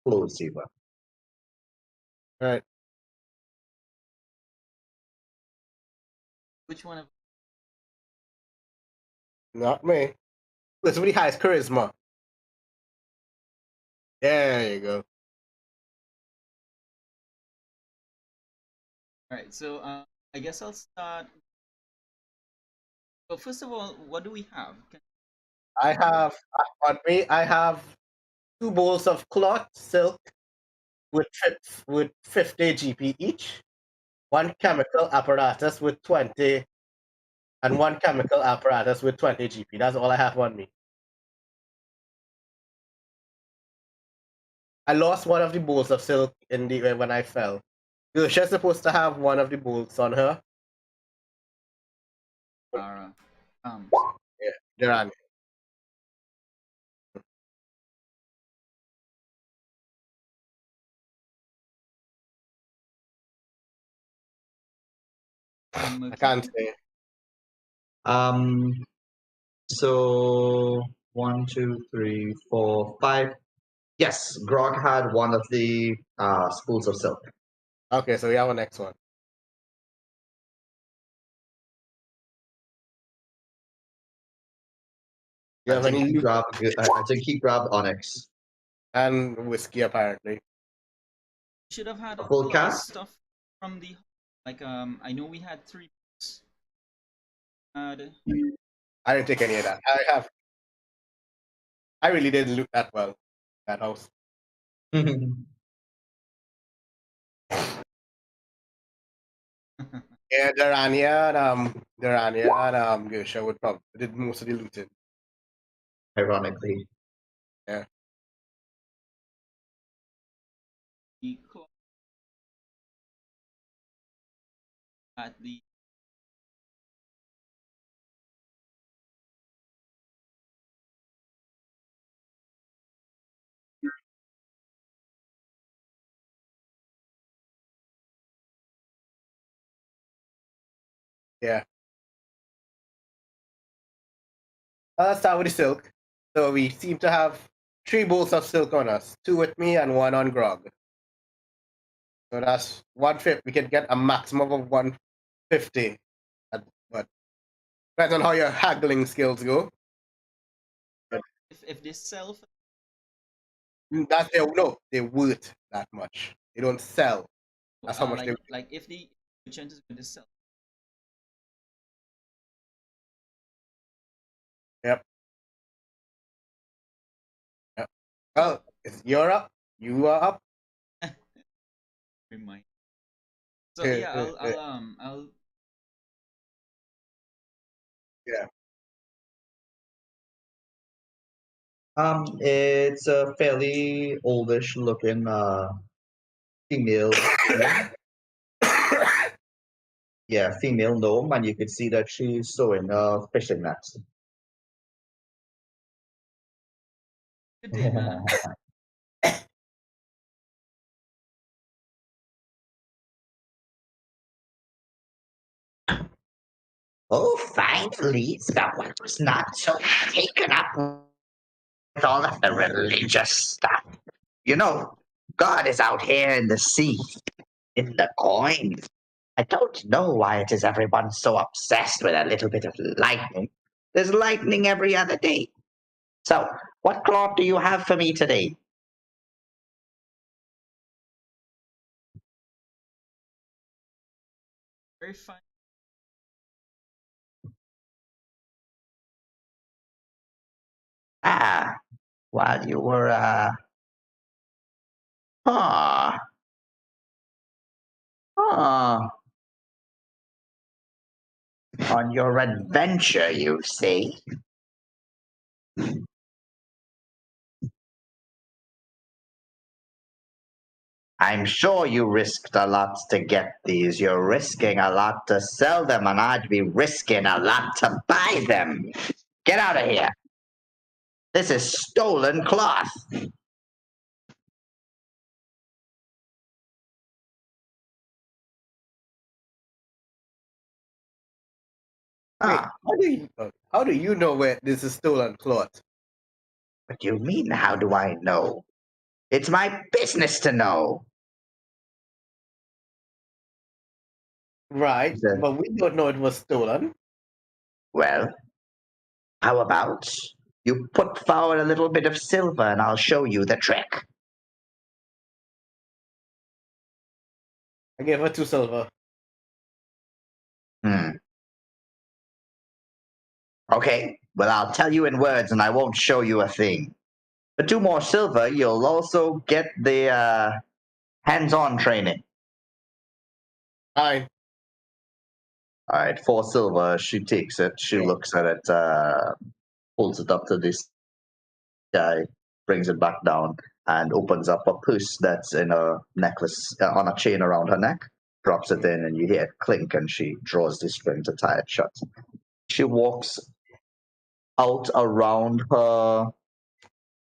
Speaker 1: clothes even.
Speaker 2: Right.
Speaker 5: Which one of
Speaker 2: Not me. Somebody has charisma. There you go.
Speaker 5: All right, so I guess I'll start. Well, first of all, what do we have?
Speaker 2: I have on me. I have 2 bowls of cloth silk with 50 GP each, 1 chemical apparatus with 20, and 1 chemical apparatus with 20 GP. That's all I have on me. I lost one of the bolts of silk in the when I fell. She's supposed to have one of the bolts on her.
Speaker 5: Ara.
Speaker 2: Yeah, Duran. I can't say.
Speaker 1: So 1, 2, 3, 4, 5. Yes, Grog had one of the spools of silk.
Speaker 2: Okay, so we have a next one. You have any loot
Speaker 1: I think he grabbed Onyx.
Speaker 2: and whiskey apparently.
Speaker 5: Should have had
Speaker 1: A
Speaker 5: a
Speaker 1: full
Speaker 5: lot of
Speaker 1: cast?
Speaker 5: stuff from the like I know we had 3 books. Had
Speaker 2: I didn't take any of that. I really didn't loot that well. That house. Yeah, Durania and Gersha would probably did most of the looting.
Speaker 1: Ironically.
Speaker 2: Yeah.
Speaker 5: the clock at the
Speaker 2: Yeah. Let's start with the silk. So we seem to have 3 bolts of silk on us, 2 with me and 1 on Grog. So that's 1/5. We can get a maximum of 150. But depends on how your haggling skills go.
Speaker 5: if they sell for
Speaker 2: That's they worth that much. They don't sell. That's how much they.
Speaker 5: like if the merchant is going to sell
Speaker 2: Yep. Yep. Well, you're up. You are up.
Speaker 5: remind. So yeah, I'll
Speaker 2: Yeah.
Speaker 1: It's a fairly oldish looking female. Yeah, female gnome, and you can see that she's sewing a fishing net.
Speaker 5: good day, man.
Speaker 4: Oh, finally, someone who's not so taken up with all of the religious stuff. You know, God is out here in the sea, in the coins. I don't know why it is everyone so obsessed with a little bit of lightning. There's lightning every other day. So, what cloth do you have for me today?
Speaker 5: Very fine.
Speaker 4: Ah, while you were, huh, huh. On your adventure, you say? I'm sure you risked a lot to get these. You're risking a lot to sell them, and I'd be risking a lot to buy them. Get out of here. This is stolen cloth.
Speaker 2: Wait,
Speaker 4: Ah,
Speaker 2: how do you know where this is stolen cloth?
Speaker 4: what do you mean, how do I know? It's my business to know.
Speaker 2: Right,
Speaker 1: Said,
Speaker 2: but we don't know it was stolen.
Speaker 4: Well, how about you put forward a little bit of silver and I'll show you the trick?
Speaker 2: I gave her 2 silver.
Speaker 4: Hmm. Okay, well, I'll tell you in words and I won't show you a thing. For 2 more silver, you'll also get the hands-on training.
Speaker 2: Fine.
Speaker 1: all right, 4 silver. She takes it. She looks at it, pulls it up to this guy, brings it back down. and opens up a purse that's in a necklace on a chain around her neck, drops it in, and you hear it clink, and she draws the string to tie it shut. She walks out around her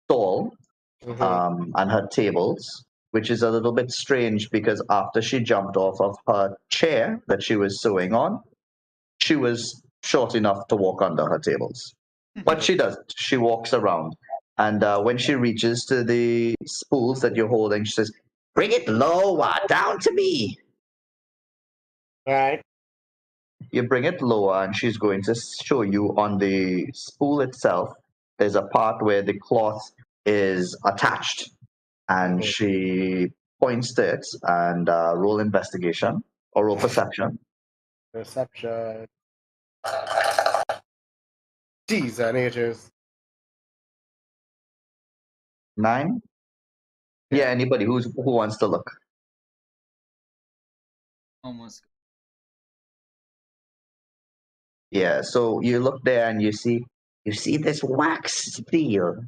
Speaker 1: stall and her tables, which is a little bit strange because after she jumped off of her chair that she was sewing on, she was short enough to walk under her tables. But she doesn't. She walks around. And when she reaches to the spools that you're holding, she says, "Bring it lower, down to me."
Speaker 2: Right.
Speaker 1: You bring it lower, and she's going to show you on the spool itself. There's a part where the cloth is attached, and she points to it and roll investigation or roll perception.
Speaker 2: Perception. Jeez, and ages.
Speaker 1: 9. Yeah, anybody who wants to look.
Speaker 5: Almost.
Speaker 1: Yeah, so you look there and you see this wax seal.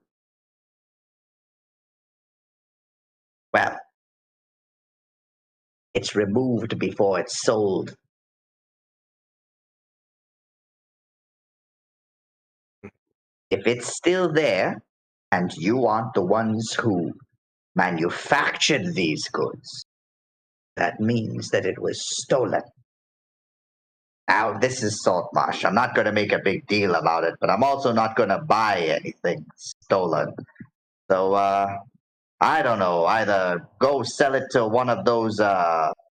Speaker 1: Well, it's removed before it's sold. If it's still there, and you aren't the ones who manufactured these goods, that means that it was stolen. Now, this is Saltmarsh. I'm not going to make a big deal about it, but I'm also not going to buy anything stolen. So, I don't know. Either go sell it to one of those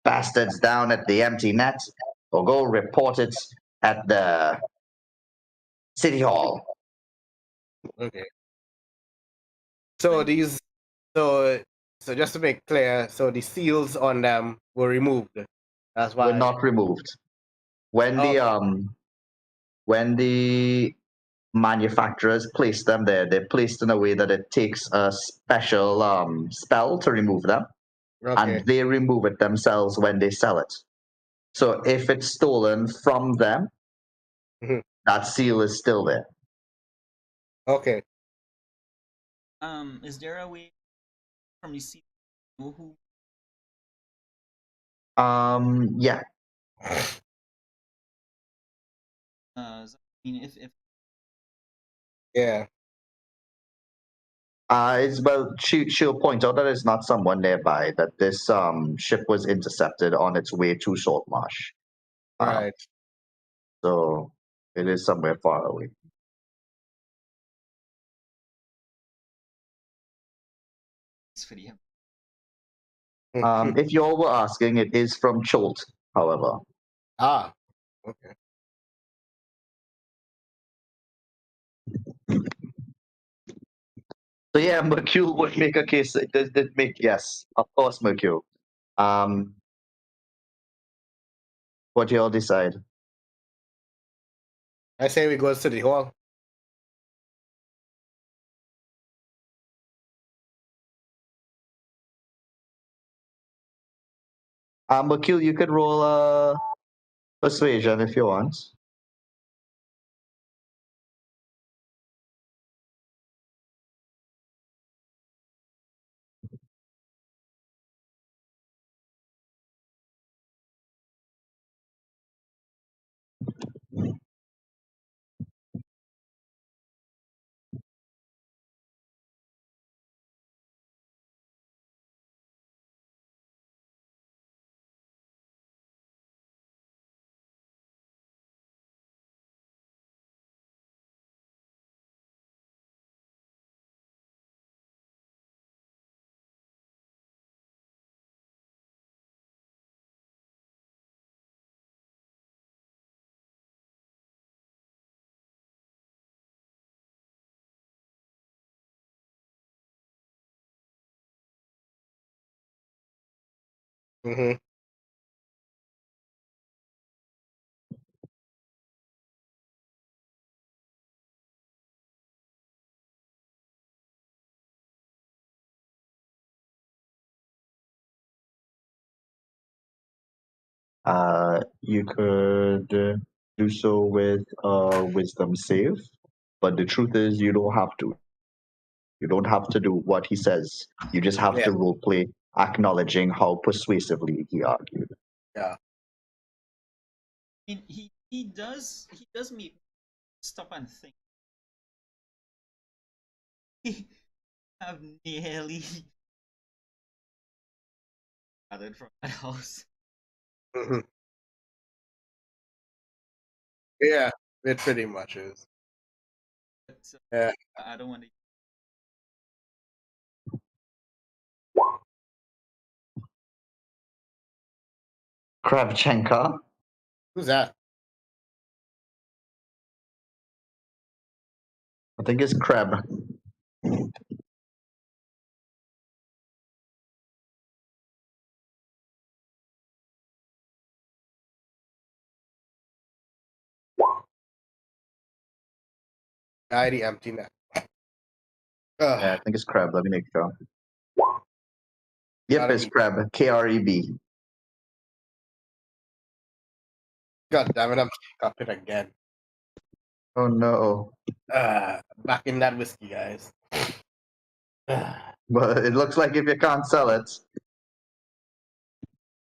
Speaker 1: bastards down at the empty net, or go report it at the city hall.
Speaker 2: Okay. So these, so just to make clear, so the seals on them were removed. That's why.
Speaker 1: Were not removed. When the manufacturers place them there, they're placed in a way that it takes a special spell to remove them, and they remove it themselves when they sell it. So if it's stolen from them, that seal is still there.
Speaker 2: Okay.
Speaker 5: Is there a way from the sea to know who?
Speaker 1: Yeah.
Speaker 5: I mean, if
Speaker 2: Yeah.
Speaker 1: Well, she'll point out that it's not someone nearby. That this ship was intercepted on its way to Saltmarsh.
Speaker 2: Right.
Speaker 1: So it is somewhere far away.
Speaker 5: it's for the
Speaker 1: If you all were asking, it is from Cholt, however.
Speaker 2: Ah. Okay.
Speaker 1: So yeah, Mercule would make a case. It did make, yes, of course, Mercule. What do you all decide?
Speaker 2: I say we go to City Hall.
Speaker 1: Mercule, you could roll a persuasion if you want.
Speaker 2: Mm-hmm.
Speaker 1: You could do so with a wisdom save, but the truth is you don't have to. You don't have to do what he says. You just have
Speaker 2: Yeah.
Speaker 1: to role play, acknowledging how persuasively he argued.
Speaker 2: Yeah.
Speaker 5: I mean, he does make me stop and think. We have nearly gathered from that house.
Speaker 2: Mhm. Yeah, it pretty much is.
Speaker 5: But
Speaker 2: Yeah.
Speaker 5: I don't want to.
Speaker 1: Kravchenka,
Speaker 2: Who's that?
Speaker 1: I think it's Kreb.
Speaker 2: ID empty net.
Speaker 1: Yeah, I think it's Kreb. Let me make sure. Yep,
Speaker 2: Gotta
Speaker 1: it's
Speaker 2: be.
Speaker 1: Kreb. Kreb.
Speaker 2: God damn it, I'm up it again.
Speaker 1: Oh no.
Speaker 2: Back in that whiskey, guys.
Speaker 1: But it looks like if you can't sell it,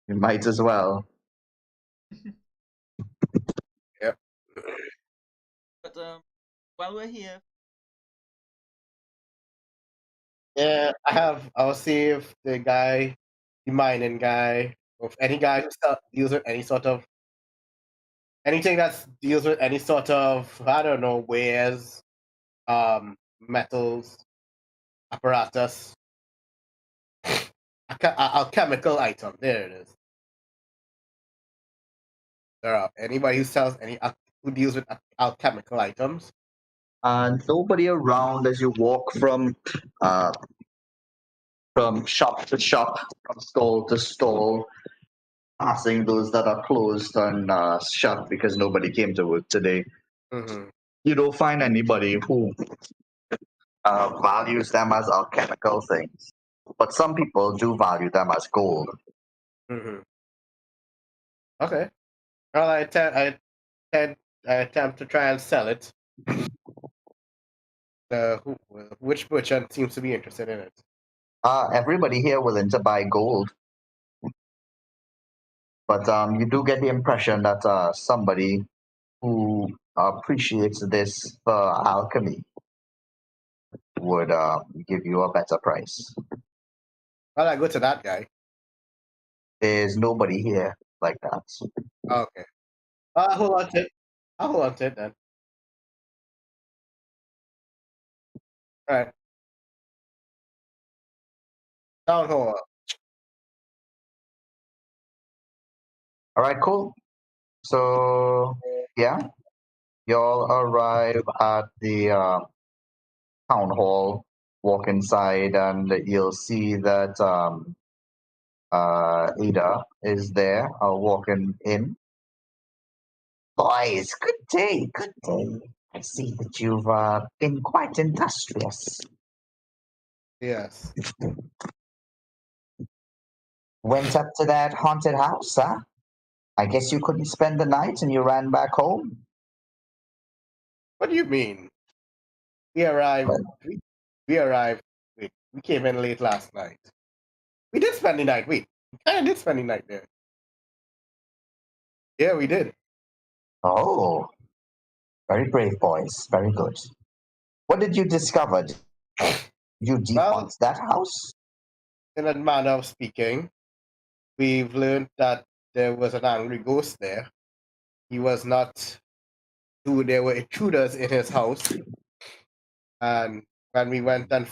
Speaker 1: you might as well.
Speaker 2: Yep.
Speaker 5: But while we're here,
Speaker 2: Yeah, I'll see if the guy, the mining guy, or if any guy who deals with any sort of anything that deals with any sort of, I don't know, wares, metals, apparatus, a chemical item. There it is. There are anybody who sells who deals with alchemical items.
Speaker 1: And nobody around as you walk from shop to shop, from stall to stall, passing those that are closed and shut because nobody came to work today.
Speaker 2: Mm-hmm.
Speaker 1: You don't find anybody who values them as alchemical things, but some people do value them as gold.
Speaker 2: Mm-hmm. Okay. Well, I attempt to try and sell it. Which merchant seems to be interested in it?
Speaker 1: Everybody here willing to buy gold, but you do get the impression that somebody who appreciates this for alchemy would give you a better price.
Speaker 2: Well, I go to that guy.
Speaker 1: There's nobody here like that.
Speaker 2: Okay. I'll hold on to it. I'll hold on to it then. All right. Town hall.
Speaker 1: All right, cool. So yeah, y'all arrive at the town hall. Walk inside, and you'll see that Ada is there, walking in. Boys, good day, good day. I see that you've been quite industrious.
Speaker 2: Yes.
Speaker 1: Went up to that haunted house, huh? I guess you couldn't spend the night and you ran back home.
Speaker 2: What do you mean? We arrived.
Speaker 1: Well,
Speaker 2: We arrived. Wait, we came in late last night. We did spend the night. Wait, we kind of did spend the night there. Yeah, we did.
Speaker 1: oh, very brave, boys. Very good. What did you discover? Did you
Speaker 2: Well,
Speaker 1: defund that house?
Speaker 2: in a manner of speaking, we've learned that there was an angry ghost there. He was not who there were intruders in his house. And when we went and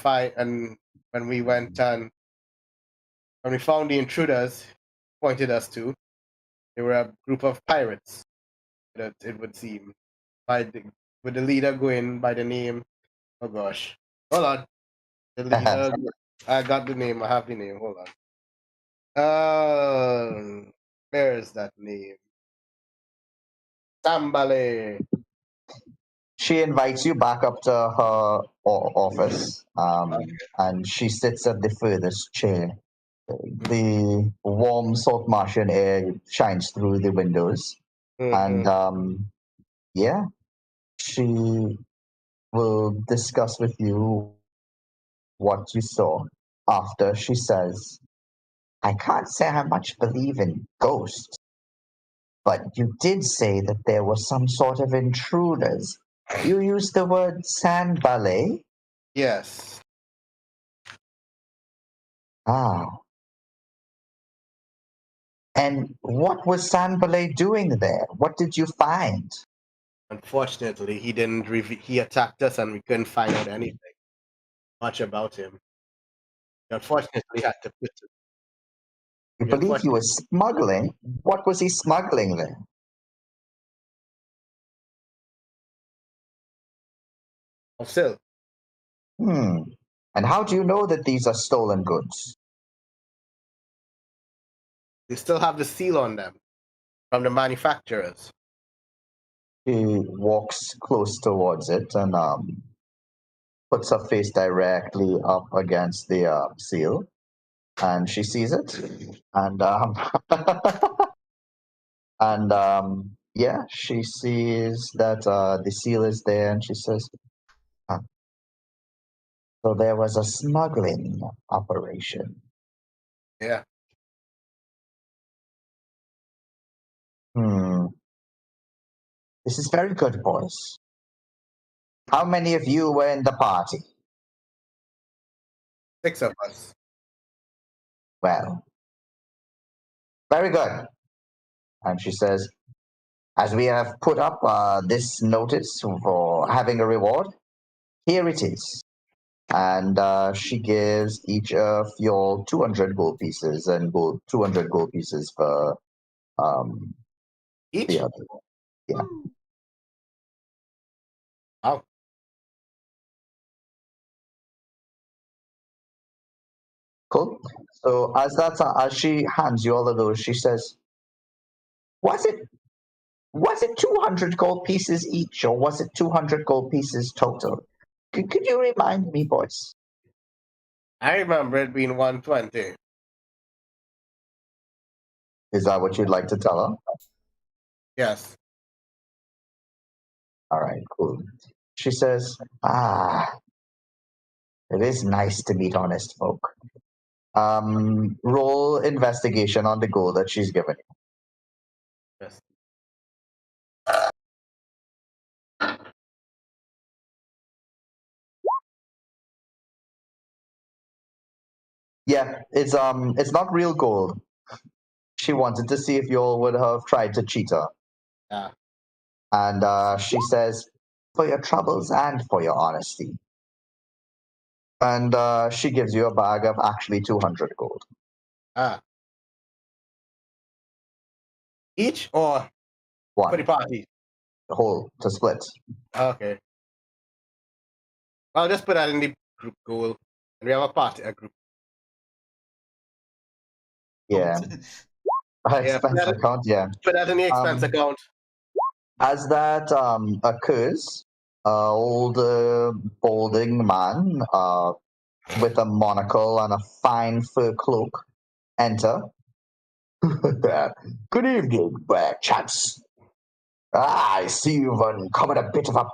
Speaker 2: when we went and when we found the intruders, pointed us to, they were a group of pirates. It would seem, with the leader going by the name. Oh gosh, hold on. The leader. I got the name. I have the name. Hold on. Where is that name? Sambale.
Speaker 1: She invites you back up to her office, and she sits at the furthest chair. The warm Saltmarsh air shines through the windows, and yeah, she will discuss with you what you saw after she says, I can't say I much believe in ghosts, but you did say that there were some sort of intruders. You used the word sand ballet?
Speaker 2: Yes.
Speaker 1: Ah. And what was Sand ballet doing there? What did you find?
Speaker 2: Unfortunately, he didn't. He attacked us, and we couldn't find out anything much about him. We unfortunately had to put.
Speaker 1: You
Speaker 2: We
Speaker 1: believe he
Speaker 2: unfortunately
Speaker 1: was smuggling? What was he smuggling there?
Speaker 2: still,
Speaker 1: Hmm. And how do you know that these are stolen goods?
Speaker 2: they still have the seal on them from the manufacturers.
Speaker 1: She walks close towards it and puts her face directly up against the seal, and she sees it, and yeah, she sees that the seal is there, and she says, "Huh, so there was a smuggling operation."
Speaker 2: Yeah.
Speaker 1: Hmm. This is very good, boys. How many of you were in the party?
Speaker 2: 6 of us.
Speaker 1: Well, very good. And she says, as we have put up this notice for having a reward, here it is. And she gives each of your 200 gold pieces and 200 gold pieces for
Speaker 2: Each?
Speaker 1: the other. Yeah,
Speaker 2: Wow.
Speaker 1: cool. So as she hands you all of those, she says, "Was it 200 gold pieces each, or was it 200 gold pieces total? Could you remind me, boys?"
Speaker 2: I remember it being 120.
Speaker 1: Is that what you'd like to tell her?
Speaker 2: Yes.
Speaker 1: All right, cool. She says, "Ah, it is nice to meet honest folk." Roll investigation on the goal that she's given you.
Speaker 2: Yes.
Speaker 1: Yeah, it's not real gold. She wanted to see if you all would have tried to cheat her,
Speaker 2: Yeah.
Speaker 1: and she says, "For your troubles and for your honesty." And she gives you a bag of actually 200 gold.
Speaker 2: Ah. Each or for the
Speaker 1: One,
Speaker 2: party?
Speaker 1: the whole to split.
Speaker 2: Okay. I'll just put that in the group goal. And we have a group.
Speaker 1: Yeah,
Speaker 2: Yeah, put
Speaker 1: expense
Speaker 2: that,
Speaker 1: account. Yeah.
Speaker 2: put that in the expense
Speaker 1: Um,
Speaker 2: account.
Speaker 1: as that occurs, old balding man with a monocle and a fine fur cloak enter. Good evening, chaps. I see you've uncovered a bit of a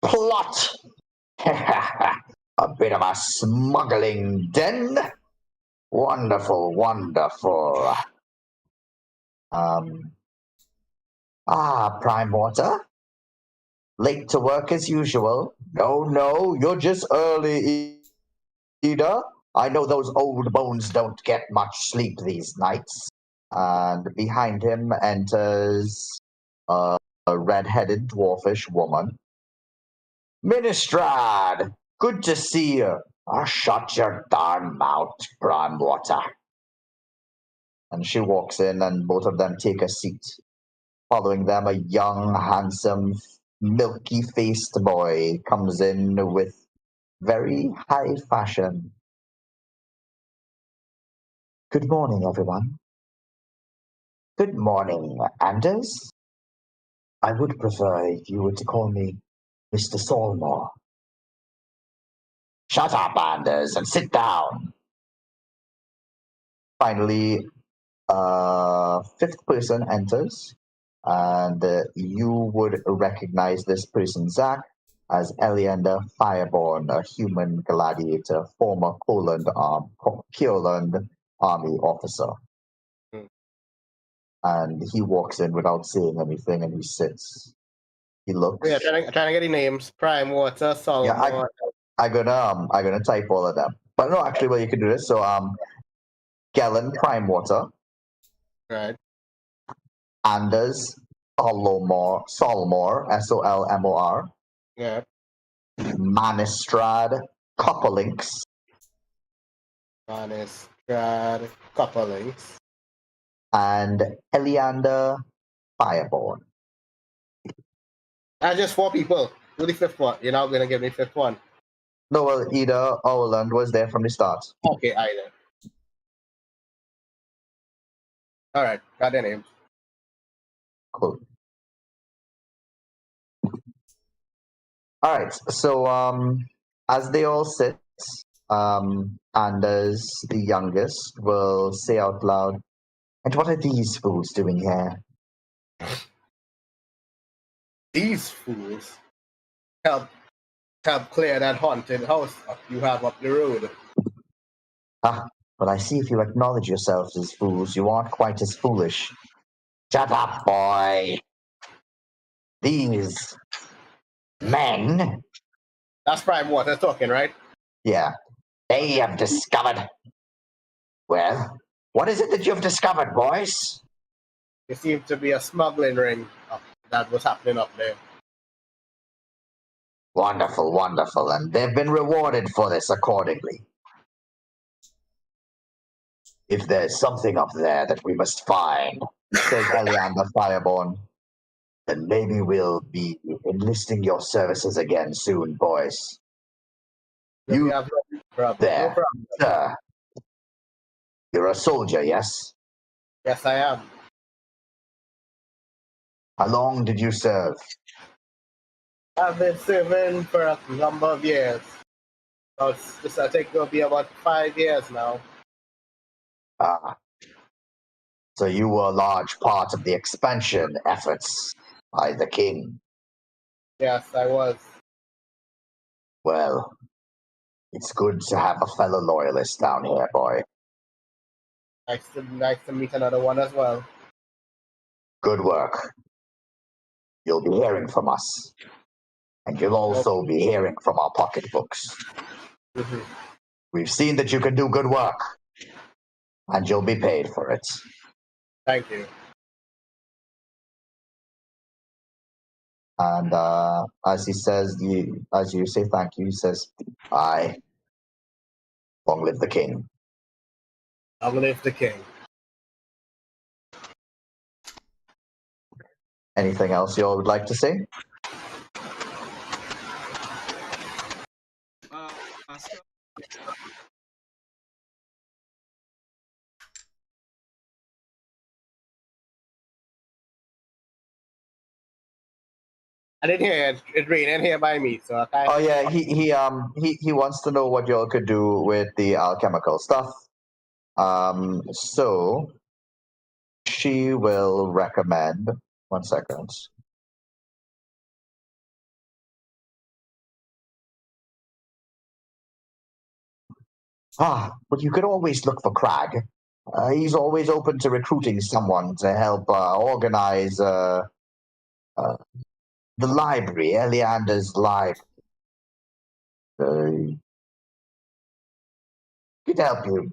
Speaker 1: plot. A bit of a smuggling den. Wonderful, wonderful. Um, Prime Water. Late to work as usual. No, no, you're just early, Ida. I know those old bones don't get much sleep these nights. And behind him enters a red-headed dwarfish woman. Ministrad, good to see you. Shut your darn mouth, Prime Water. And she walks in, and both of them take a seat. Following them, a young, handsome, milky-faced boy comes in with very high fashion. Good morning, everyone. Good morning, Anders. I would prefer if you were to call me Mr. Saltmarsh. Shut up, Anders, and sit down. Finally, a fifth person enters, and you would recognize this person, Zach. as Eleander Fireborn, a human gladiator, former Pureland army officer.
Speaker 2: Hmm.
Speaker 1: And he walks in without saying anything, and he sits. He looks.
Speaker 2: Yeah, trying to get the names. Prime Water, Saltmarsh.
Speaker 1: I'm gonna type all of them. But no, actually, well, you can do this. So Gellin Prime Water,
Speaker 2: Right.
Speaker 1: Anders Solomor, Solmor,
Speaker 2: Yeah.
Speaker 1: Manistrad Copperlinks,
Speaker 2: Manistrad couplings.
Speaker 1: and Eleander Fireborn.
Speaker 2: Just 4 people. Do the 5th one. You're not gonna give me 5th one.
Speaker 1: No, well, either Orland was there from the start.
Speaker 2: Okay, either. Alright, got their names.
Speaker 1: Cool. All right, so as they all sit, Anders, the youngest, will say out loud, "And what are these fools doing here?"
Speaker 2: These fools help clear that haunted house you have up the road.
Speaker 1: Ah, well, I see if you acknowledge yourselves as fools, you aren't quite as foolish.
Speaker 4: Shut up, boy. These men,
Speaker 2: That's Prime Water talking, right?
Speaker 1: Yeah,
Speaker 4: they have discovered. Well, what is it that you've discovered, boys?
Speaker 2: There seemed to be a smuggling ring that was happening up there.
Speaker 4: Wonderful, wonderful, and they've been rewarded for this accordingly. If there's something up there that we must find,
Speaker 1: says Eleander Fireborn.
Speaker 4: then maybe we'll be enlisting your services again soon, boys.
Speaker 2: We
Speaker 4: You
Speaker 2: have no problem.
Speaker 4: there,
Speaker 2: No problem.
Speaker 4: sir. You're a soldier, yes?
Speaker 2: Yes, I am.
Speaker 4: How long did you serve?
Speaker 2: I've been serving for a number of years. I think it'll be about 5 years now.
Speaker 4: Ah. So you were a large part of the expansion efforts by the king.
Speaker 2: Yes, I was.
Speaker 4: Well, it's good to have a fellow loyalist down here, boy.
Speaker 2: Nice to meet another one as well.
Speaker 4: Good work. You'll be hearing from us. And you'll also be hearing from our pocketbooks.
Speaker 2: Mm-hmm.
Speaker 4: We've seen that you can do good work. And you'll be paid for it.
Speaker 2: Thank you.
Speaker 1: And as he says, as you say thank you, he says,
Speaker 4: Aye. Long live the king.
Speaker 2: Long live the king.
Speaker 1: anything else you all would like to say?
Speaker 5: Oscar?
Speaker 2: I didn't hear it. It raining here by me, so I can't.
Speaker 1: Oh yeah, he wants to know what y'all could do with the alchemical stuff. So she will recommend. 1 second. But you could always look for Crag. He's always open to recruiting someone to help organize the library, Eleander's library. Could help you,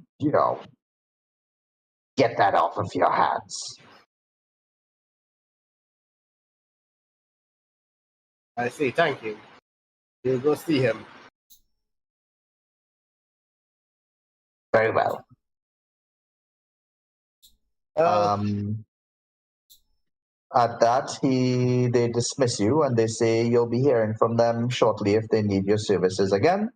Speaker 1: get that off of your hands.
Speaker 2: I see. Thank you. We'll go see him.
Speaker 4: Very well.
Speaker 1: At that, they dismiss you and they say you'll be hearing from them shortly if they need your services again.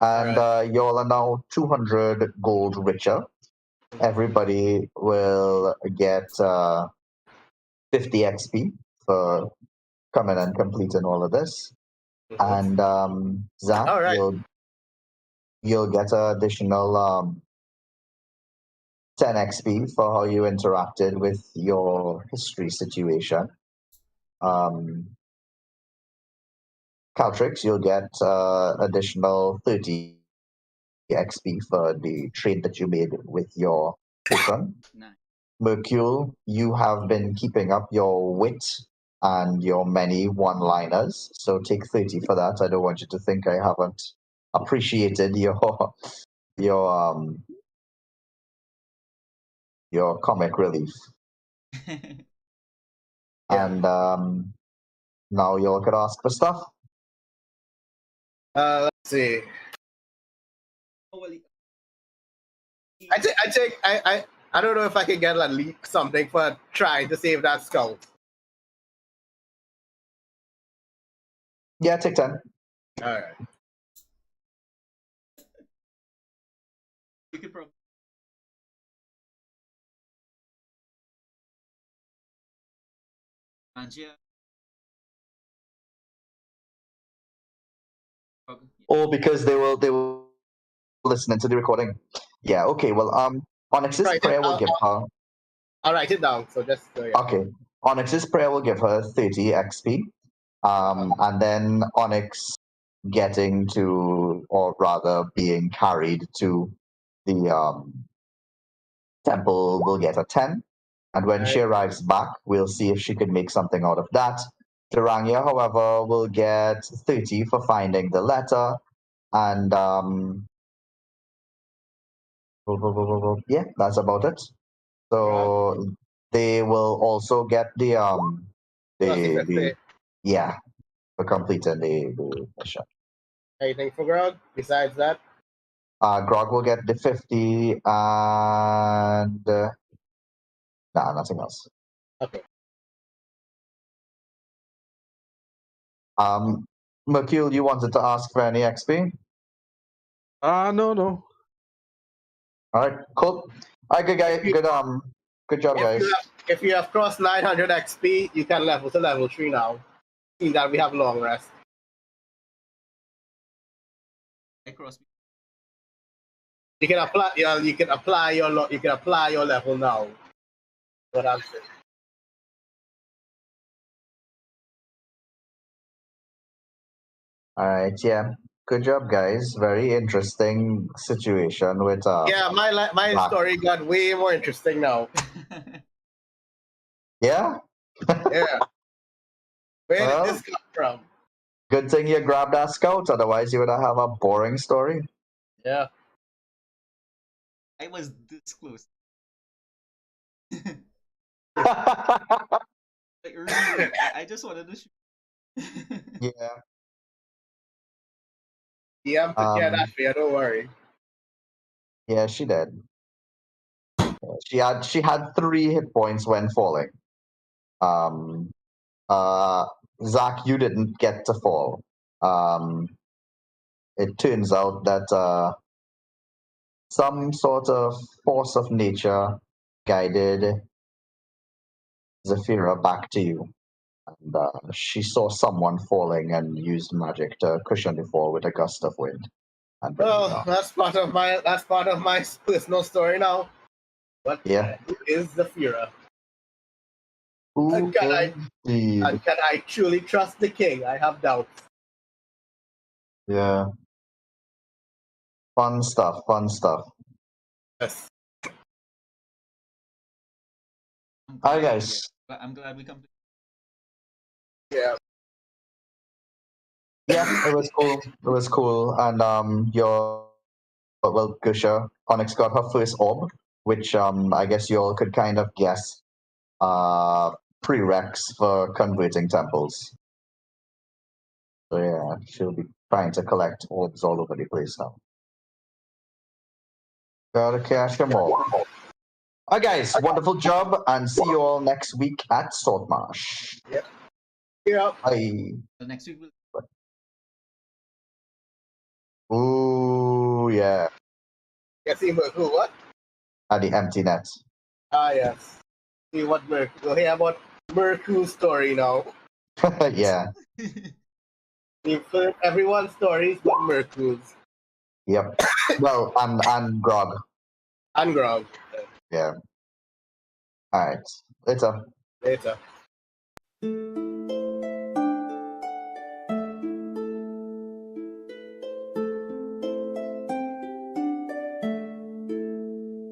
Speaker 1: And y'all are now 200 gold richer. Everybody will get 50 XP for coming and completing all of this.
Speaker 2: Mhm.
Speaker 1: And Zach,
Speaker 2: All right.
Speaker 1: you'll get an additional 10 XP for how you interacted with your history situation. Caltrix, you'll get additional 30 XP for the trade that you made with your patron.
Speaker 5: Nice.
Speaker 1: Mercule, you have been keeping up your wit and your many one-liners, so take 30 for that. I don't want you to think I haven't appreciated your comic relief. And now you all could ask for stuff.
Speaker 2: Let's see.
Speaker 5: Oh, well,
Speaker 2: I don't know if I can get at least something for trying to save that scout.
Speaker 1: Yeah, take 10.
Speaker 2: All right.
Speaker 5: you could probably. Angia.
Speaker 1: Oh, because they will listen to the recording. Yeah, okay. Well, Onyx's
Speaker 2: Right,
Speaker 1: prayer will give her.
Speaker 2: I'll write it down. So just yeah.
Speaker 1: Okay. Onyx's prayer will give her 30 XP. And then Onyx getting to, or rather being carried to the temple will get a 10. And when she arrives back, we'll see if she can make something out of that. Tarangya, however, will get 30 for finding the letter. And yeah, that's about it. So they will also get the yeah, for completing the mission.
Speaker 2: Anything for Grog besides that?
Speaker 1: Grog will get the 50 and nah, nothing else.
Speaker 2: Okay.
Speaker 1: Mercule, you wanted to ask for any XP?
Speaker 7: No.
Speaker 1: All right, cool. All right, good guy. Good job, guys.
Speaker 2: If you have crossed 900 XP, you can level to level 3 now. See that we have long rest.
Speaker 5: I cross.
Speaker 2: You can apply. You can apply your level now. What I'm saying.
Speaker 1: All right, yeah. Good job, guys. Very interesting situation with
Speaker 2: Yeah, my story got way more interesting now.
Speaker 1: Yeah.
Speaker 2: Yeah. Where did this come from?
Speaker 1: Good thing you grabbed that scout, otherwise you would have a boring story.
Speaker 2: Yeah.
Speaker 5: I was this close. Like earlier, I just wanted to shoot.
Speaker 1: Yeah.
Speaker 2: Yeah, I'm took care of that for you, don't worry.
Speaker 1: Yeah, she did. She had 3 hit points when falling. Zach, you didn't get to fall. It turns out that some sort of force of nature guided Zafira back to you. And she saw someone falling and used magic to cushion the fall with a gust of wind. And
Speaker 2: Well, that's part of my personal story now. But
Speaker 1: yeah.
Speaker 2: who is Zafira?
Speaker 1: Who
Speaker 2: And can I truly trust the king? I have doubts.
Speaker 1: Yeah. Fun stuff.
Speaker 2: Yes.
Speaker 1: Hi guys.
Speaker 5: I'm glad we come.
Speaker 2: Yeah.
Speaker 1: Yeah, it was cool. And Gusha, Onyx got her first orb, which I guess you all could kind of guess prereqs for converting temples. So yeah, she'll be trying to collect orbs all over the place now. Gotta cash them all. Alright guys, wonderful job, and see you all next week at Saltmarsh.
Speaker 2: Yep. Yeah.
Speaker 1: Bye.
Speaker 5: So next week we'll.
Speaker 1: Ooh, yeah.
Speaker 2: You see who what?
Speaker 1: At the empty net.
Speaker 2: Ah, yes. See what we'll hear about Mercury's story now.
Speaker 1: Yeah.
Speaker 2: We've heard everyone's stories but Mercury's.
Speaker 1: Yep. Well, and Grog.
Speaker 2: And Grog.
Speaker 1: Yeah. Alright. Later.
Speaker 2: Later.